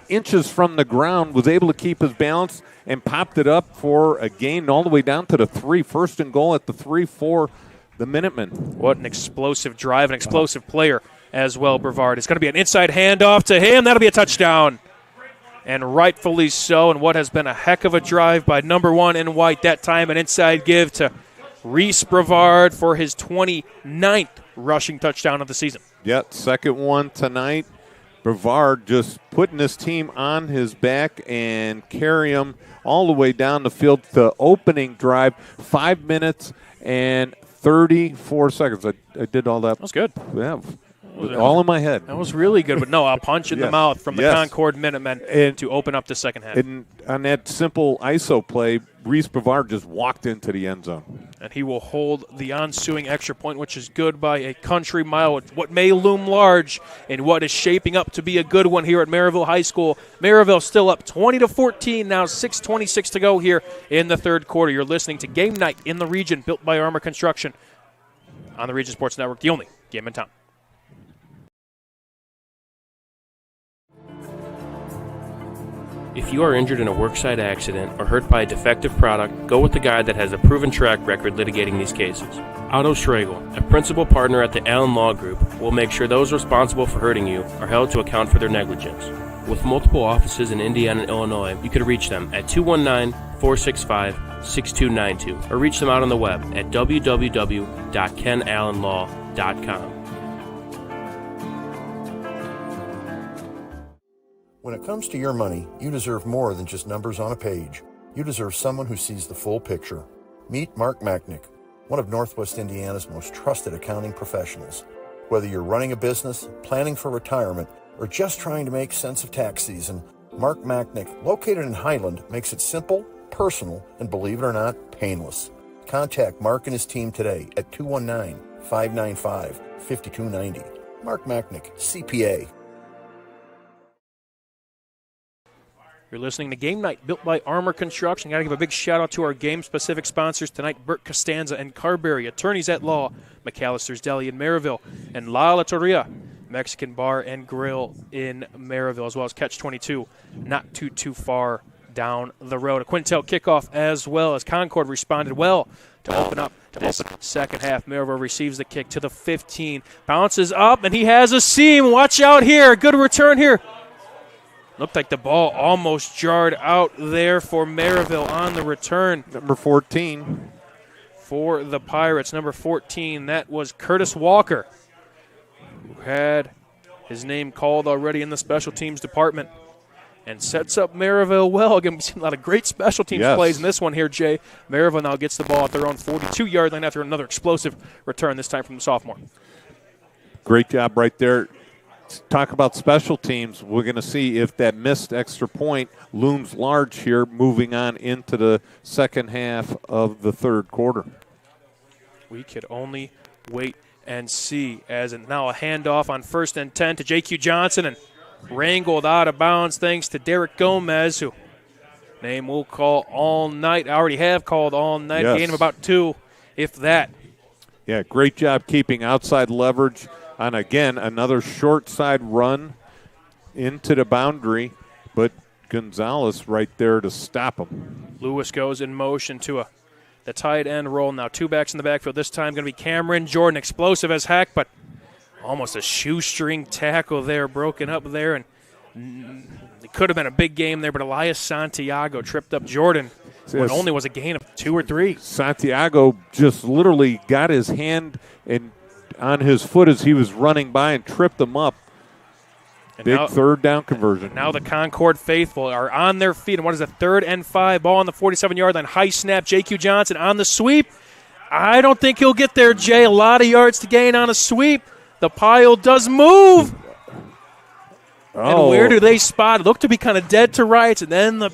S2: inches from the ground, was able to keep his balance, and popped it up for a gain all the way down to the 3. 1st and goal at the 3 for the Minutemen.
S1: What an explosive drive, an explosive player as well, Brevard. It's going to be an inside handoff to him. That'll be a touchdown. And rightfully so, and what has been a heck of a drive by number 1 in white. That time an inside give to Reese Brevard for his 29th rushing touchdown of the season.
S2: Yep, 2nd one tonight. Brevard just putting this team on his back and carry him all the way down the field. The opening drive, 5 minutes and 34 seconds. I did all that.
S1: That was good.
S2: Yeah, all in my head.
S1: That was really good. But no, a punch in the mouth from the
S2: Yes.
S1: Concord Minutemen to open up the second half.
S2: And on that simple ISO play, Reese Brevard just walked into the end zone.
S1: And he will hold the ensuing extra point, which is good by a country mile. What may loom large and what is shaping up to be a good one here at Merrillville High School. Merrillville still up 20-14, now 6:26 to go here in the third quarter. You're listening to Game Night in the Region, built by Armor Construction on the Region Sports Network, the only game in town.
S13: If you are injured in a worksite accident or hurt by a defective product, go with the guy that has a proven track record litigating these cases. Otto Schregel, a principal partner at the Allen Law Group, will make sure those responsible for hurting you are held to account for their negligence. With multiple offices in Indiana and Illinois, you can reach them at 219-465-6292 or reach them out on the web at www.kenallenlaw.com.
S8: When it comes to your money, you deserve more than just numbers on a page. You deserve someone who sees the full picture. Meet Mark Machnick, one of Northwest Indiana's most trusted accounting professionals. Whether you're running a business, planning for retirement, or just trying to make sense of tax season, Mark Machnick, located in Highland, makes it simple, personal, and believe it or not, painless. Contact Mark and his team today at 219-595-5290. Mark Machnick, CPA.
S1: You're listening to Game Night, built by Armor Construction. Got to give a big shout-out to our game-specific sponsors tonight, Burt Costanza and Carberry, attorneys at law, McAllister's Deli in Maryville, and La La Torrilla, Mexican Bar and Grill in Maryville, as well as Catch 22, not too far down the road. A Quintel kickoff as well, as Concord responded well to open up this second half. Maryville receives the kick to the 15, bounces up, and he has a seam. Watch out here. Good return here. Looked like the ball almost jarred out there for Maryville on the return.
S2: Number 14.
S1: For the Pirates, number 14, that was Curtis Walker, who had his name called already in the special teams department and sets up Maryville well. Again, we've seen a lot of great special teams plays in this one here, Jay. Maryville now gets the ball at their own 42-yard line after another explosive return, this time from the sophomore.
S2: Great job right there. Talk about special teams. We're going to see if that missed extra point looms large here moving on into the second half of the third quarter.
S1: We could only wait and see, as now a handoff on 1st and 10 to J.Q. Johnson and wrangled out of bounds thanks to Derek Gomez, who name we'll call all night. I already have called all night.
S2: Yes.
S1: Gain of about 2, if that.
S2: Yeah, great job keeping outside leverage on, again, another short side run into the boundary, but Gonzalez right there to stop him.
S1: Lewis goes in motion to the tight end roll. Now 2 backs in the backfield. This time going to be Cameron Jordan, explosive as heck, but almost a shoestring tackle there, broken up there, and it could have been a big game there, but Elias Santiago tripped up Jordan. It only was a gain of 2 or 3.
S2: Santiago just literally got his hand on his foot as he was running by and tripped him up. And big third down conversion.
S1: Now the Concord faithful are on their feet. And what is a 3rd and 5 ball on the 47-yard line? High snap, J.Q. Johnson on the sweep. I don't think he'll get there, Jay. A lot of yards to gain on a sweep. The pile does move. And where do they spot it? Looked to be kind of dead to rights, and then the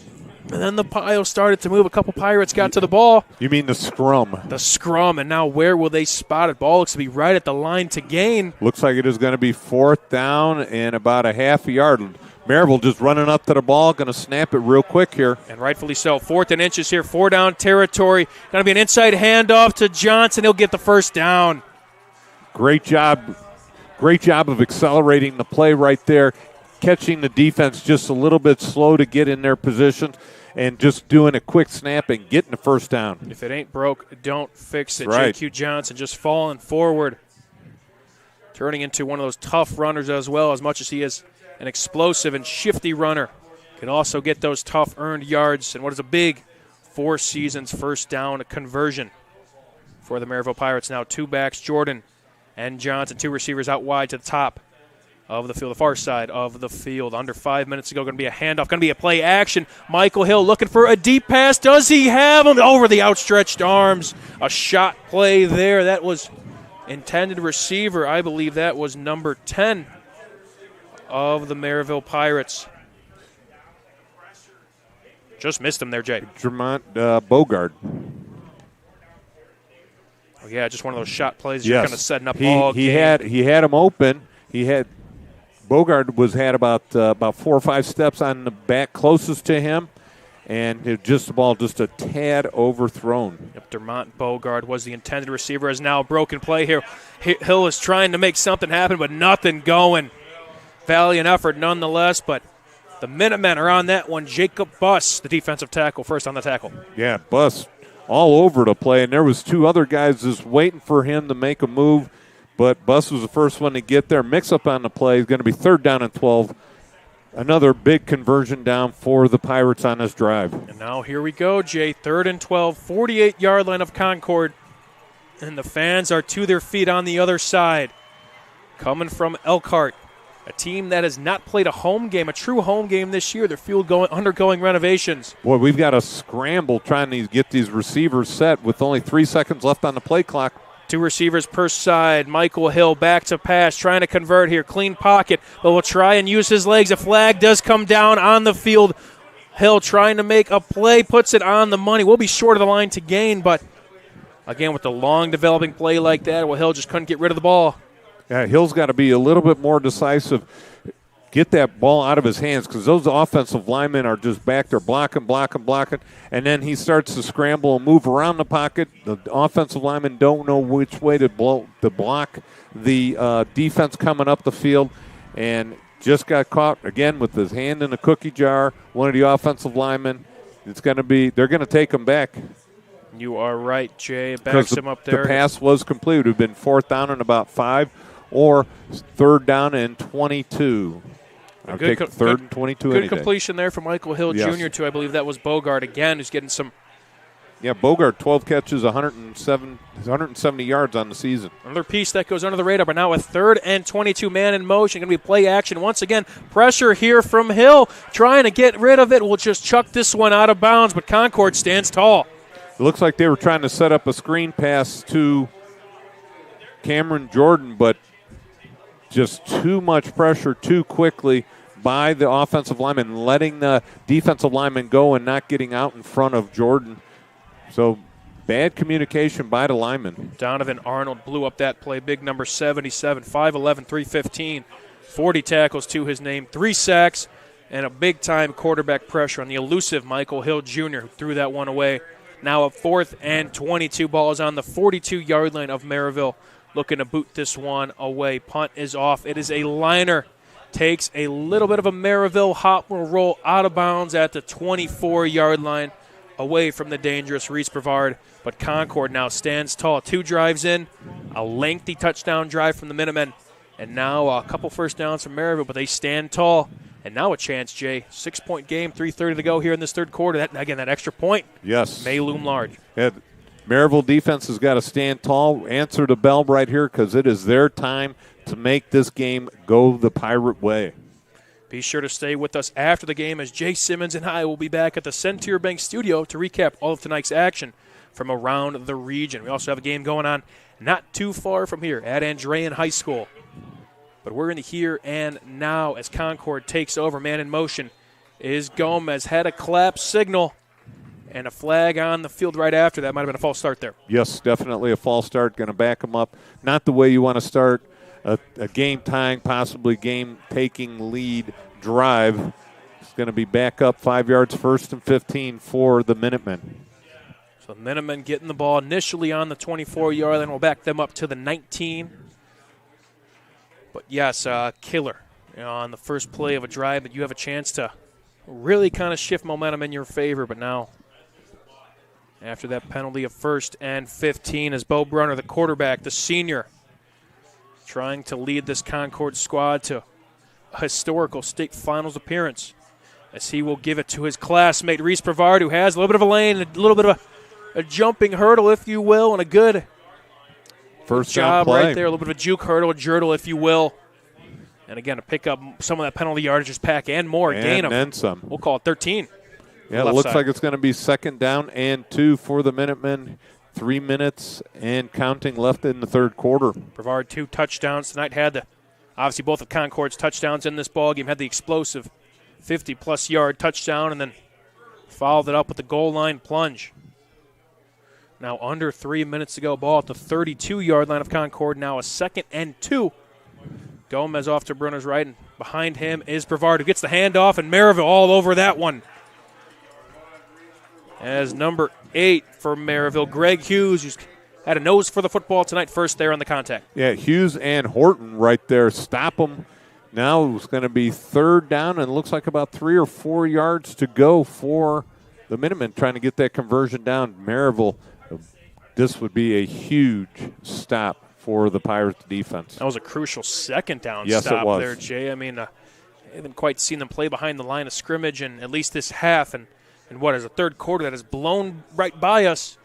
S1: pile started to move. A couple Pirates got to the ball.
S2: You mean the scrum?
S1: The scrum, and now where will they spot it? Ball looks to be right at the line to gain.
S2: Looks like it is going to be 4th down and about a half a yard. Maryville just running up to the ball, going to snap it real quick here.
S1: And rightfully so. 4th and inches here, 4 down territory. Going to be an inside handoff to Johnson. He'll get the first down.
S2: Great job of accelerating the play right there, catching the defense just a little bit slow to get in their position, and just doing a quick snap and getting the first down.
S1: If it ain't broke, don't fix it.
S2: Right.
S1: J.Q. Johnson just falling forward, turning into one of those tough runners as well, as much as he is an explosive and shifty runner. Can also get those tough earned yards, and what is a big 4 seasons first down conversion for the Maryville Pirates. Now 2 backs, Jordan and Johnson, 2 receivers out wide to the top. of the field, the far side of the field. Under 5 minutes to go, going to be a handoff, going to be a play action. Michael Hill looking for a deep pass. Does he have him? Over the outstretched arms. A shot play there. That was intended receiver. I believe that was number 10 of the Merrillville Pirates. Just missed him there, Jay.
S2: Vermont Bogard.
S1: Oh, yeah, just one of those shot plays. You're kind of setting up all
S2: he
S1: game.
S2: He had him open. Bogard had about 4 or 5 steps on the back closest to him, and the ball just a tad overthrown.
S1: Yep, Dermont Bogard was the intended receiver. Is now a broken play here. Hill is trying to make something happen, but nothing going. Valiant effort nonetheless, but the Minutemen are on that one. Jacob Buss, the defensive tackle, first on the tackle.
S2: Yeah, Buss all over the play, and there was 2 other guys just waiting for him to make a move, but Buss was the first one to get there. Mix-up on the play is going to be 3rd down and 12. Another big conversion down for the Pirates on this drive.
S1: And now here we go, Jay. 3rd and 12, 48-yard line of Concord, and the fans are to their feet on the other side. Coming from Elkhart, a team that has not played a home game, a true home game this year. Their field undergoing renovations.
S2: Boy, we've got to scramble trying to get these receivers set with only 3 seconds left on the play clock.
S1: 2 receivers per side. Michael Hill back to pass, trying to convert here. Clean pocket, but will try and use his legs. A flag does come down on the field. Hill trying to make a play, puts it on the money. We'll be short of the line to gain, but again, with the long developing play like that, Hill just couldn't get rid of the ball.
S2: Yeah, Hill's got to be a little bit more decisive. Get that ball out of his hands because those offensive linemen are just back there blocking, and then he starts to scramble and move around the pocket. The offensive linemen don't know which way to block the defense coming up the field, and just got caught again with his hand in a cookie jar. One of the offensive linemen, they're going to take him back.
S1: You are right, Jay. Backs him up there.
S2: The pass was complete. It would have been 4th down and about 5 or 3rd down and 22. I'll take 3rd and 22 any day.
S1: Good completion there from Michael Hill Jr., too. I believe that was Bogard again, who's getting some.
S2: Yeah, Bogard, 12 catches, 170 yards on the season.
S1: Another piece that goes under the radar, but now a 3rd and 22 man in motion. Going to be play action once again. Pressure here from Hill, trying to get rid of it. We'll just chuck this one out of bounds, but Concord stands tall.
S2: It looks like they were trying to set up a screen pass to Cameron Jordan, but just too much pressure too quickly by the offensive lineman, letting the defensive lineman go and not getting out in front of Jordan. So bad communication by the lineman.
S1: Donovan Arnold blew up that play. Big number 77, 5'11", 315, 40 tackles to his name, 3 sacks, and a big-time quarterback pressure on the elusive Michael Hill Jr., who threw that one away. Now a 4th and 22. Ball is on the 42-yard line of Merrillville. Looking to boot this one away. Punt is off. It is a liner. Takes a little bit of a Merrillville hop will roll out of bounds at the 24-yard line, away from the dangerous Reese Brevard. But Concord now stands tall. 2 drives in, a lengthy touchdown drive from the Minutemen, and now a couple first downs from Merrillville, but they stand tall. And now a chance, Jay. 6-point game, 3:30 to go here in this 3rd quarter. That extra point may loom large.
S2: Yeah, Merrillville defense has got to stand tall, answer the bell right here because it is their time to make this game go the Pirate way.
S1: Be sure to stay with us after the game as Jay Simmons and I will be back at the Centier Bank studio to recap all of tonight's action from around the region. We also have a game going on not too far from here at Andrean High School. But we're in the here and now as Concord takes over. Man in motion is Gomez. Had a clap signal and a flag on the field right after that. Might have been a false start there.
S2: Yes, definitely a false start. Going to back them up. Not the way you want to start a game-tying, possibly game-taking lead drive. It's going to be back up 5 yards, 1st and 15 for the Minutemen.
S1: So the Minutemen getting the ball initially on the 24-yard line. We'll back them up to the 19. But, yes, killer on the first play of a drive that you have a chance to really kind of shift momentum in your favor. But now, after that penalty of 1st and 15, as Bo Brunner, the quarterback, the senior, trying to lead this Concord squad to a historical state finals appearance, as he will give it to his classmate, Reese Brevard, who has a little bit of a lane, a little bit of a jumping hurdle, if you will, and a good
S2: first
S1: job
S2: play
S1: right there. A little bit of a juke hurdle, a jurtle, if you will. And again, to pick up some of that penalty yardage pack and more. Gain of,
S2: then some.
S1: We'll call it 13.
S2: Yeah, it looks like it's going to be 2nd down and 2 for the Minutemen. 3 minutes and counting left in the third quarter.
S1: Brevard 2 touchdowns tonight. Had obviously both of Concord's touchdowns in this ball game. Had the explosive 50-plus yard touchdown and then followed it up with the goal line plunge. Now under 3 minutes to go. Ball at the 32-yard line of Concord. Now a 2nd and 2. Gomez off to Brunner's right, and behind him is Brevard, who gets the handoff, and Merrillville all over that one. As number 8 for Merrillville, Greg Hughes, who's had a nose for the football tonight, first there on the contact.
S2: Yeah, Hughes and Horton right there. Stop them. Now it's going to be 3rd down, and it looks like about 3 or 4 yards to go for the Minutemen trying to get that conversion down. Merrillville, this would be a huge stop for the Pirates defense.
S1: That was a crucial 2nd down
S2: yes,
S1: stop
S2: it was.
S1: there, Jay. I mean, I haven't quite seen them play behind the line of scrimmage in at least this half, and what is a third quarter that has blown right by us.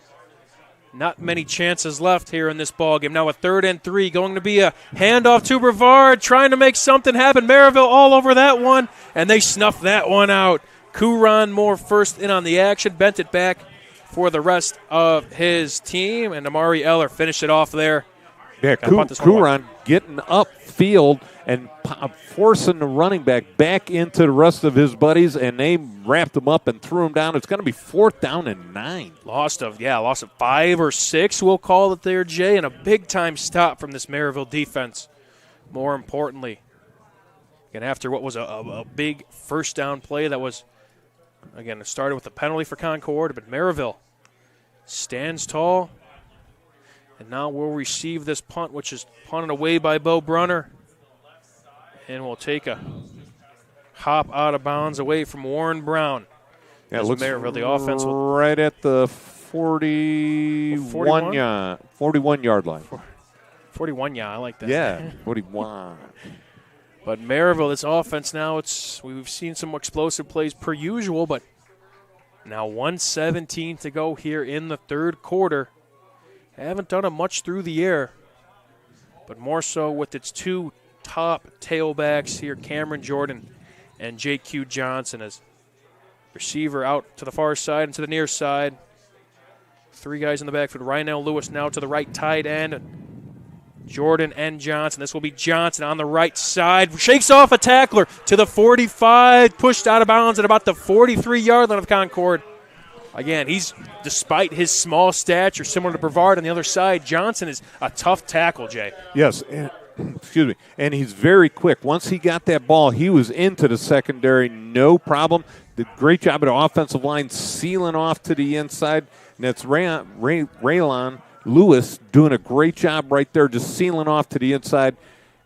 S1: Not many chances left here in this ball game. Now a 3rd and 3, going to be a handoff to Brevard, trying to make something happen. Merrillville all over that one, and they snuffed that one out. Kuron Moore first in on the action, bent it back for the rest of his team, and Amari Eller finished it off there.
S2: Yeah, Kuron getting upfield and forcing the running back into the rest of his buddies, and they wrapped him up and threw him down. It's going to be 4th down and 9.
S1: Lost of 5 or 6, we'll call it there, Jay, and a big-time stop from this Merrillville defense. More importantly, and after what was a big first down play that was, again, it started with a penalty for Concord, but Merrillville stands tall. And now we'll receive this punt, which is punted away by Bo Brunner. And we'll take a hop out of bounds away from Warren Brown.
S2: Yeah, it looks
S1: Merrillville, the offense
S2: right at the 41 yard line.
S1: 41, I like that.
S2: Yeah, 41.
S1: But Merrillville, this offense now, we've seen some explosive plays per usual, but now 1:17 to go here in the third quarter. Haven't done it much through the air, but more so with its 2 top tailbacks here, Cameron Jordan and J.Q. Johnson, as receiver out to the far side and to the near side. 3 guys in the backfield. Rynell Lewis now to the right tight end. Jordan and Johnson. This will be Johnson on the right side. Shakes off a tackler to the 45, pushed out of bounds at about the 43-yard line of Concord. Again, despite his small stature, similar to Brevard on the other side, Johnson is a tough tackle, Jay.
S2: Yes, excuse me, and he's very quick. Once he got that ball, he was into the secondary, no problem. Did a great job of the offensive line sealing off to the inside, and that's Raylon Lewis doing a great job right there, just sealing off to the inside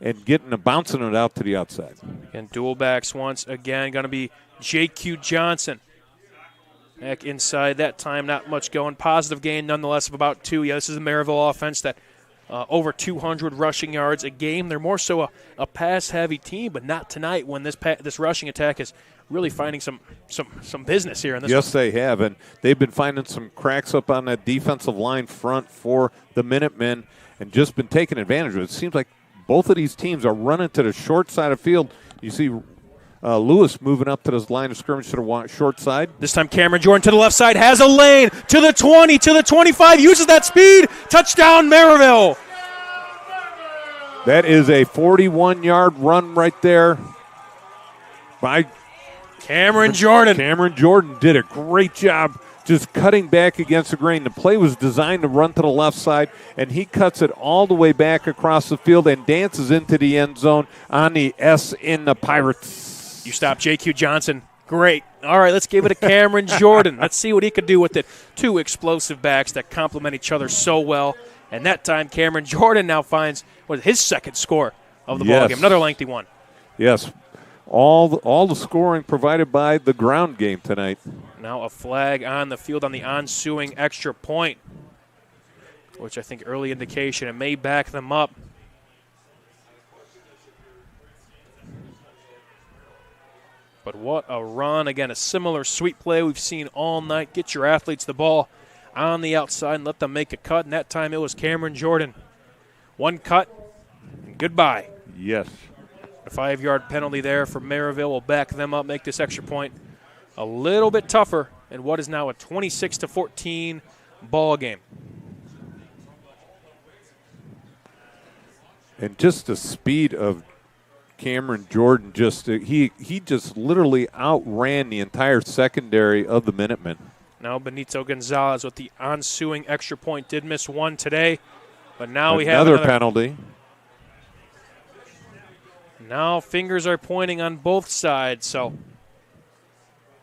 S2: and bouncing it out to the outside.
S1: And dual backs once again, going to be J.Q. Johnson. Back inside that time, not much going. Positive gain nonetheless of about 2. Yeah, this is a Merrillville offense that over 200 rushing yards a game. They're more so a pass-heavy team, but not tonight when this rushing attack is really finding some business here in this
S2: Yes,
S1: one.
S2: they have, and they've been finding some cracks up on that defensive line front for the Minutemen and just been taking advantage of it. It seems like both of these teams are running to the short side of field. You see Lewis moving up to the line of scrimmage to the short side.
S1: This time Cameron Jordan to the left side, has a lane to the 20, to the 25, uses that speed. Touchdown, Merrillville.
S2: That is a 41-yard run right there by
S1: Cameron Jordan.
S2: Cameron Jordan did a great job just cutting back against the grain. The play was designed to run to the left side, and he cuts it all the way back across the field and dances into the end zone on the S in the Pirates.
S1: You stop J.Q. Johnson. Great. All right, let's give it to Cameron Jordan. Let's see what he could do with it. 2 explosive backs that complement each other so well. And that time, Cameron Jordan now finds his second score of the ballgame. Another lengthy one.
S2: Yes. All the scoring provided by the ground game tonight.
S1: Now a flag on the field on the ensuing extra point, which I think early indication it may back them up. But what a run. Again, a similar sweep play we've seen all night. Get your athletes the ball on the outside and let them make a cut. And that time it was Cameron Jordan. One cut and goodbye.
S2: Yes.
S1: A 5-yard penalty there for Merrillville will back them up, make this extra point a little bit tougher in what is now a 26-14 ball game.
S2: And just the speed of Cameron Jordan, he just literally outran the entire secondary of the Minutemen.
S1: Now Benito Gonzalez with the ensuing extra point. Did miss one today, but now we have
S2: another
S1: another
S2: penalty.
S1: Now fingers are pointing on both sides. So,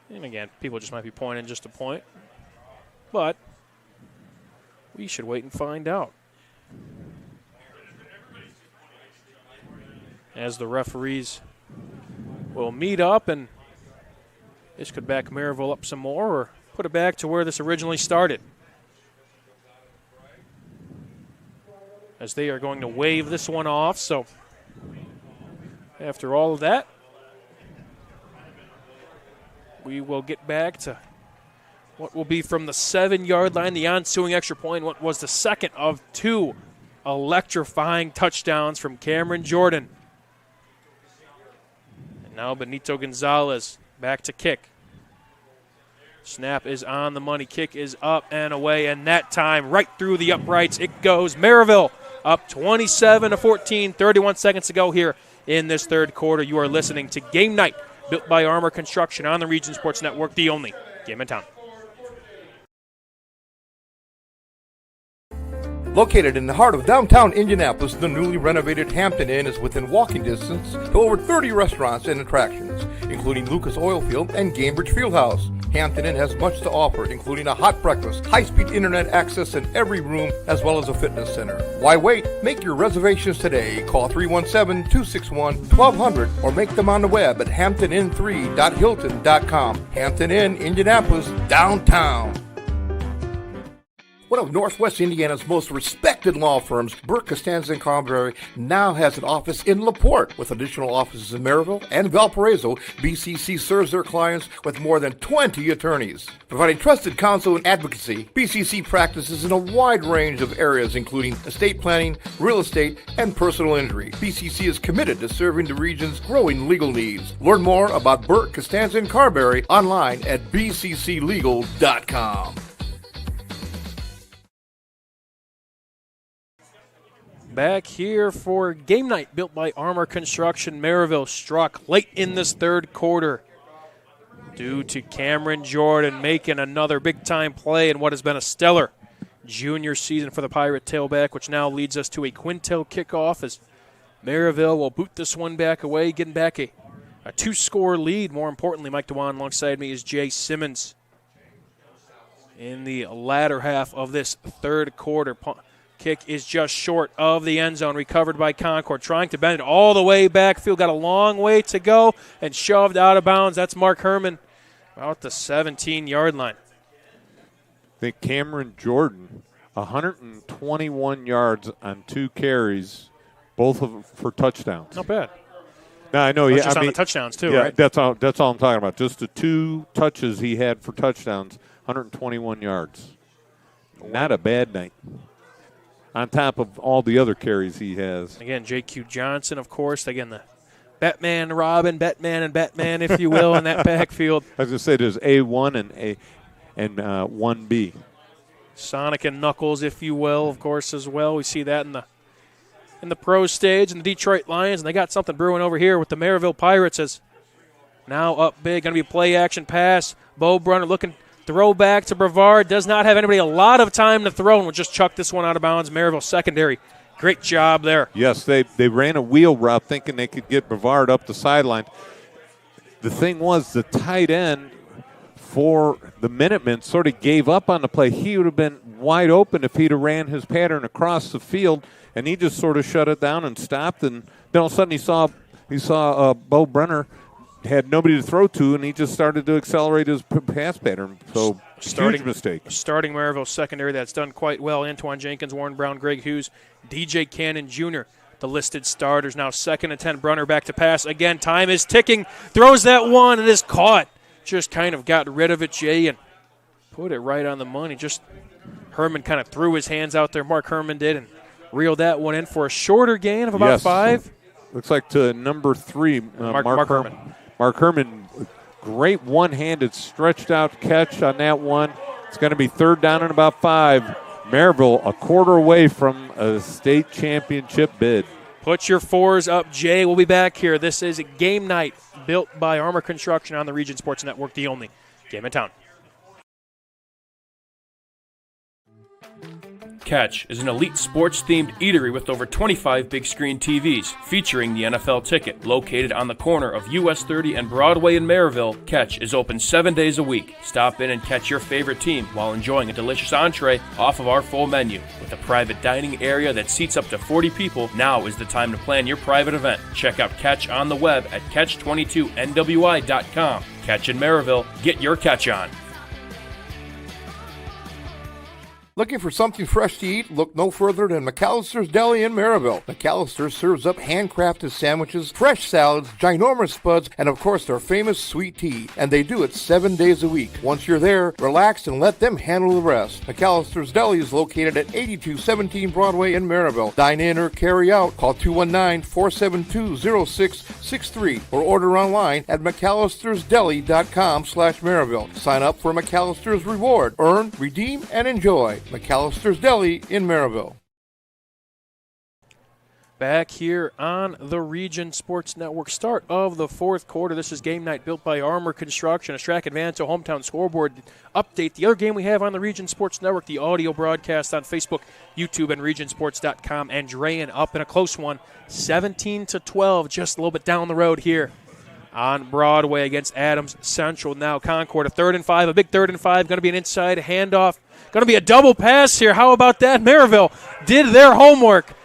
S1: and again, people just might be pointing just a point. But we should wait and find out. As the referees will meet up, and this could back Merrillville up some more or put it back to where this originally started. As they are going to wave this one off, so after all of that, we will get back to what will be from the 7-yard line, the ensuing extra point, what was the second of 2 electrifying touchdowns from Cameron Jordan. And now Benito Gonzalez back to kick. Snap is on the money. Kick is up and away, and that time right through the uprights it goes. Merrillville up 27-14, 31 seconds to go here in this third quarter. You are listening to Game Night, built by Armor Construction on the Region Sports Network, the only game in town.
S16: Located in the heart of downtown Indianapolis, the newly renovated Hampton Inn is within walking distance to over 30 restaurants and attractions, including Lucas Oilfield and Gamebridge Fieldhouse. Hampton Inn has much to offer, including a hot breakfast, high-speed internet access in every room, as well as a fitness center. Why wait? Make your reservations today. Call 317-261-1200 or make them on the web at hamptonin3.hilton.com. Hampton Inn, Indianapolis, downtown. One of Northwest Indiana's most respected law firms, Burke, Costanza & Carberry, now has an office in LaPorte. With additional offices in Merrillville and Valparaiso, BCC serves their clients with more than 20 attorneys. Providing trusted counsel and advocacy, BCC practices in a wide range of areas, including estate planning, real estate, and personal injury. BCC is committed to serving the region's growing legal needs. Learn more about Burke, Costanza & Carberry online at bcclegal.com.
S1: Back here for Game Night, built by Armor Construction. Merrillville struck late in this third quarter due to Cameron Jordan making another big-time play in what has been a stellar junior season for the Pirate tailback, which now leads us to a Quintel kickoff as Merrillville will boot this one back away, getting back a 2-score lead. More importantly, Mike Dewan alongside me is Jay Simmons. In the latter half of this third quarter, kick is just short of the end zone, recovered by Concord, trying to bend it all the way backfield. Got a long way to go and shoved out of bounds. That's Mark Herman about the 17-yard line.
S2: I think Cameron Jordan, 121 yards on 2 carries, both of them for touchdowns.
S1: Not bad.
S2: No, I know.
S1: Just on the touchdowns too,
S2: yeah,
S1: right?
S2: That's all I'm talking about. Just the 2 touches he had for touchdowns, 121 yards. Not a bad night. On top of all the other carries he has.
S1: Again, J.Q. Johnson, of course. Again, the Batman, Robin, Batman, and Batman, if you will, in that backfield.
S2: I was going to say there's A1 and 1B.
S1: Sonic and Knuckles, if you will, of course, as well. We see that in the pro stage, and the Detroit Lions, and they got something brewing over here with the Merrillville Pirates as now up big. Going to be a play-action pass. Bo Brunner looking. Throw back to Brevard. Does not have anybody a lot of time to throw and will just chuck this one out of bounds. Merrillville secondary. Great job there.
S2: Yes, they ran a wheel route thinking they could get Brevard up the sideline. The thing was the tight end for the Minutemen sort of gave up on the play. He would have been wide open if he'd have ran his pattern across the field, and he just sort of shut it down and stopped. And then all of a sudden he saw Bo Brunner had nobody to throw to, and he just started to accelerate his pass pattern. So, huge mistake.
S1: Starting Merrillville secondary that's done quite well. Antoine Jenkins, Warren Brown, Greg Hughes, DJ Cannon Jr., the listed starters. Now 2nd and 10, Brunner back to pass. Again, time is ticking. Throws that one, and is caught. Just kind of got rid of it, Jay, and put it right on the money. Just Herman kind of threw his hands out there. Mark Herman did, and reeled that one in for a shorter gain of about 5.
S2: looks like to number 3,
S1: Mark Herman.
S2: Mark Herman, great one-handed stretched out catch on that one. It's going to be 3rd down and about 5. Merrillville a quarter away from a state championship bid.
S1: Put your 4s up, Jay. We'll be back here. This is Game Night, built by Armor Construction on the Region Sports Network, the only game in town.
S13: Catch is an elite sports-themed eatery with over 25 big-screen TVs featuring the NFL ticket. Located on the corner of US 30 and Broadway in Merrillville, Catch is open 7 days a week. Stop in and catch your favorite team while enjoying a delicious entree off of our full menu. With a private dining area that seats up to 40 people, now is the time to plan your private event. Check out Catch on the web at catch22nwi.com. Catch in Merrillville. Get your catch on.
S16: Looking for something fresh to eat? Look no further than McAllister's Deli in Merrillville. McAllister's serves up handcrafted sandwiches, fresh salads, ginormous spuds, and of course their famous sweet tea. And they do it 7 days a week. Once you're there, relax and let them handle the rest. McAllister's Deli is located at 8217 Broadway in Merrillville. Dine in or carry out. Call 219-472-0663 or order online at McAllistersDeli.com/Merrillville. Sign up for McAllister's Reward. Earn, redeem, and enjoy. McAllister's Deli in Merrillville.
S1: Back here on the Region Sports Network, start of the 4th quarter. This is Game Night, built by Armor Construction, a Strack Advantage hometown scoreboard update. The other game we have on the Region Sports Network, the audio broadcast on Facebook, YouTube, and regionsports.com. Andrean up in a close one, 17-12, just a little bit down the road here on Broadway against Adams Central. Now Concord, a 3rd and 5, a big 3rd and 5, going to be an inside handoff. Going to be a double pass here. How about that? Merrillville did their homework.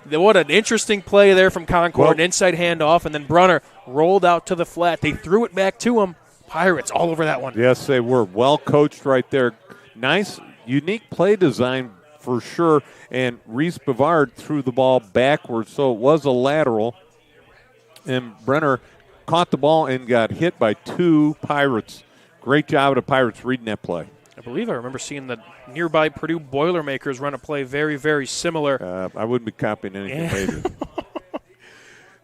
S1: What an interesting play there from Concord. An inside handoff, and then Brunner rolled out to the flat. They threw it back to him. Pirates all over that one.
S2: Yes, they were. Well coached right there. Nice, unique play design for sure. And Reese Bavard threw the ball backwards, so it was a lateral. And Brenner caught the ball and got hit by 2 Pirates. Great job of the Pirates reading that play.
S1: I believe I remember seeing the nearby Purdue Boilermakers run a play very, very similar.
S2: I wouldn't be copying anything later.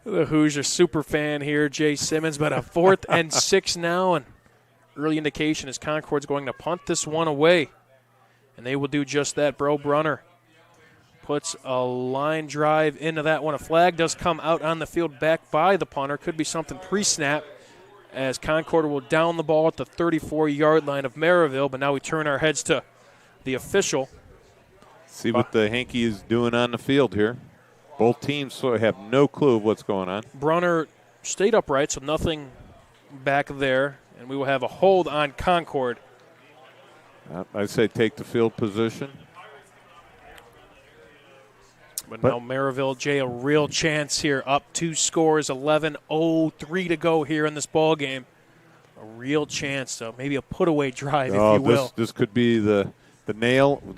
S1: The Hoosier super fan here, Jay Simmons, but a 4th and 6 now, and early indication is Concord's going to punt this one away, and they will do just that. Bro Brunner puts a line drive into that one. A flag does come out on the field back by the punter. Could be something pre-snap, as Concord will down the ball at the 34-yard line of Merrillville. But now we turn our heads to the official.
S2: See what the Hanky is doing on the field here. Both teams sort of have no clue of what's going on.
S1: Brunner stayed upright, so nothing back there. And we will have a hold on Concord.
S2: I say take the field position.
S1: But now Merrillville, Jay, a real chance here. Up 2 scores, 11:03 to go here in this ball game. A real chance, so maybe a put-away drive, if you will.
S2: This could be the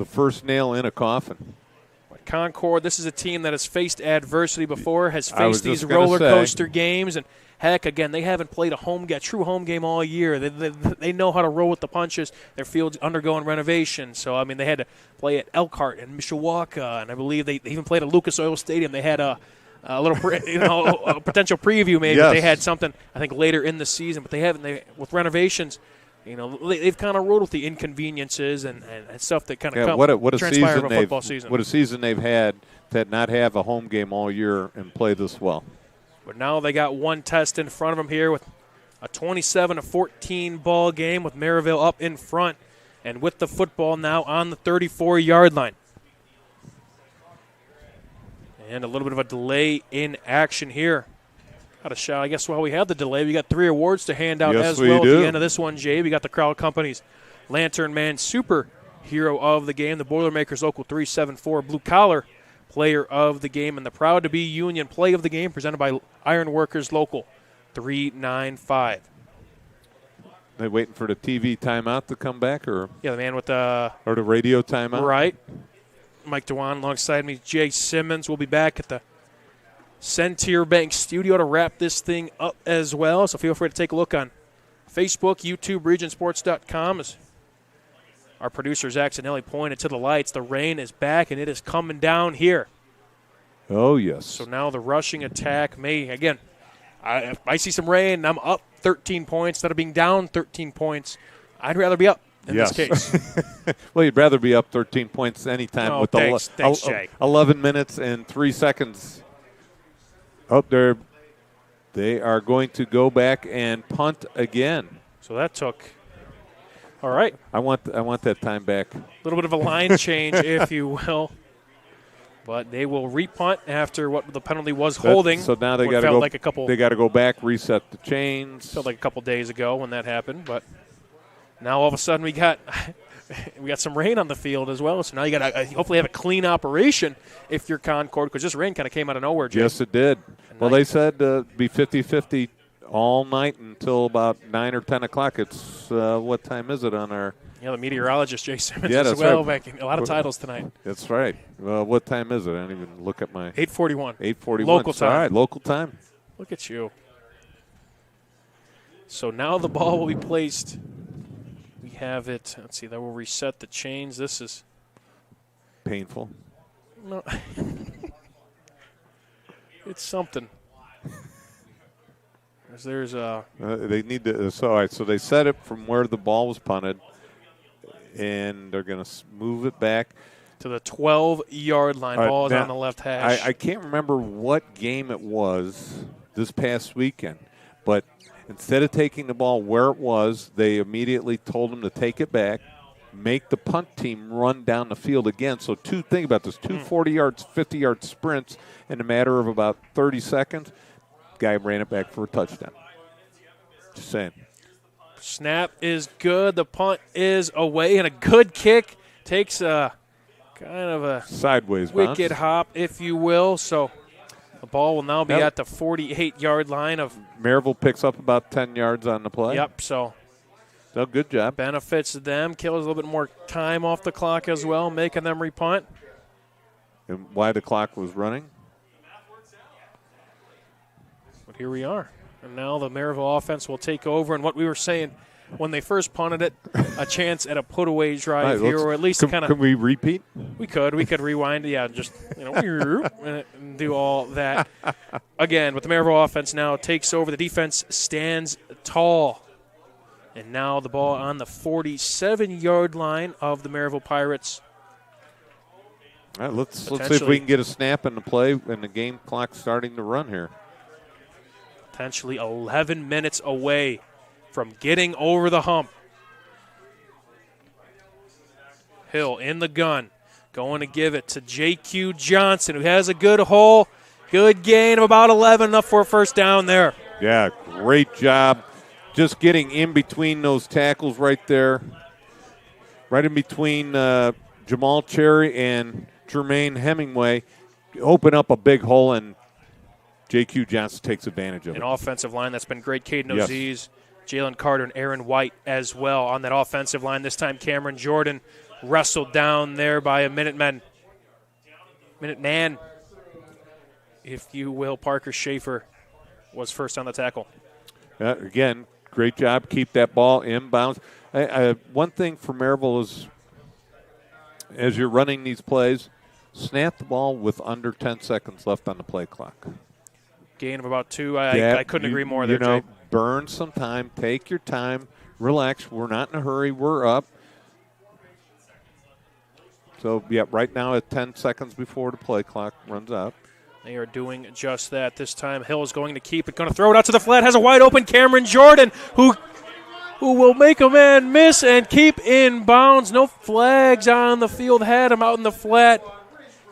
S2: first nail in a coffin.
S1: But Concord, this is a team that has faced adversity before, has faced these roller coaster games, and heck, again, they haven't played a true home game all year. They know how to roll with the punches. Their field's undergoing renovation. So, I mean, they had to play at Elkhart and Mishawaka, and I believe they even played at Lucas Oil Stadium. They had a little a potential preview maybe.
S2: Yes.
S1: They had something, I think, later in the season, but they haven't. With renovations, they've kind of rolled with the inconveniences and stuff that kind of transpire of a football season.
S2: What a season they've had to not have a home game all year and play this well.
S1: But now they got one test in front of them here with a 27-14 ball game with Merrillville up in front and with the football now on the 34-yard line. And a little bit of a delay in action here. Got a shout. I guess while we have the delay, we got 3 awards to hand out as well at the end of this one, Jay. We got the Crowd Company's Lantern Man Superhero of the game, the Boilermakers Local 374 Blue Collar Player of the Game, and the Proud to Be Union Play of the Game presented by Ironworkers Local 395.
S2: They waiting for the TV timeout to come back, or
S1: the man with the
S2: radio timeout,
S1: right? Mike Dewan alongside me, Jay Simmons. Will be back at the Centier Bank studio to wrap this thing up as well. So feel free to take a look on Facebook, YouTube, regionsports.com. As our producer Zach Zanelli pointed to the lights, the rain is back and it is coming down here
S2: Oh, yes.
S1: So now the rushing attack may, again, if I see some rain and I'm up 13 points instead of being down 13 points, I'd rather be up in this case.
S2: Well, you'd rather be up 13 points anytime
S1: Oh,
S2: with
S1: thanks, Jay.
S2: 11 minutes and 3 seconds. Oh, they are going to go back and punt again.
S1: So that took, all right.
S2: I want that time back.
S1: A little bit of a line change, if you will. But they will repunt after what the penalty was holding.
S2: So now they got to go. They got to go back, reset the chains.
S1: Felt like a couple days ago when that happened, but now all of a sudden we got some rain on the field as well. So now you got to hopefully have a clean operation if you're Concord, because this rain kind of came out of nowhere, Jay.
S2: Yes, it did. Well, they said be 50-50 all night until about 9 or 10 o'clock. It's what time is it on our?
S1: Yeah, the meteorologist, Jay Simmons,
S2: yeah,
S1: as well,
S2: right.
S1: making a lot of titles tonight.
S2: That's right. Well, what time is it? I didn't even look at my
S1: 8:41.
S2: 8:41.
S1: Local time.
S2: All right, local time.
S1: Look at you. So now the ball will be placed. We have it. Let's see. That will reset the chains. This is
S2: painful.
S1: No, it's something. There's
S2: they need to. So, all right, so they set it from where the ball was punted, and they're going to move it back
S1: to the 12-yard line.
S2: Right,
S1: ball is
S2: now,
S1: on the left hash.
S2: I can't remember what game it was this past weekend, but instead of taking the ball where it was, they immediately told them to take it back, make the punt team run down the field again. So think about this, 2 40-yard, 50-yard sprints in a matter of about 30 seconds. Guy ran it back for a touchdown. Just saying.
S1: Snap is good. The punt is away, and a good kick takes a kind of a
S2: sideways
S1: wicked
S2: bounce.
S1: hop, if you will. So the ball will now be at the 48-yard line of
S2: Merrillville picks up about 10 yards on the play.
S1: Yep. So
S2: good job.
S1: Benefits them. Kills a little bit more time off the clock as well, making them repunt.
S2: And why the clock was running?
S1: But here we are. And now the Merrillville offense will take over. And what we were saying when they first punted it, a chance at a put-away drive here, or at least kind of.
S2: Can we repeat?
S1: We could. We could rewind. Yeah, just and do all that. Again, with the Merrillville offense now takes over. The defense stands tall. And now the ball on the 47-yard line of the Merrillville Pirates.
S2: All right, let's see if we can get a snap in the play and the game clock starting to run here.
S1: Potentially 11 minutes away from getting over the hump. Hill in the gun, going to give it to J.Q. Johnson, who has a good hole. Good gain of about 11, enough for a first down there.
S2: Yeah, great job. Just getting in between those tackles right there. Right in between Jamal Cherry and Jermaine Hemingway. Open up a big hole, and J.Q. Johnson takes advantage of it.
S1: An offensive line that's been great. Caden
S2: Yes.
S1: Ozies, Jalen Carter, and Aaron White as well on that offensive line. This time Cameron Jordan wrestled down there by a Minuteman, if you will. Parker Schaefer was first on the tackle.
S2: Again, great job. Keep that ball inbounds. One thing for Merrillville is, as you're running these plays, snap the ball with under 10 seconds left on the play clock.
S1: Gain of about 2. I couldn't agree more there, Jay.
S2: Burn some time. Take your time. Relax. We're not in a hurry. We're up. So, right now at 10 seconds before the play clock runs out.
S1: They are doing just that this time. Hill is going to keep it, going to throw it out to the flat. Has a wide open Cameron Jordan, who will make a man miss and keep in bounds. No flags on the field. Had him out in the flat.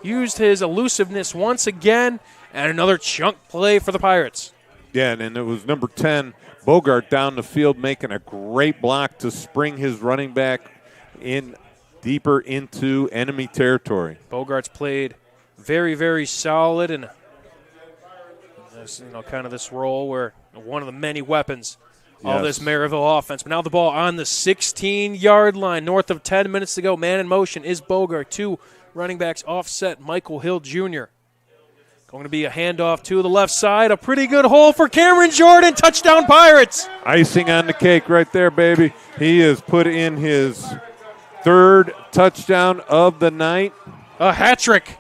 S1: Used his elusiveness once again. And another chunk play for the Pirates.
S2: Yeah, and it was number 10, Bogart, down the field making a great block to spring his running back in deeper into enemy territory.
S1: Bogart's played very, very solid in kind of this role where one of the many weapons of this Merrillville offense. But now the ball on the 16-yard line, north of 10 minutes to go. Man in motion is Bogart. 2 running backs offset, Michael Hill Jr. Going to be a handoff to the left side. A pretty good hole for Cameron Jordan. Touchdown, Pirates.
S2: Icing on the cake right there, baby. He has put in his 3rd touchdown of the night.
S1: A hat trick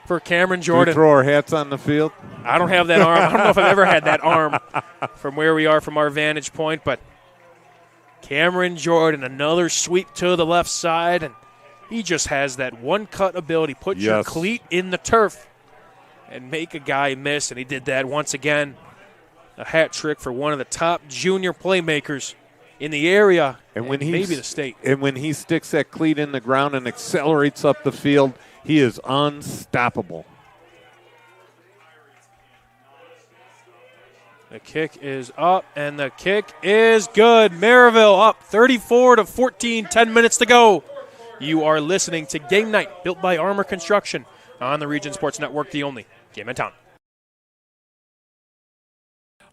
S1: for Cameron
S2: Do we
S1: Jordan.
S2: throw our hats on the field?
S1: I don't have that arm. I don't know if I've ever had that arm from where we are from our vantage point, but Cameron Jordan, another sweep to the left side, and he just has that one-cut ability. Put your cleat in the turf and make a guy miss, and he did that once again. A hat trick for one of the top junior playmakers in the area and maybe the state.
S2: And when he sticks that cleat in the ground and accelerates up the field, he is unstoppable.
S1: The kick is up, and the kick is good. Merrillville up 34-14, 10 minutes to go. You are listening to Game Night, built by Armor Construction on the Region Sports Network, the only game in town.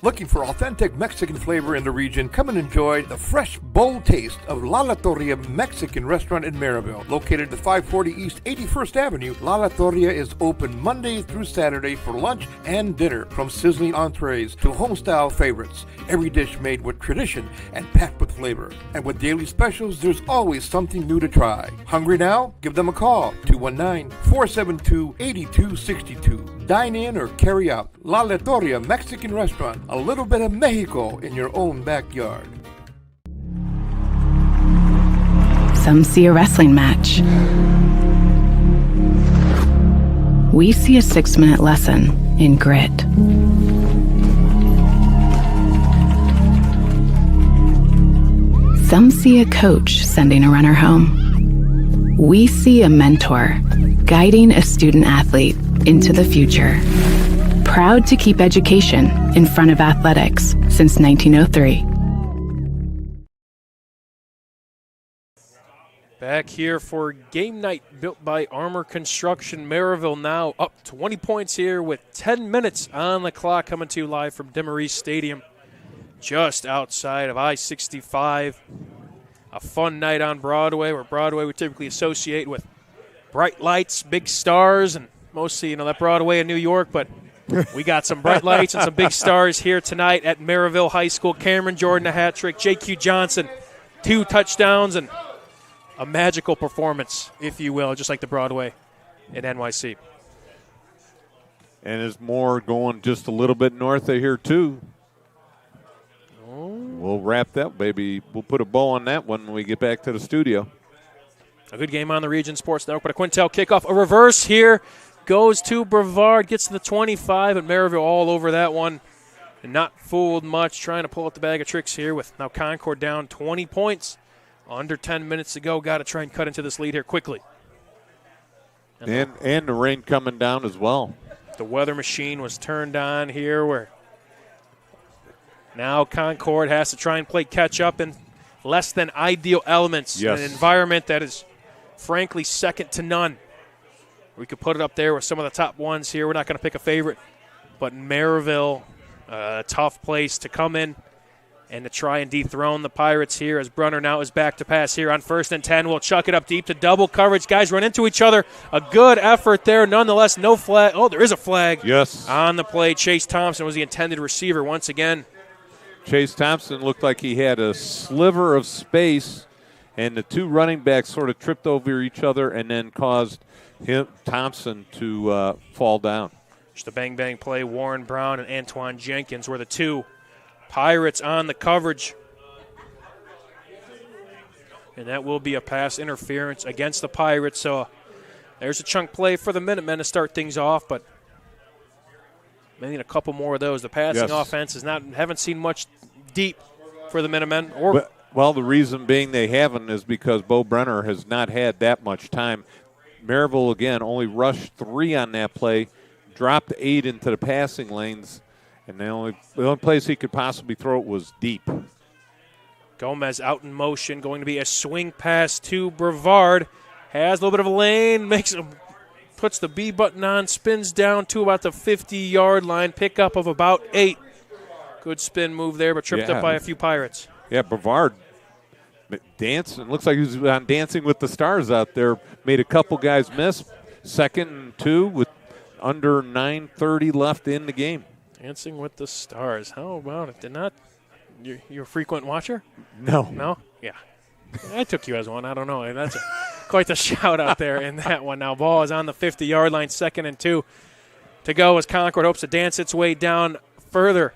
S16: Looking for authentic Mexican flavor in the region? Come and enjoy the fresh, bold taste of La Torria Mexican Restaurant in Merrillville. Located at 540 East 81st Avenue, La Torria is open Monday through Saturday for lunch and dinner. From sizzling entrees to home-style favorites, every dish made with tradition and packed with flavor. And with daily specials, there's always something new to try. Hungry now? Give them a call, 219-472-8262. Dine in or carry out. La Torria Mexican Restaurant. A little bit of Mexico in your own backyard.
S17: Some see a wrestling match. We see a 6-minute lesson in grit. Some see a coach sending a runner home. We see a mentor guiding a student athlete into the future. Proud to keep education in front of athletics since 1903.
S1: Back here for Game Night, built by Armor Construction. Merrillville now up 20 points here with 10 minutes on the clock, coming to you live from Demarest Stadium, just outside of I-65. A fun night on Broadway, where Broadway we typically associate with bright lights, big stars, and mostly, that Broadway in New York, but we got some bright lights and some big stars here tonight at Merrillville High School. Cameron Jordan, a hat trick. J.Q. Johnson, 2 touchdowns, and a magical performance, if you will, just like the Broadway at NYC.
S2: And there's more going just a little bit north of here, too. We'll wrap that, baby. We'll put a bow on that one when we get back to the studio.
S1: A good game on the Region Sports Network, but a Quintel kickoff. A reverse here. Goes to Brevard, gets to the 25, and Merrillville all over that one. And not fooled much, trying to pull out the bag of tricks here with now Concord down 20 points. Under 10 minutes to go. Got to try and cut into this lead here quickly.
S2: And the rain coming down as well.
S1: The weather machine was turned on here where now Concord has to try and play catch-up in less than ideal elements.
S2: Yes.
S1: In an environment that is, frankly, second to none. We could put it up there with some of the top ones here. We're not going to pick a favorite. But Merrillville, a tough place to come in and to try and dethrone the Pirates here as Brunner now is back to pass here on 1st and 10. We'll chuck it up deep to double coverage. Guys run into each other. A good effort there. Nonetheless, no flag. Oh, there is a flag.
S2: Yes.
S1: On the play. Chase Thompson was the intended receiver once again.
S2: Chase Thompson looked like he had a sliver of space, and the 2 running backs sort of tripped over each other and then caused Thompson to fall down.
S1: Just a bang-bang play. Warren Brown and Antoine Jenkins were the 2 Pirates on the coverage. And that will be a pass interference against the Pirates. So there's a chunk play for the Minutemen to start things off, but maybe a couple more of those. The passing offense haven't seen much deep for the Minutemen.
S2: Well, the reason being they haven't is because Bo Brenner has not had that much time. Merrillville, again, only rushed 3 on that play, dropped 8 into the passing lanes, and the only place he could possibly throw it was deep.
S1: Gomez out in motion, going to be a swing pass to Brevard. Has a little bit of a lane, puts the B button on, spins down to about the 50-yard line, pickup of about 8. Good spin move there, but tripped up by a few Pirates.
S2: Yeah, Brevard dancing. Looks like he was on Dancing with the Stars out there. Made a couple guys miss. 2nd and 2 with under 9:30 left in the game.
S1: Dancing with the Stars. How about it? You're a frequent watcher?
S2: No.
S1: No? Yeah. I took you as one. I don't know. quite the shout out there in that one. Now ball is on the 50-yard line, 2nd and 2 to go as Concord hopes to dance its way down further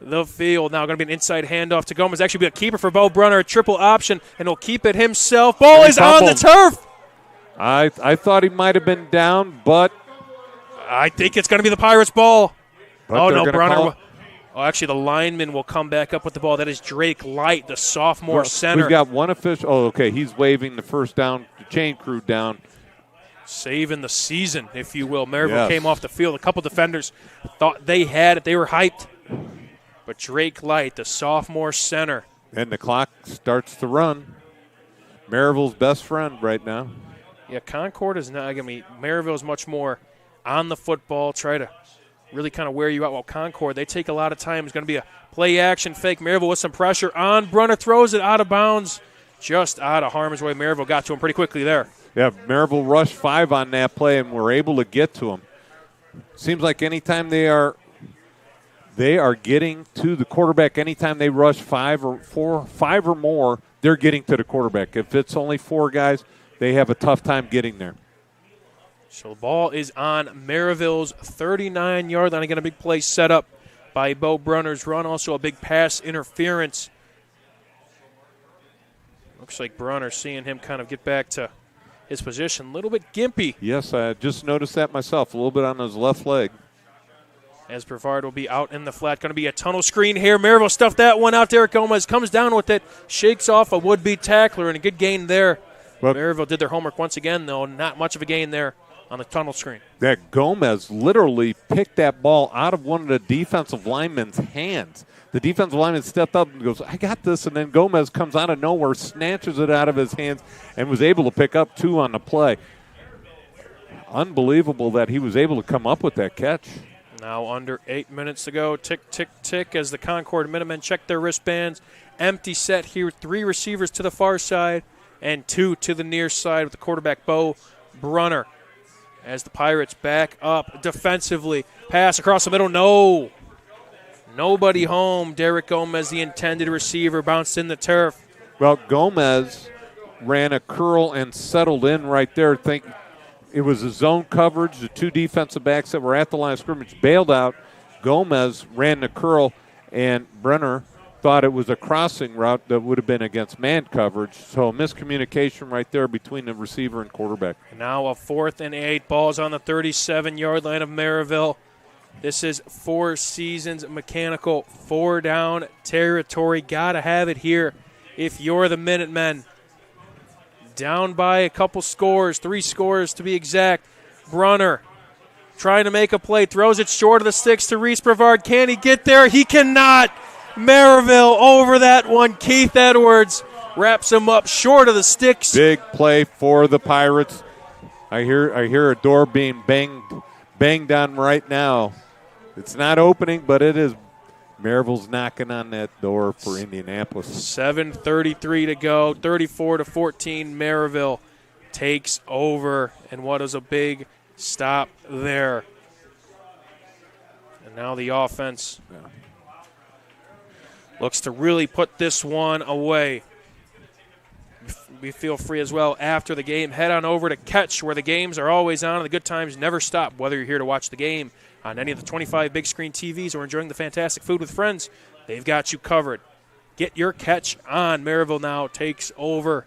S1: the field. Now going to be an inside handoff to Gomez. Actually be a keeper for Bo Brunner, a triple option, and he'll keep it himself. Ball is on the turf.
S2: I thought he might have been down, but
S1: I think it's going to be the Pirates' ball.
S2: But
S1: no, Brunner. Actually, the lineman will come back up with the ball. That is Drake Light, the sophomore center.
S2: We've got one official. Oh, okay. He's waving the first down, the chain crew down.
S1: Saving the season, if you will. Merrillville came off the field. A couple defenders thought they had it. They were hyped. But Drake Light, the sophomore center.
S2: And the clock starts to run. Merrillville's best friend right now.
S1: Yeah, Concord is not. Merrillville is much more on the football, try to really kind of wear you out. While Concord, they take a lot of time. It's going to be a play action fake. Merrillville with some pressure on. Brunner throws it out of bounds, just out of harm's way. Merrillville got to him pretty quickly there.
S2: Yeah, Merrillville rushed 5 on that play, and were able to get to him. Seems like anytime they are getting to the quarterback, anytime they rush 5 or more, they're getting to the quarterback. If it's only 4 guys, they have a tough time getting there.
S1: So the ball is on Merrillville's 39-yard line. Again, a big play set up by Bo Brunner's run. Also a big pass interference. Looks like Brunner, seeing him kind of get back to his position. A little bit gimpy.
S2: Yes, I just noticed that myself. A little bit on his left leg.
S1: As Brevard will be out in the flat. Going to be a tunnel screen here. Merrillville stuffed that one out. Derek Gomez comes down with it. Shakes off a would-be tackler, and a good gain there. Well, Merrillville did their homework once again, though. Not much of a gain there on the tunnel screen.
S2: That Gomez literally picked that ball out of one of the defensive linemen's hands. The defensive lineman stepped up and goes, I got this, and then Gomez comes out of nowhere, snatches it out of his hands, and was able to pick up 2 on the play. Unbelievable that he was able to come up with that catch.
S1: Now under 8 minutes to go. Tick, tick, tick as the Concord Minutemen check their wristbands. Empty set here. 3 receivers to the far side and 2 to the near side with the quarterback Bo Brunner. As the Pirates back up defensively. Pass across the middle. No. Nobody home. Derek Gomez, the intended receiver, bounced in the turf.
S2: Well, Gomez ran a curl and settled in right there. Think it was a zone coverage. The 2 defensive backs that were at the line of scrimmage bailed out. Gomez ran the curl, and Brenner thought it was a crossing route that would have been against man coverage. So miscommunication right there between the receiver and quarterback.
S1: And now a 4th and 8. Ball's on the 37-yard line of Merrillville. This is Four Seasons Mechanical 4-down territory. Got to have it here if you're the Minutemen. Down by a couple scores, 3 scores to be exact. Brunner trying to make a play, throws it short of the sticks to Reese Brevard. Can he get there? He cannot. Merrillville over that one. Keith Edwards wraps him up short of the sticks.
S2: Big play for the Pirates. I hear a door being banged on right now. It's not opening, but it is. Merrillville's knocking on that door for Indianapolis.
S1: 7:33 to go, 34-14. Merrillville takes over, and what is a big stop there. And now the offense looks to really put this one away. We feel free as well after the game. Head on over to Catch, where the games are always on and the good times never stop. Whether you're here to watch the game on any of the 25 big screen TVs or enjoying the fantastic food with friends, they've got you covered. Get your Catch on. Merrillville now takes over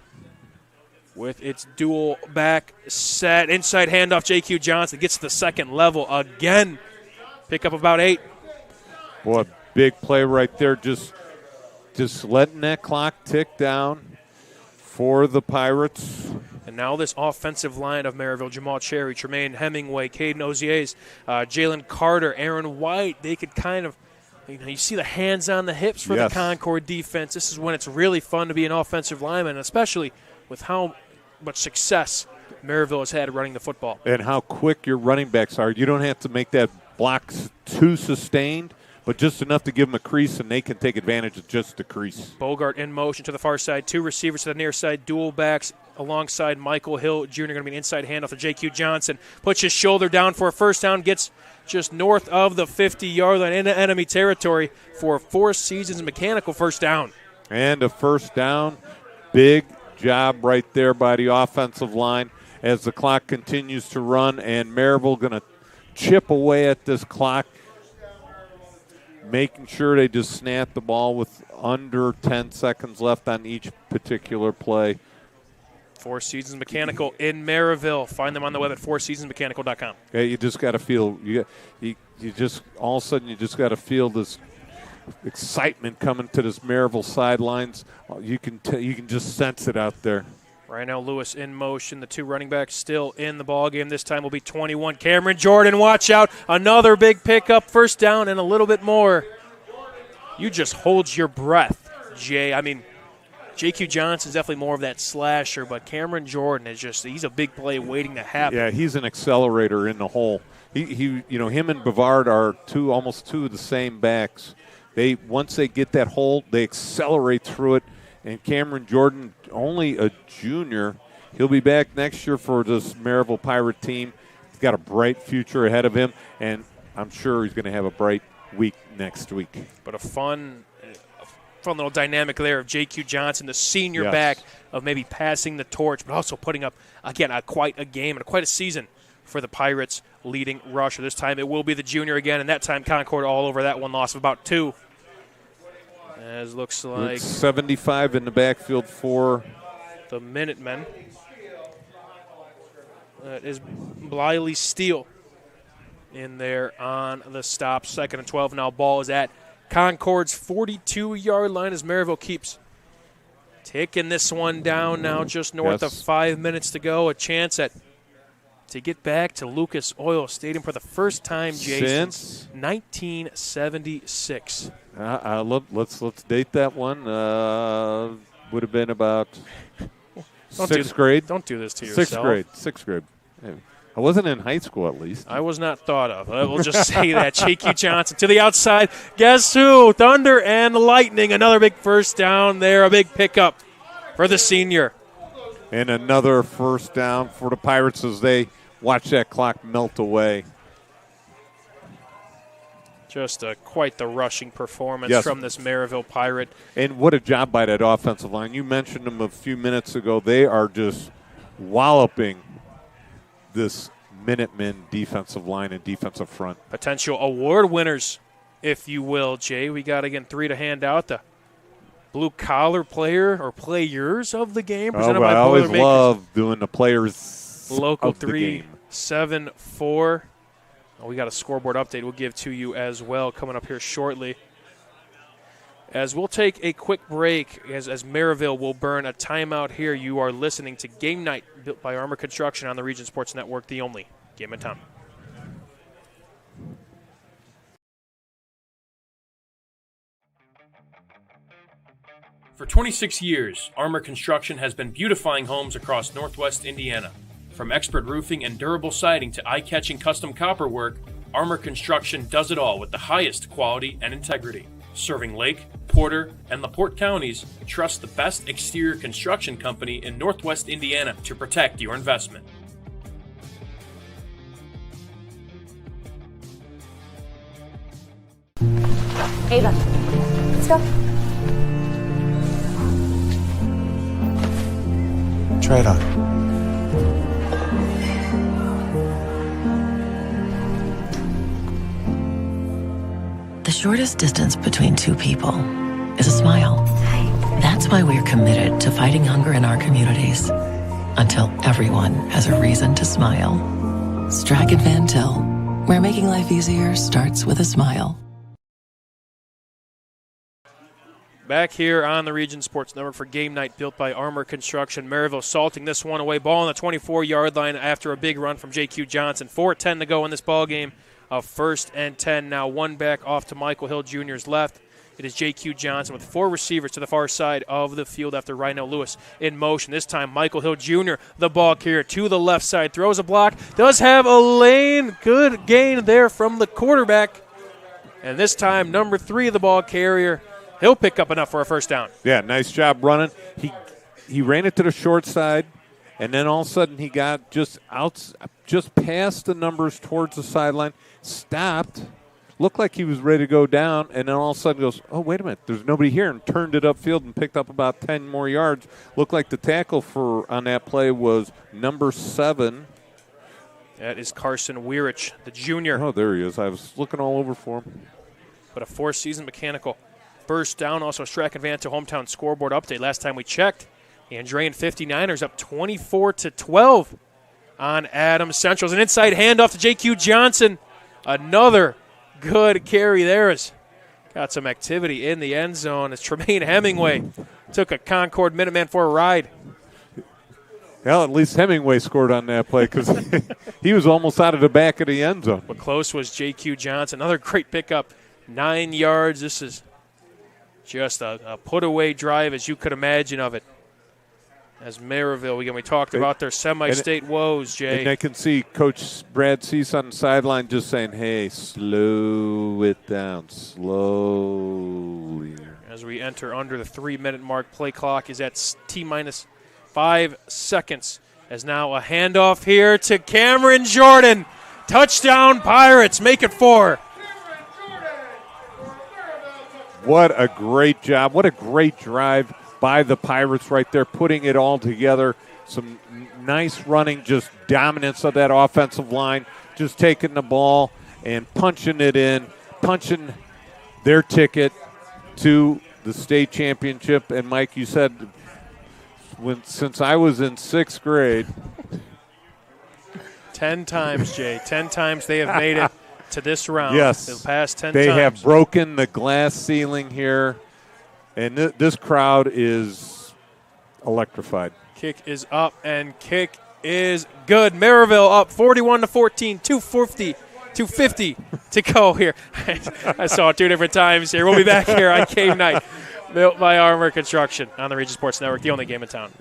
S1: with its dual back set. Inside handoff, J.Q. Johnson gets to the second level again. Pick up about 8.
S2: Boy, big play right there. Just letting that clock tick down for the Pirates.
S1: And now this offensive line of Merrillville, Jamal Cherry, Tremaine Hemingway, Caden Oziers, Jalen Carter, Aaron White, they could kind of, you see the hands on the hips for the Concord defense. This is when it's really fun to be an offensive lineman, especially with how much success Merrillville has had running the football.
S2: And how quick your running backs are. You don't have to make that block too sustained, but just enough to give them a crease, and they can take advantage of just the crease.
S1: Bogart in motion to the far side. 2 receivers to the near side, dual backs alongside Michael Hill Jr. Going to be an inside handoff to J.Q. Johnson. Puts his shoulder down for a first down, gets just north of the 50-yard line into enemy territory for a Four Seasons Mechanical first down.
S2: And a first down. Big job right there by the offensive line as the clock continues to run, and Merrillville going to chip away at this clock, making sure they just snap the ball with under 10 seconds left on each particular play.
S1: Four Seasons Mechanical in Merrillville. Find them on the web at fourseasonsmechanical.com.
S2: Yeah, you just got to feel you just all of a sudden you just got to feel this excitement coming to this Merrillville sidelines. You can just sense it out there.
S1: Right now, Lewis in motion. The two running backs still in the ball game. This time will be 21. Cameron Jordan, watch out. Another big pickup, first down, and a little bit more. You just hold your breath, Jay. I mean, J.Q. Johnson's definitely more of that slasher, but Cameron Jordan he's a big play waiting to happen.
S2: Yeah, he's an accelerator in the hole. Him and Bavard are almost two of the same backs. Once they get that hole, they accelerate through it. And Cameron Jordan, only a junior, he'll be back next year for this Merrillville Pirate team. He's got a bright future ahead of him, and I'm sure he's going to have a bright week next week.
S1: But a fun little dynamic there of J.Q. Johnson, the senior back, of maybe passing the torch, but also putting up, again, quite a game and quite a season for the Pirates' leading rusher. This time it will be the junior again, and that time Concord all over that one, loss of about 2. As looks like
S2: it's 75 in the backfield for
S1: the Minutemen. That is Bliley Steele in there on the stop. 2nd and 12 now. Ball is at Concord's 42-yard line as Merrillville keeps taking this one down now, just north of 5 minutes to go. A chance to get back to Lucas Oil Stadium for the first time, Jay, since 1976.
S2: Let's date that one. Would have been about sixth grade.
S1: Don't do this to yourself.
S2: Sixth grade. Yeah. I wasn't in high school, at least.
S1: I was not thought of. I will just say that. J.Q. Johnson to the outside. Guess who? Thunder and Lightning. Another big first down there. A big pickup for the senior.
S2: And another first down for the Pirates as they watch that clock melt away.
S1: Just quite the rushing performance from this Merrillville Pirate.
S2: And what a job by that offensive line. You mentioned them a few minutes ago. They are just walloping this Minutemen defensive line and defensive front.
S1: Potential award winners, if you will, Jay. We got, again, 3 to hand out. The blue-collar player or players of the game presented by
S2: I always
S1: Boilermakers.
S2: love doing the players
S1: Local
S2: of the
S1: 3,
S2: game.
S1: 7-4. We got a scoreboard update we'll give to you as well coming up here shortly. As we'll take a quick break as Merrillville will burn a timeout here. You are listening to Game Night built by Armor Construction on the Region Sports Network, the only game in town. For 26 years, Armor Construction has been beautifying homes across Northwest Indiana. From expert roofing and durable siding to eye-catching custom copper work, Armor Construction does it all with the highest quality and integrity. Serving Lake, Porter, and LaPorte counties, trust the best exterior construction company in Northwest Indiana to protect your investment.
S3: Ava, let's go.
S4: Try it on.
S5: The shortest distance between two people is a smile. That's why we're committed to fighting hunger in our communities until everyone has a reason to smile. Strack and Van Til, where making life easier starts with a smile.
S1: Back here on the Region Sports Network for Game Night built by Armor Construction. Merrillville salting this one away. Ball on the 24-yard line after a big run from J.Q. Johnson. 4:10 to go in this ball game. Of 1st and 10 now. One back off to Michael Hill Jr.'s left. It is J.Q. Johnson with 4 receivers to the far side of the field after Rhino Lewis in motion. This time Michael Hill Jr., the ball carrier to the left side, throws a block, does have a lane. Good gain there from the quarterback. And this time number 3, the ball carrier, he'll pick up enough for a first down.
S2: Yeah, nice job running. He ran it to the short side, and then all of a sudden he got just past the numbers towards the sideline, stopped, looked like he was ready to go down, and then all of a sudden goes, oh, wait a minute, there's nobody here, and turned it upfield and picked up about 10 more yards. Looked like the tackle on that play was number 7.
S1: That is Carson Weirich, the junior.
S2: Oh, there he is. I was looking all over for him.
S1: But a four-season mechanical burst down. Also, Strack and Vanta hometown scoreboard update. Last time we checked, the Andrean 59ers up 24-12 on Adams Central. An inside handoff to J.Q. Johnson. Another good carry there. Got some activity in the end zone as Tremaine Hemingway took a Concord Minuteman for a ride.
S2: Well, at least Hemingway scored on that play because he was almost out of the back of the end zone.
S1: But close was J.Q. Johnson. Another great pickup, 9 yards. This is just a put-away drive as you could imagine of it. As Merrillville, we talked about their semi-state woes, Jay.
S2: And I can see Coach Brad Cease on the sideline just saying, hey, slow it down, slowly.
S1: As we enter under the 3-minute mark, play clock is at T-minus 5 seconds. As now a handoff here to Cameron Jordan. Touchdown Pirates, make it 4.
S2: What a great job. What a great drive by the Pirates right there, putting it all together. Some nice running, just dominance of that offensive line, just taking the ball and punching it in, punching their ticket to the state championship. And, Mike, you said since I was in 6th grade.
S1: 10 times, Jay. 10 times they have made it to this round.
S2: Yes.
S1: The past 10
S2: they
S1: times.
S2: They have broken the glass ceiling here. And this crowd is electrified.
S1: Kick is up, and kick is good. Merrillville up 41-14, 250 to go here. I saw it 2 different times here. We'll be back here on game night. Built by Armor Construction on the Region Sports Network, the only game in town.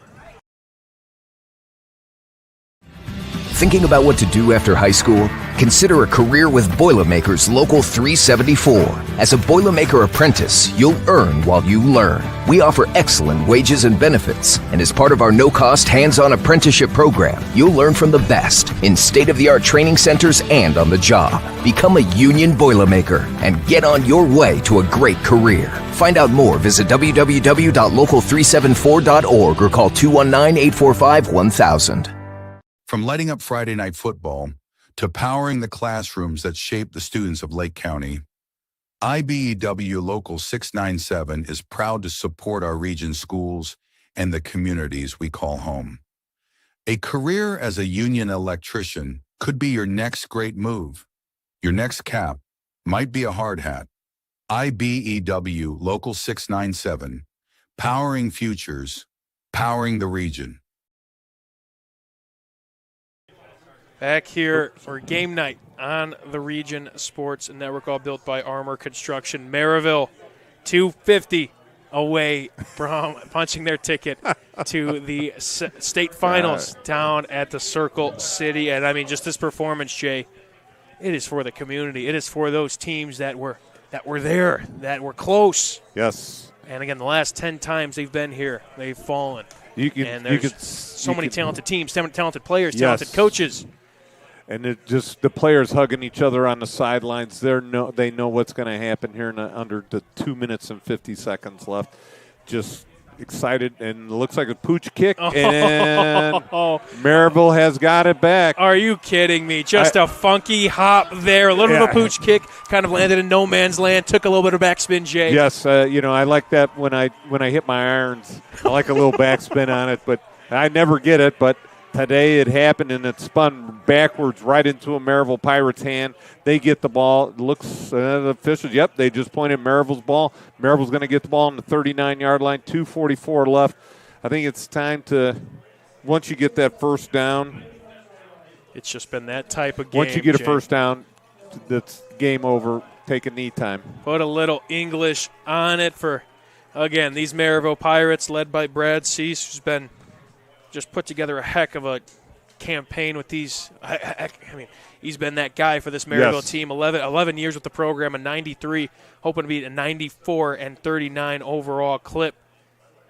S22: Thinking about what to do after high school? Consider a career with Boilermakers Local 374. As a Boilermaker apprentice, you'll earn while you learn. We offer excellent wages and benefits, and as part of our no-cost hands-on apprenticeship program, you'll learn from the best in state-of-the-art training centers and on the job. Become a union Boilermaker and get on your way to a great career. Find out more, visit www.local374.org or call 219-845-1000.
S4: From lighting up Friday night football to powering the classrooms that shape the students of Lake County, IBEW Local 697 is proud to support our region's schools and the communities we call home. A career as a union electrician could be your next great move. Your next cap might be a hard hat. IBEW Local 697, powering futures, powering the region.
S1: Back here for game night on the Region Sports Network, all built by Armor Construction. Merrillville, 250 away from punching their ticket to the state finals down at the Circle City. And, I mean, just this performance, Jay, it is for the community. It is for those teams that were there, that were close.
S2: Yes.
S1: And, again, the last 10 times they've been here, they've fallen. There's so many talented teams, talented players, talented coaches.
S2: And the players hugging each other on the sidelines. They know what's going to happen here under the 2 minutes and 50 seconds left. Just excited, and it looks like a pooch kick, and Merrillville has got it back.
S1: Are you kidding me? Just a funky hop there. A little bit of a pooch kick, kind of landed in no man's land, took a little bit of backspin, Jay.
S2: Yes, I like that when I hit my irons. I like a little backspin on it, but I never get it, but today it happened, and it spun backwards right into a Merrillville Pirates hand. They get the ball. It looks, the officials, they just pointed Merrillville's ball. Merrillville's going to get the ball on the 39-yard line, 2:44 left. I think it's time to, once you get that first down.
S1: It's just been that type of game,
S2: once you get
S1: Jay.
S2: a first down, that's game over. Take a knee time.
S1: Put a little English on it for, again, these Merrillville Pirates led by Brad Cease, who's been just put together a heck of a campaign with these. I mean, he's been that guy for this Merrillville team. 11 years with the program, a 93, hoping to be a 94 and 39 overall clip.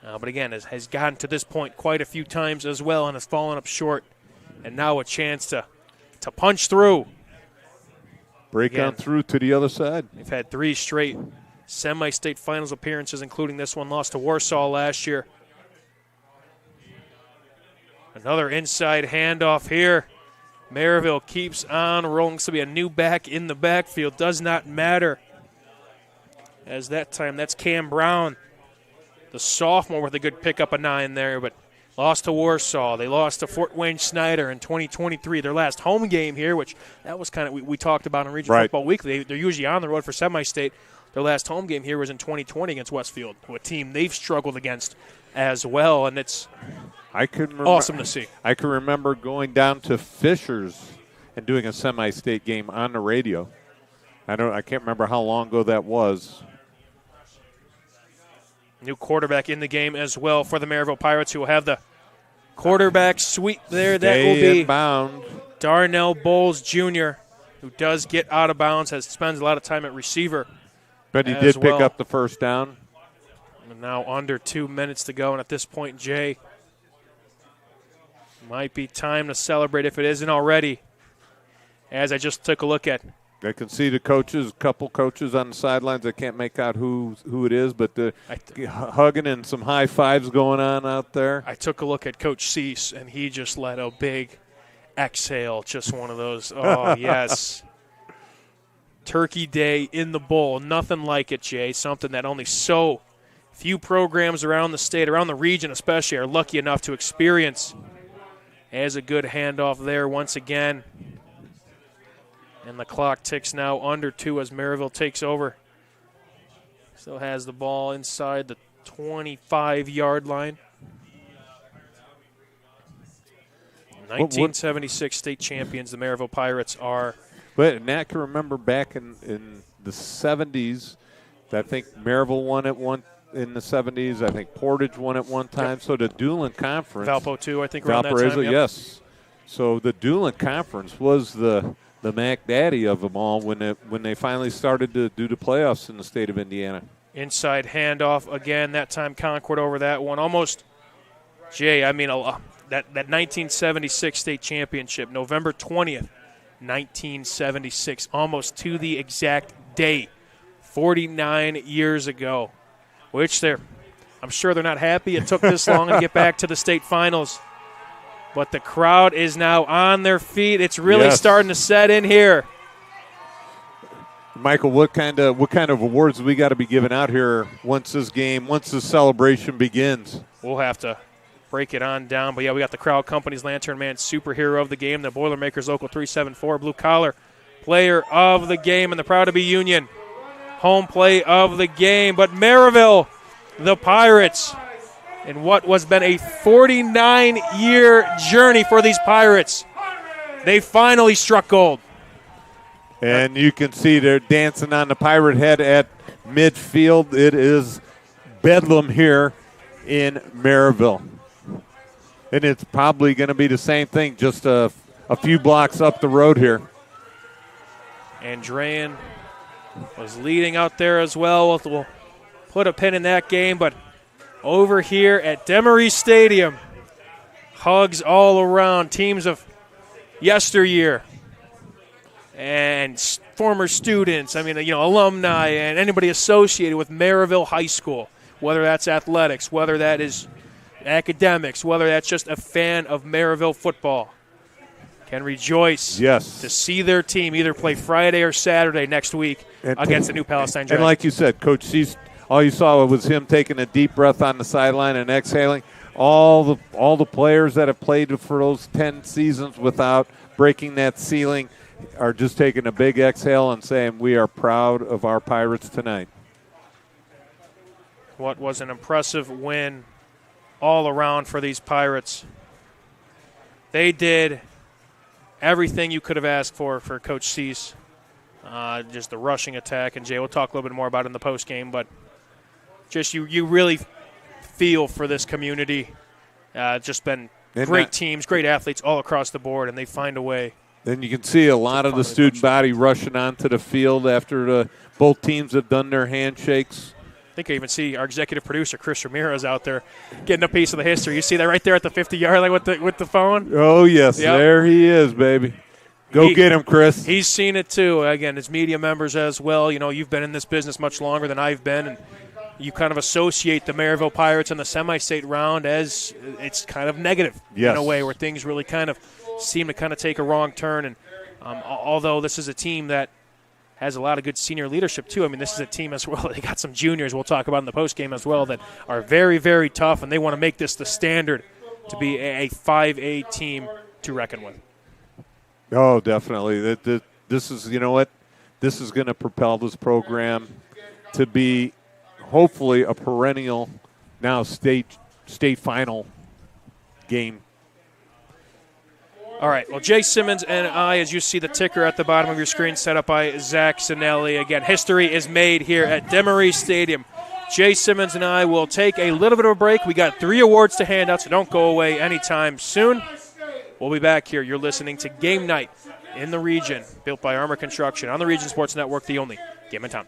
S1: But again, has gotten to this point quite a few times as well and has fallen up short. And now a chance to punch through.
S2: Break on through to the other side.
S1: They've had 3 straight semi-state finals appearances, including this one. Lost to Warsaw last year. Another inside handoff here. Merrillville keeps on rolling. This will be a new back in the backfield. Does not matter. As that time, that's Cam Brown, the sophomore, with a good pickup of 9 there, but lost to Warsaw. They lost to Fort Wayne Snyder in 2023. Their last home game here, which that was kind of we talked about in Regional Football Weekly. They're usually on the road for semi-state. Their last home game here was in 2020 against Westfield, a team they've struggled against as well, and it's awesome to see.
S2: I can remember going down to Fishers and doing a semi-state game on the radio. I can't remember how long ago that was.
S1: New quarterback in the game as well for the Merrillville Pirates, who will have the quarterback sweep there. That will be
S2: inbound.
S1: Darnell Bowles Jr., who does get out of bounds, spends a lot of time at receiver.
S2: But he did pick up the first down.
S1: And now under 2 minutes to go, and at this point, Jay, might be time to celebrate if it isn't already, as I just took a look at.
S2: I can see the coaches, a couple coaches on the sidelines. I can't make out who it is, but the hugging and some high fives going on out there.
S1: I took a look at Coach Cease, and he just let a big exhale, just one of those. Oh, yes. Turkey Day in the bowl. Nothing like it, Jay. Something that only so few programs around the state, around the region especially, are lucky enough to experience. As a good handoff there once again. And the clock ticks now under 2 as Merrillville takes over. Still has the ball inside the 25-yard line. 1976 state champions, the Merrillville Pirates are.
S2: But Nat can remember back in the 70s, I think Merrillville won it one in the 70s. I think Portage won at one time. Yep. So the Doolin Conference.
S1: Valpo, too, I think, around that time. Yep.
S2: Yes. So the Doolin Conference was the Mac Daddy of them all when they finally started to do the playoffs in the state of Indiana.
S1: Inside handoff again, that time Concord over that one. Almost, Jay, I mean, that 1976 state championship, November 20th, 1976, almost to the exact date, 49 years ago, which I'm sure they're not happy it took this long to get back to the state finals. But the crowd is now on their feet. It's really starting to set in here.
S2: Michael, what kind of awards we got to be giving out here once this celebration begins?
S1: We'll have to break it on down. But, yeah, we got the Crowd Company's Lantern Man Superhero of the game, the Boilermakers Local 374 Blue Collar Player of the game, and the Proud to Be Union Home Play of the game. But Merrillville, the Pirates, in what was been a 49-year journey for these Pirates, they finally struck gold.
S2: And you can see they're dancing on the Pirate head at midfield. It is bedlam here in Merrillville. And it's probably going to be the same thing, just a few blocks up the road here.
S1: Andrean was leading out there as well. We'll put a pin in that game, but over here at Demery Stadium, hugs all around, teams of yesteryear and former students, alumni and anybody associated with Merrillville High School, whether that's athletics, whether that is academics, whether that's just a fan of Merrillville football, can rejoice to see their team either play Friday or Saturday next week against the New Palestine Dragons.
S2: And like you said, Coach Cease, all you saw was him taking a deep breath on the sideline and exhaling. All the players that have played for those 10 seasons without breaking that ceiling are just taking a big exhale and saying, we are proud of our Pirates tonight.
S1: What was an impressive win all around for these Pirates. They did everything you could have asked for Coach Cease. Just the rushing attack, and Jay, we'll talk a little bit more about it in the postgame, but just you really feel for this community. Just been great teams, great athletes all across the board, and they find a way.
S2: Then you can see a lot of the student body rushing onto the field after both teams have done their handshakes.
S1: I think I even see our executive producer, Chris Ramirez, out there getting a piece of the history. You see that right there at the 50-yard line with the phone?
S2: Oh, yes. Yep. There he is, baby. Go get him, Chris.
S1: He's seen it too. Again, as media members as well. You've been in this business much longer than I've been, and you kind of associate the Merrillville Pirates in the semi-state round as it's kind of negative in a way, where things really kind of seem to kind of take a wrong turn. And although this is a team that has a lot of good senior leadership too. I mean, this is a team as well. They got some juniors we'll talk about in the postgame as well that are very, very tough, and they want to make this the standard to be a 5A team to reckon with.
S2: Oh, definitely. This is, you know what? This is going to propel this program to be hopefully a perennial now state final game.
S1: All right, well, Jay Simmons and I, as you see the ticker at the bottom of your screen, set up by Zach Sinelli. Again, history is made here at Demery Stadium. Jay Simmons and I will take a little bit of a break. We got 3 awards to hand out, so don't go away anytime soon. We'll be back here. You're listening to Game Night in the Region, built by Armor Construction on the Region Sports Network, the only game in town.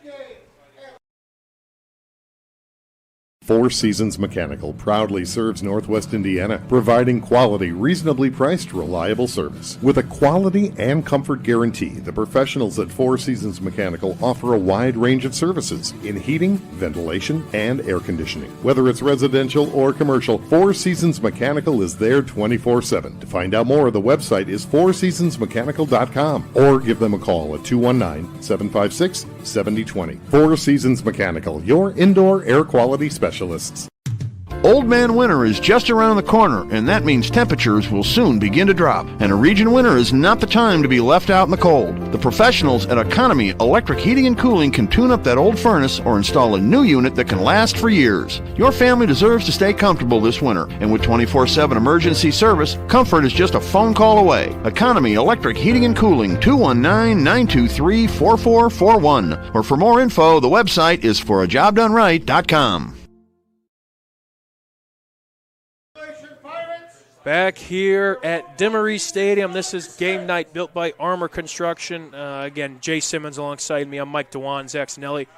S7: Four Seasons Mechanical proudly serves Northwest Indiana, providing quality, reasonably priced, reliable service. With a quality and comfort guarantee, the professionals at Four Seasons Mechanical offer a wide range of services in heating, ventilation, and air conditioning. Whether it's residential or commercial, Four Seasons Mechanical is there 24/7. To find out more, the website is fourseasonsmechanical.com or give them a call at 219-756-7020. Four Seasons Mechanical, your indoor air quality specialist.
S8: Old Man Winter is just around the corner, and that means temperatures will soon begin to drop. And a region winter is not the time to be left out in the cold. The professionals at Economy Electric Heating and Cooling can tune up that old furnace or install a new unit that can last for years. Your family deserves to stay comfortable this winter, and with 24/7 emergency service, comfort is just a phone call away. Economy Electric Heating and Cooling, 219-923-4441. Or for more info, the website is forajobdoneright.com.
S1: Back here at Demery Stadium, this is Game Night built by Armor Construction. Again, Jay Simmons alongside me. I'm Mike Dewan. Zach Sinelli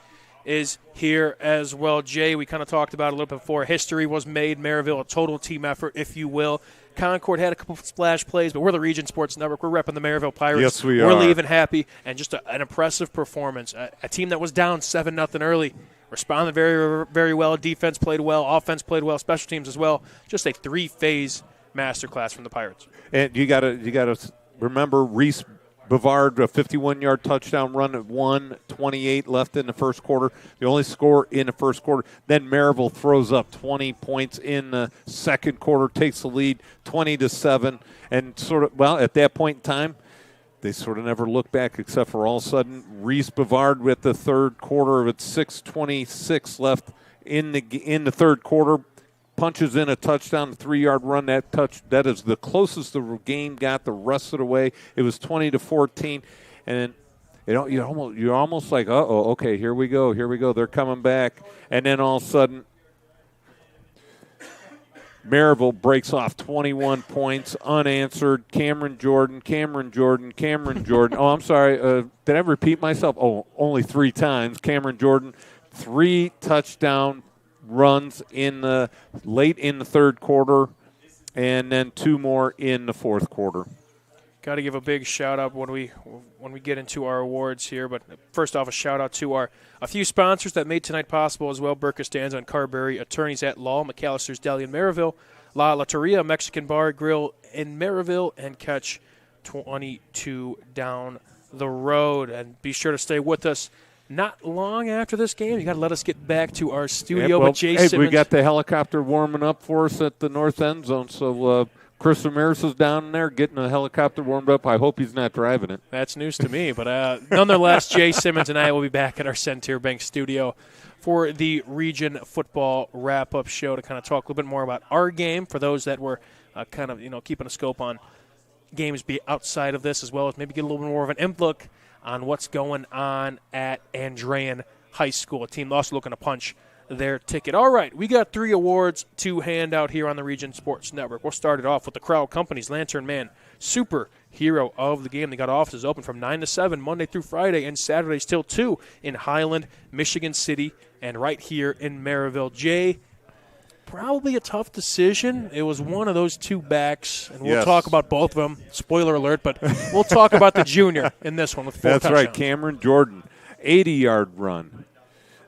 S1: is here as well. Jay, we kind of talked about it a little bit before. History was made. Merrillville, a total team effort, if you will. Concord had a couple of splash plays, but we're the Region Sports Network. We're repping the Merrillville Pirates.
S2: Yes, we are.
S1: We're leaving happy, and just an impressive performance. A team that was down 7-0 early responded very, very well. Defense played well. Offense played well. Special teams as well. Just a 3-phase masterclass from the Pirates.
S2: And you got to remember Reese Bavard, a 51-yard touchdown run at 1:28 left in the first quarter. The only score in the first quarter. Then Merrillville throws up 20 points in the second quarter, takes the lead 20-7, and at that point in time, they sort of never look back, except for all of a sudden Reese Bavard with the third quarter with 6:26 left in the third quarter. Punches in a touchdown, a 3-yard run. That is the closest the game got the rest of the way. It was 20-14, and you're almost like, okay, here we go, they're coming back, and then all of a sudden, Merrillville breaks off 21 points unanswered. Cameron Jordan. Oh, I'm sorry. Did I repeat myself? Oh, only 3 times. Cameron Jordan, 3 touchdown runs late in the third quarter, and then 2 more in the fourth quarter.
S1: Got to give a big shout out when we get into our awards here. But first off, a shout out to a few sponsors that made tonight possible as well. Burka Stanza and Carberry Attorneys at Law, McAllister's Deli in Merrillville, La Loteria Mexican Bar Grill in Merrillville, and Catch 22 down the road. And be sure to stay with us. Not long after this game, you got to let us get back to our studio with Jay Simmons.
S2: We got the helicopter warming up for us at the north end zone, so Chris Ramirez is down there getting the helicopter warmed up. I hope he's not driving it.
S1: That's news to me, but nonetheless, Jay Simmons and I will be back at our Centier Bank studio for the Region Football Wrap-Up Show to kind of talk a little bit more about our game for those that were kind of keeping a scope on games be outside of this, as well as maybe get a little bit more of an look on what's going on at Andrean High School, a team also looking to punch their ticket. All right, we got 3 awards to hand out here on the Region Sports Network. We'll start it off with the Crowd Company's Lantern Man Superhero of the Game. They got offices open from 9 to 7, Monday through Friday, and Saturdays till 2 in Highland, Michigan City, and right here in Merrillville. Jay, probably a tough decision. It was one of those two backs, and we'll
S2: Yes.
S1: talk about both of them. Spoiler alert, but we'll talk about the junior in this one with 4
S2: That's
S1: touchdowns.
S2: right, Cameron Jordan, 80-yard run.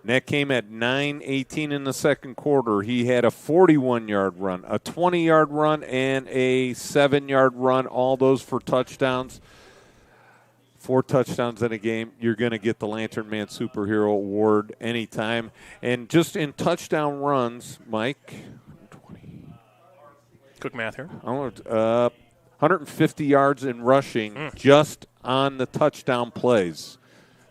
S2: And that came at 9:18 in the second quarter. He had a 41-yard run, a 20-yard run, and a 7-yard run, all those for touchdowns. 4 touchdowns in a game. You're going to get the Lantern Man Superhero Award anytime. And just in touchdown runs, Mike,
S1: Quick math here.
S2: 150 yards in rushing just on the touchdown plays.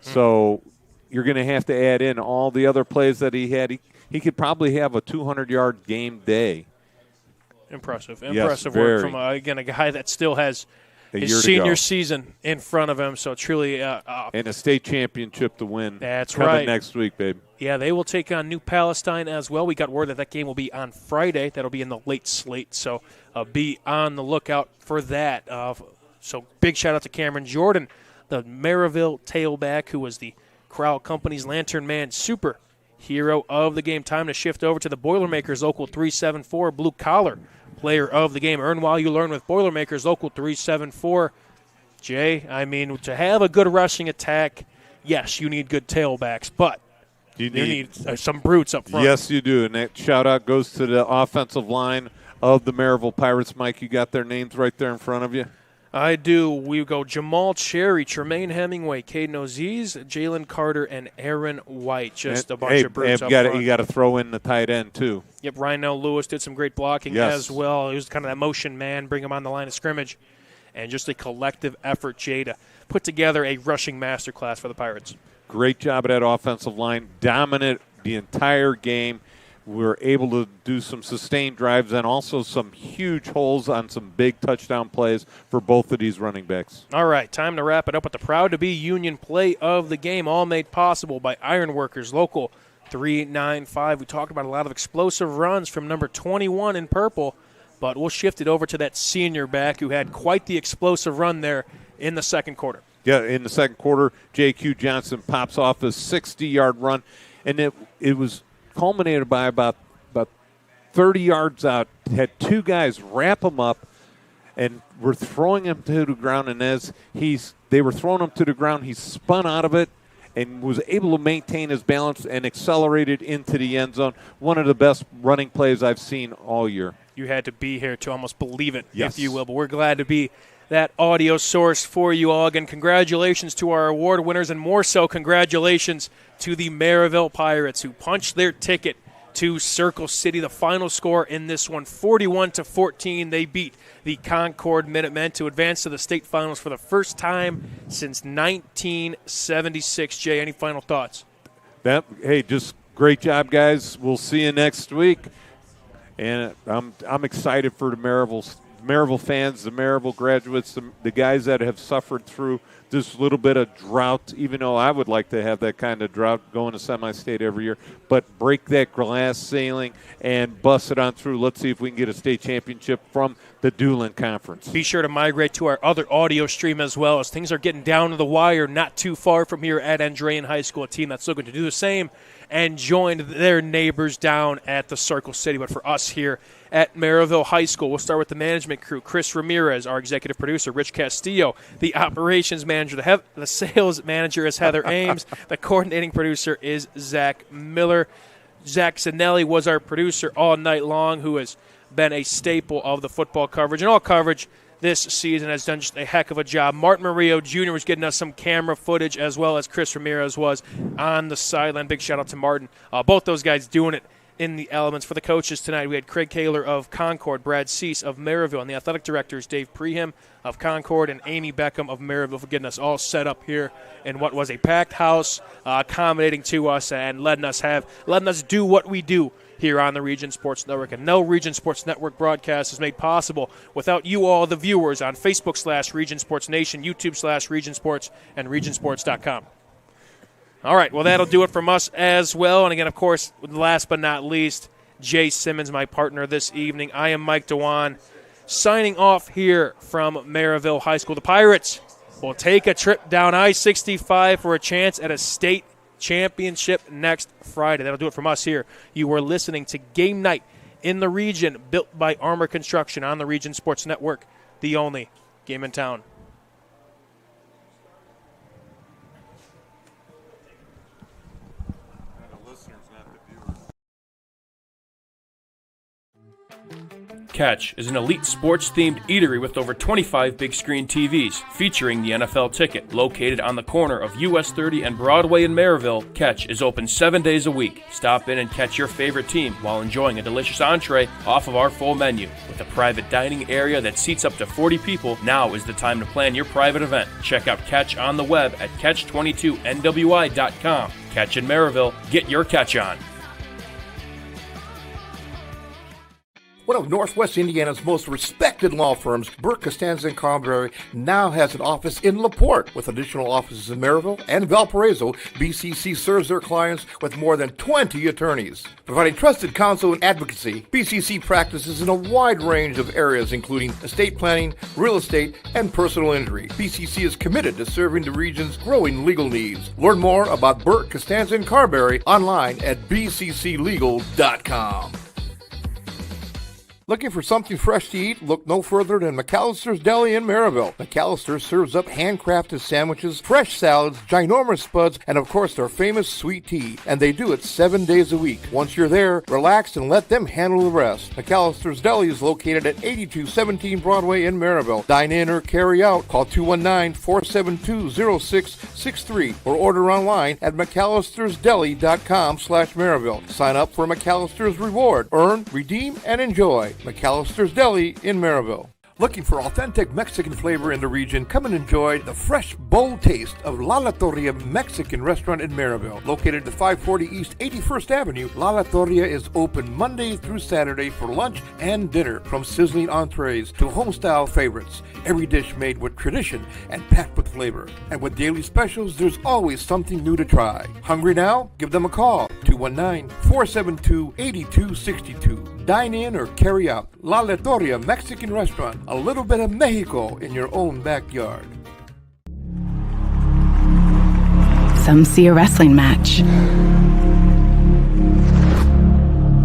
S2: So you're going to have to add in all the other plays that he had. He could probably have a 200-yard game day.
S1: Impressive.
S2: Yes,
S1: Impressive
S2: very.
S1: work from, again, a guy that still has
S2: A
S1: his
S2: year to
S1: senior
S2: go.
S1: season in front of him. So truly
S2: And a state championship to win.
S1: That's
S2: coming
S1: right.
S2: next week, babe.
S1: Yeah, they will take on New Palestine as well. We got word that game will be on Friday. That'll be in the late slate, so be on the lookout for that. So big shout-out to Cameron Jordan, the Merrillville tailback, who was the Crowell Company's Lantern Man superhero of the game. Time to shift over to the Boilermakers Local 374 blue-collar player of the game. Earn while you learn with Boilermakers Local 374. Jay, I mean, to have a good rushing attack, yes, you need good tailbacks, but you need some brutes up front.
S2: Yes, you do. And that shout-out goes to the offensive line of the Merrillville Pirates. Mike, you got their names right there in front of you?
S1: I do. We go Jamal Cherry, Tremaine Hemingway, Caden Oziz, Jalen Carter, and Aaron White. Just a bunch of brutes up front.
S2: You got to throw in the tight end, too.
S1: Yep, Rhinell Lewis did some great blocking as well. He was kind of that motion man, bring him on the line of scrimmage. And just a collective effort, Jay, to put together a rushing masterclass for the Pirates.
S2: Great job at that offensive line. Dominant the entire game. We were able to do some sustained drives and also some huge holes on some big touchdown plays for both of these running backs.
S1: All right, time to wrap it up with the proud-to-be Union play of the game, all made possible by Ironworkers Local 395. We talked about a lot of explosive runs from number 21 in purple, but we'll shift it over to that senior back who had quite the explosive run there in the second quarter.
S2: Yeah, in the second quarter, J.Q. Johnson pops off a 60-yard run, and it was culminated by about 30 yards out. Had two guys wrap him up and were throwing him to the ground, and as they were throwing him to the ground, he spun out of it and was able to maintain his balance and accelerated into the end zone. One of the best running plays I've seen all year.
S1: You had to be here to almost believe it,
S2: Yes.
S1: if you will, but we're glad to be that audio source for you all. Again, congratulations to our award winners, and more so, congratulations to the Merrillville Pirates, who punched their ticket to Circle City. The final score in this one, 41-14. They beat the Concord Minutemen to advance to the state finals for the first time since 1976. Jay, any final thoughts?
S2: Hey, just great job, guys. We'll see you next week. And I'm excited for the Merrillville fans, the Merrillville graduates, the guys that have suffered through this little bit of drought, even though I would like to have that kind of drought going to semi-state every year. But break that glass ceiling and bust it on through. Let's see if we can get a state championship from the Doolin Conference.
S1: Be sure to migrate to our other audio stream as well, as things are getting down to the wire not too far from here at Andrean High School, a team that's looking to do the same and join their neighbors down at the Circle City. But for us here at Merrillville High School, we'll start with the management crew. Chris Ramirez, our executive producer, Rich Castillo, the operations manager, the sales manager is Heather Ames, the coordinating producer is Zach Miller. Zach Zanelli was our producer all night long, who has been a staple of the football coverage and all coverage this season, has done just a heck of a job. Martin Murillo Jr. was getting us some camera footage, as well as Chris Ramirez was on the sideline. Big shout out to Martin. Both those guys doing it in the elements. For the coaches tonight, we had Craig Kaler of Concord, Brad Cease of Merrillville, and the athletic directors, Dave Preham of Concord and Amy Beckham of Merrillville, for getting us all set up here in what was a packed house, accommodating to us and letting us do what we do here on the Region Sports Network. And no Region Sports Network broadcast is made possible without you all, the viewers, on Facebook/Region Sports Nation, YouTube/Region Sports, and RegionSports.com. All right, well, that'll do it from us as well. And again, of course, last but not least, Jay Simmons, my partner this evening. I am Mike Dewan, signing off here from Merrillville High School. The Pirates will take a trip down I-65 for a chance at a state championship next Friday. That'll do it from us here. You were listening to Game Night in the region, built by Armor Construction on the Region Sports Network, the only game in town.
S13: Catch is an elite sports-themed eatery with over 25 big-screen TVs featuring the NFL Ticket. Located on the corner of US 30 and Broadway in Merrillville, Catch is open 7 days a week. Stop in and catch your favorite team while enjoying a delicious entree off of our full menu. With a private dining area that seats up to 40 people, now is the time to plan your private event. Check out Catch on the web at catch22nwi.com. Catch in Merrillville. Get your catch on.
S16: One of Northwest Indiana's most respected law firms, Burke, Costanza & Carberry, now has an office in LaPorte. With additional offices in Merrillville and Valparaiso, BCC serves their clients with more than 20 attorneys. Providing trusted counsel and advocacy, BCC practices in a wide range of areas including estate planning, real estate, and personal injury. BCC is committed to serving the region's growing legal needs. Learn more about Burke, Costanza & Carberry online at bcclegal.com. Looking for something fresh to eat? Look no further than McAllister's Deli in Merrillville. McAllister serves up handcrafted sandwiches, fresh salads, ginormous spuds, and of course their famous sweet tea. And they do it 7 days a week. Once you're there, relax and let them handle the rest. McAllister's Deli is located at 8217 Broadway in Merrillville. Dine in or carry out. Call 219-472-0663 or order online at McAllistersDeli.com/Merrillville. Sign up for McAllister's Reward. Earn, redeem, and enjoy. McAllister's Deli in Merrillville. Looking for authentic Mexican flavor in the region? Come and enjoy the fresh, bold taste of La Torria Mexican restaurant in Merrillville. Located at 540 East 81st Avenue, La Torria is open Monday through Saturday for lunch and dinner. From sizzling entrees to home-style favorites, every dish made with tradition and packed with flavor. And with daily specials, there's always something new to try. Hungry now? Give them a call. 219-472-8262. Dine in or carry out. La Torria Mexican restaurant. A little bit of Mexico in your own backyard.
S17: Some see a wrestling match.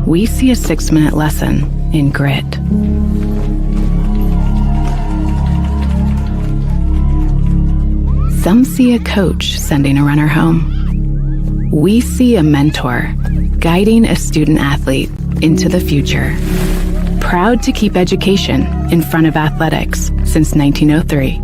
S17: We see a 6-minute lesson in grit. Some see a coach sending a runner home. We see a mentor guiding a student athlete into the future. Proud to keep education in front of athletics since 1903.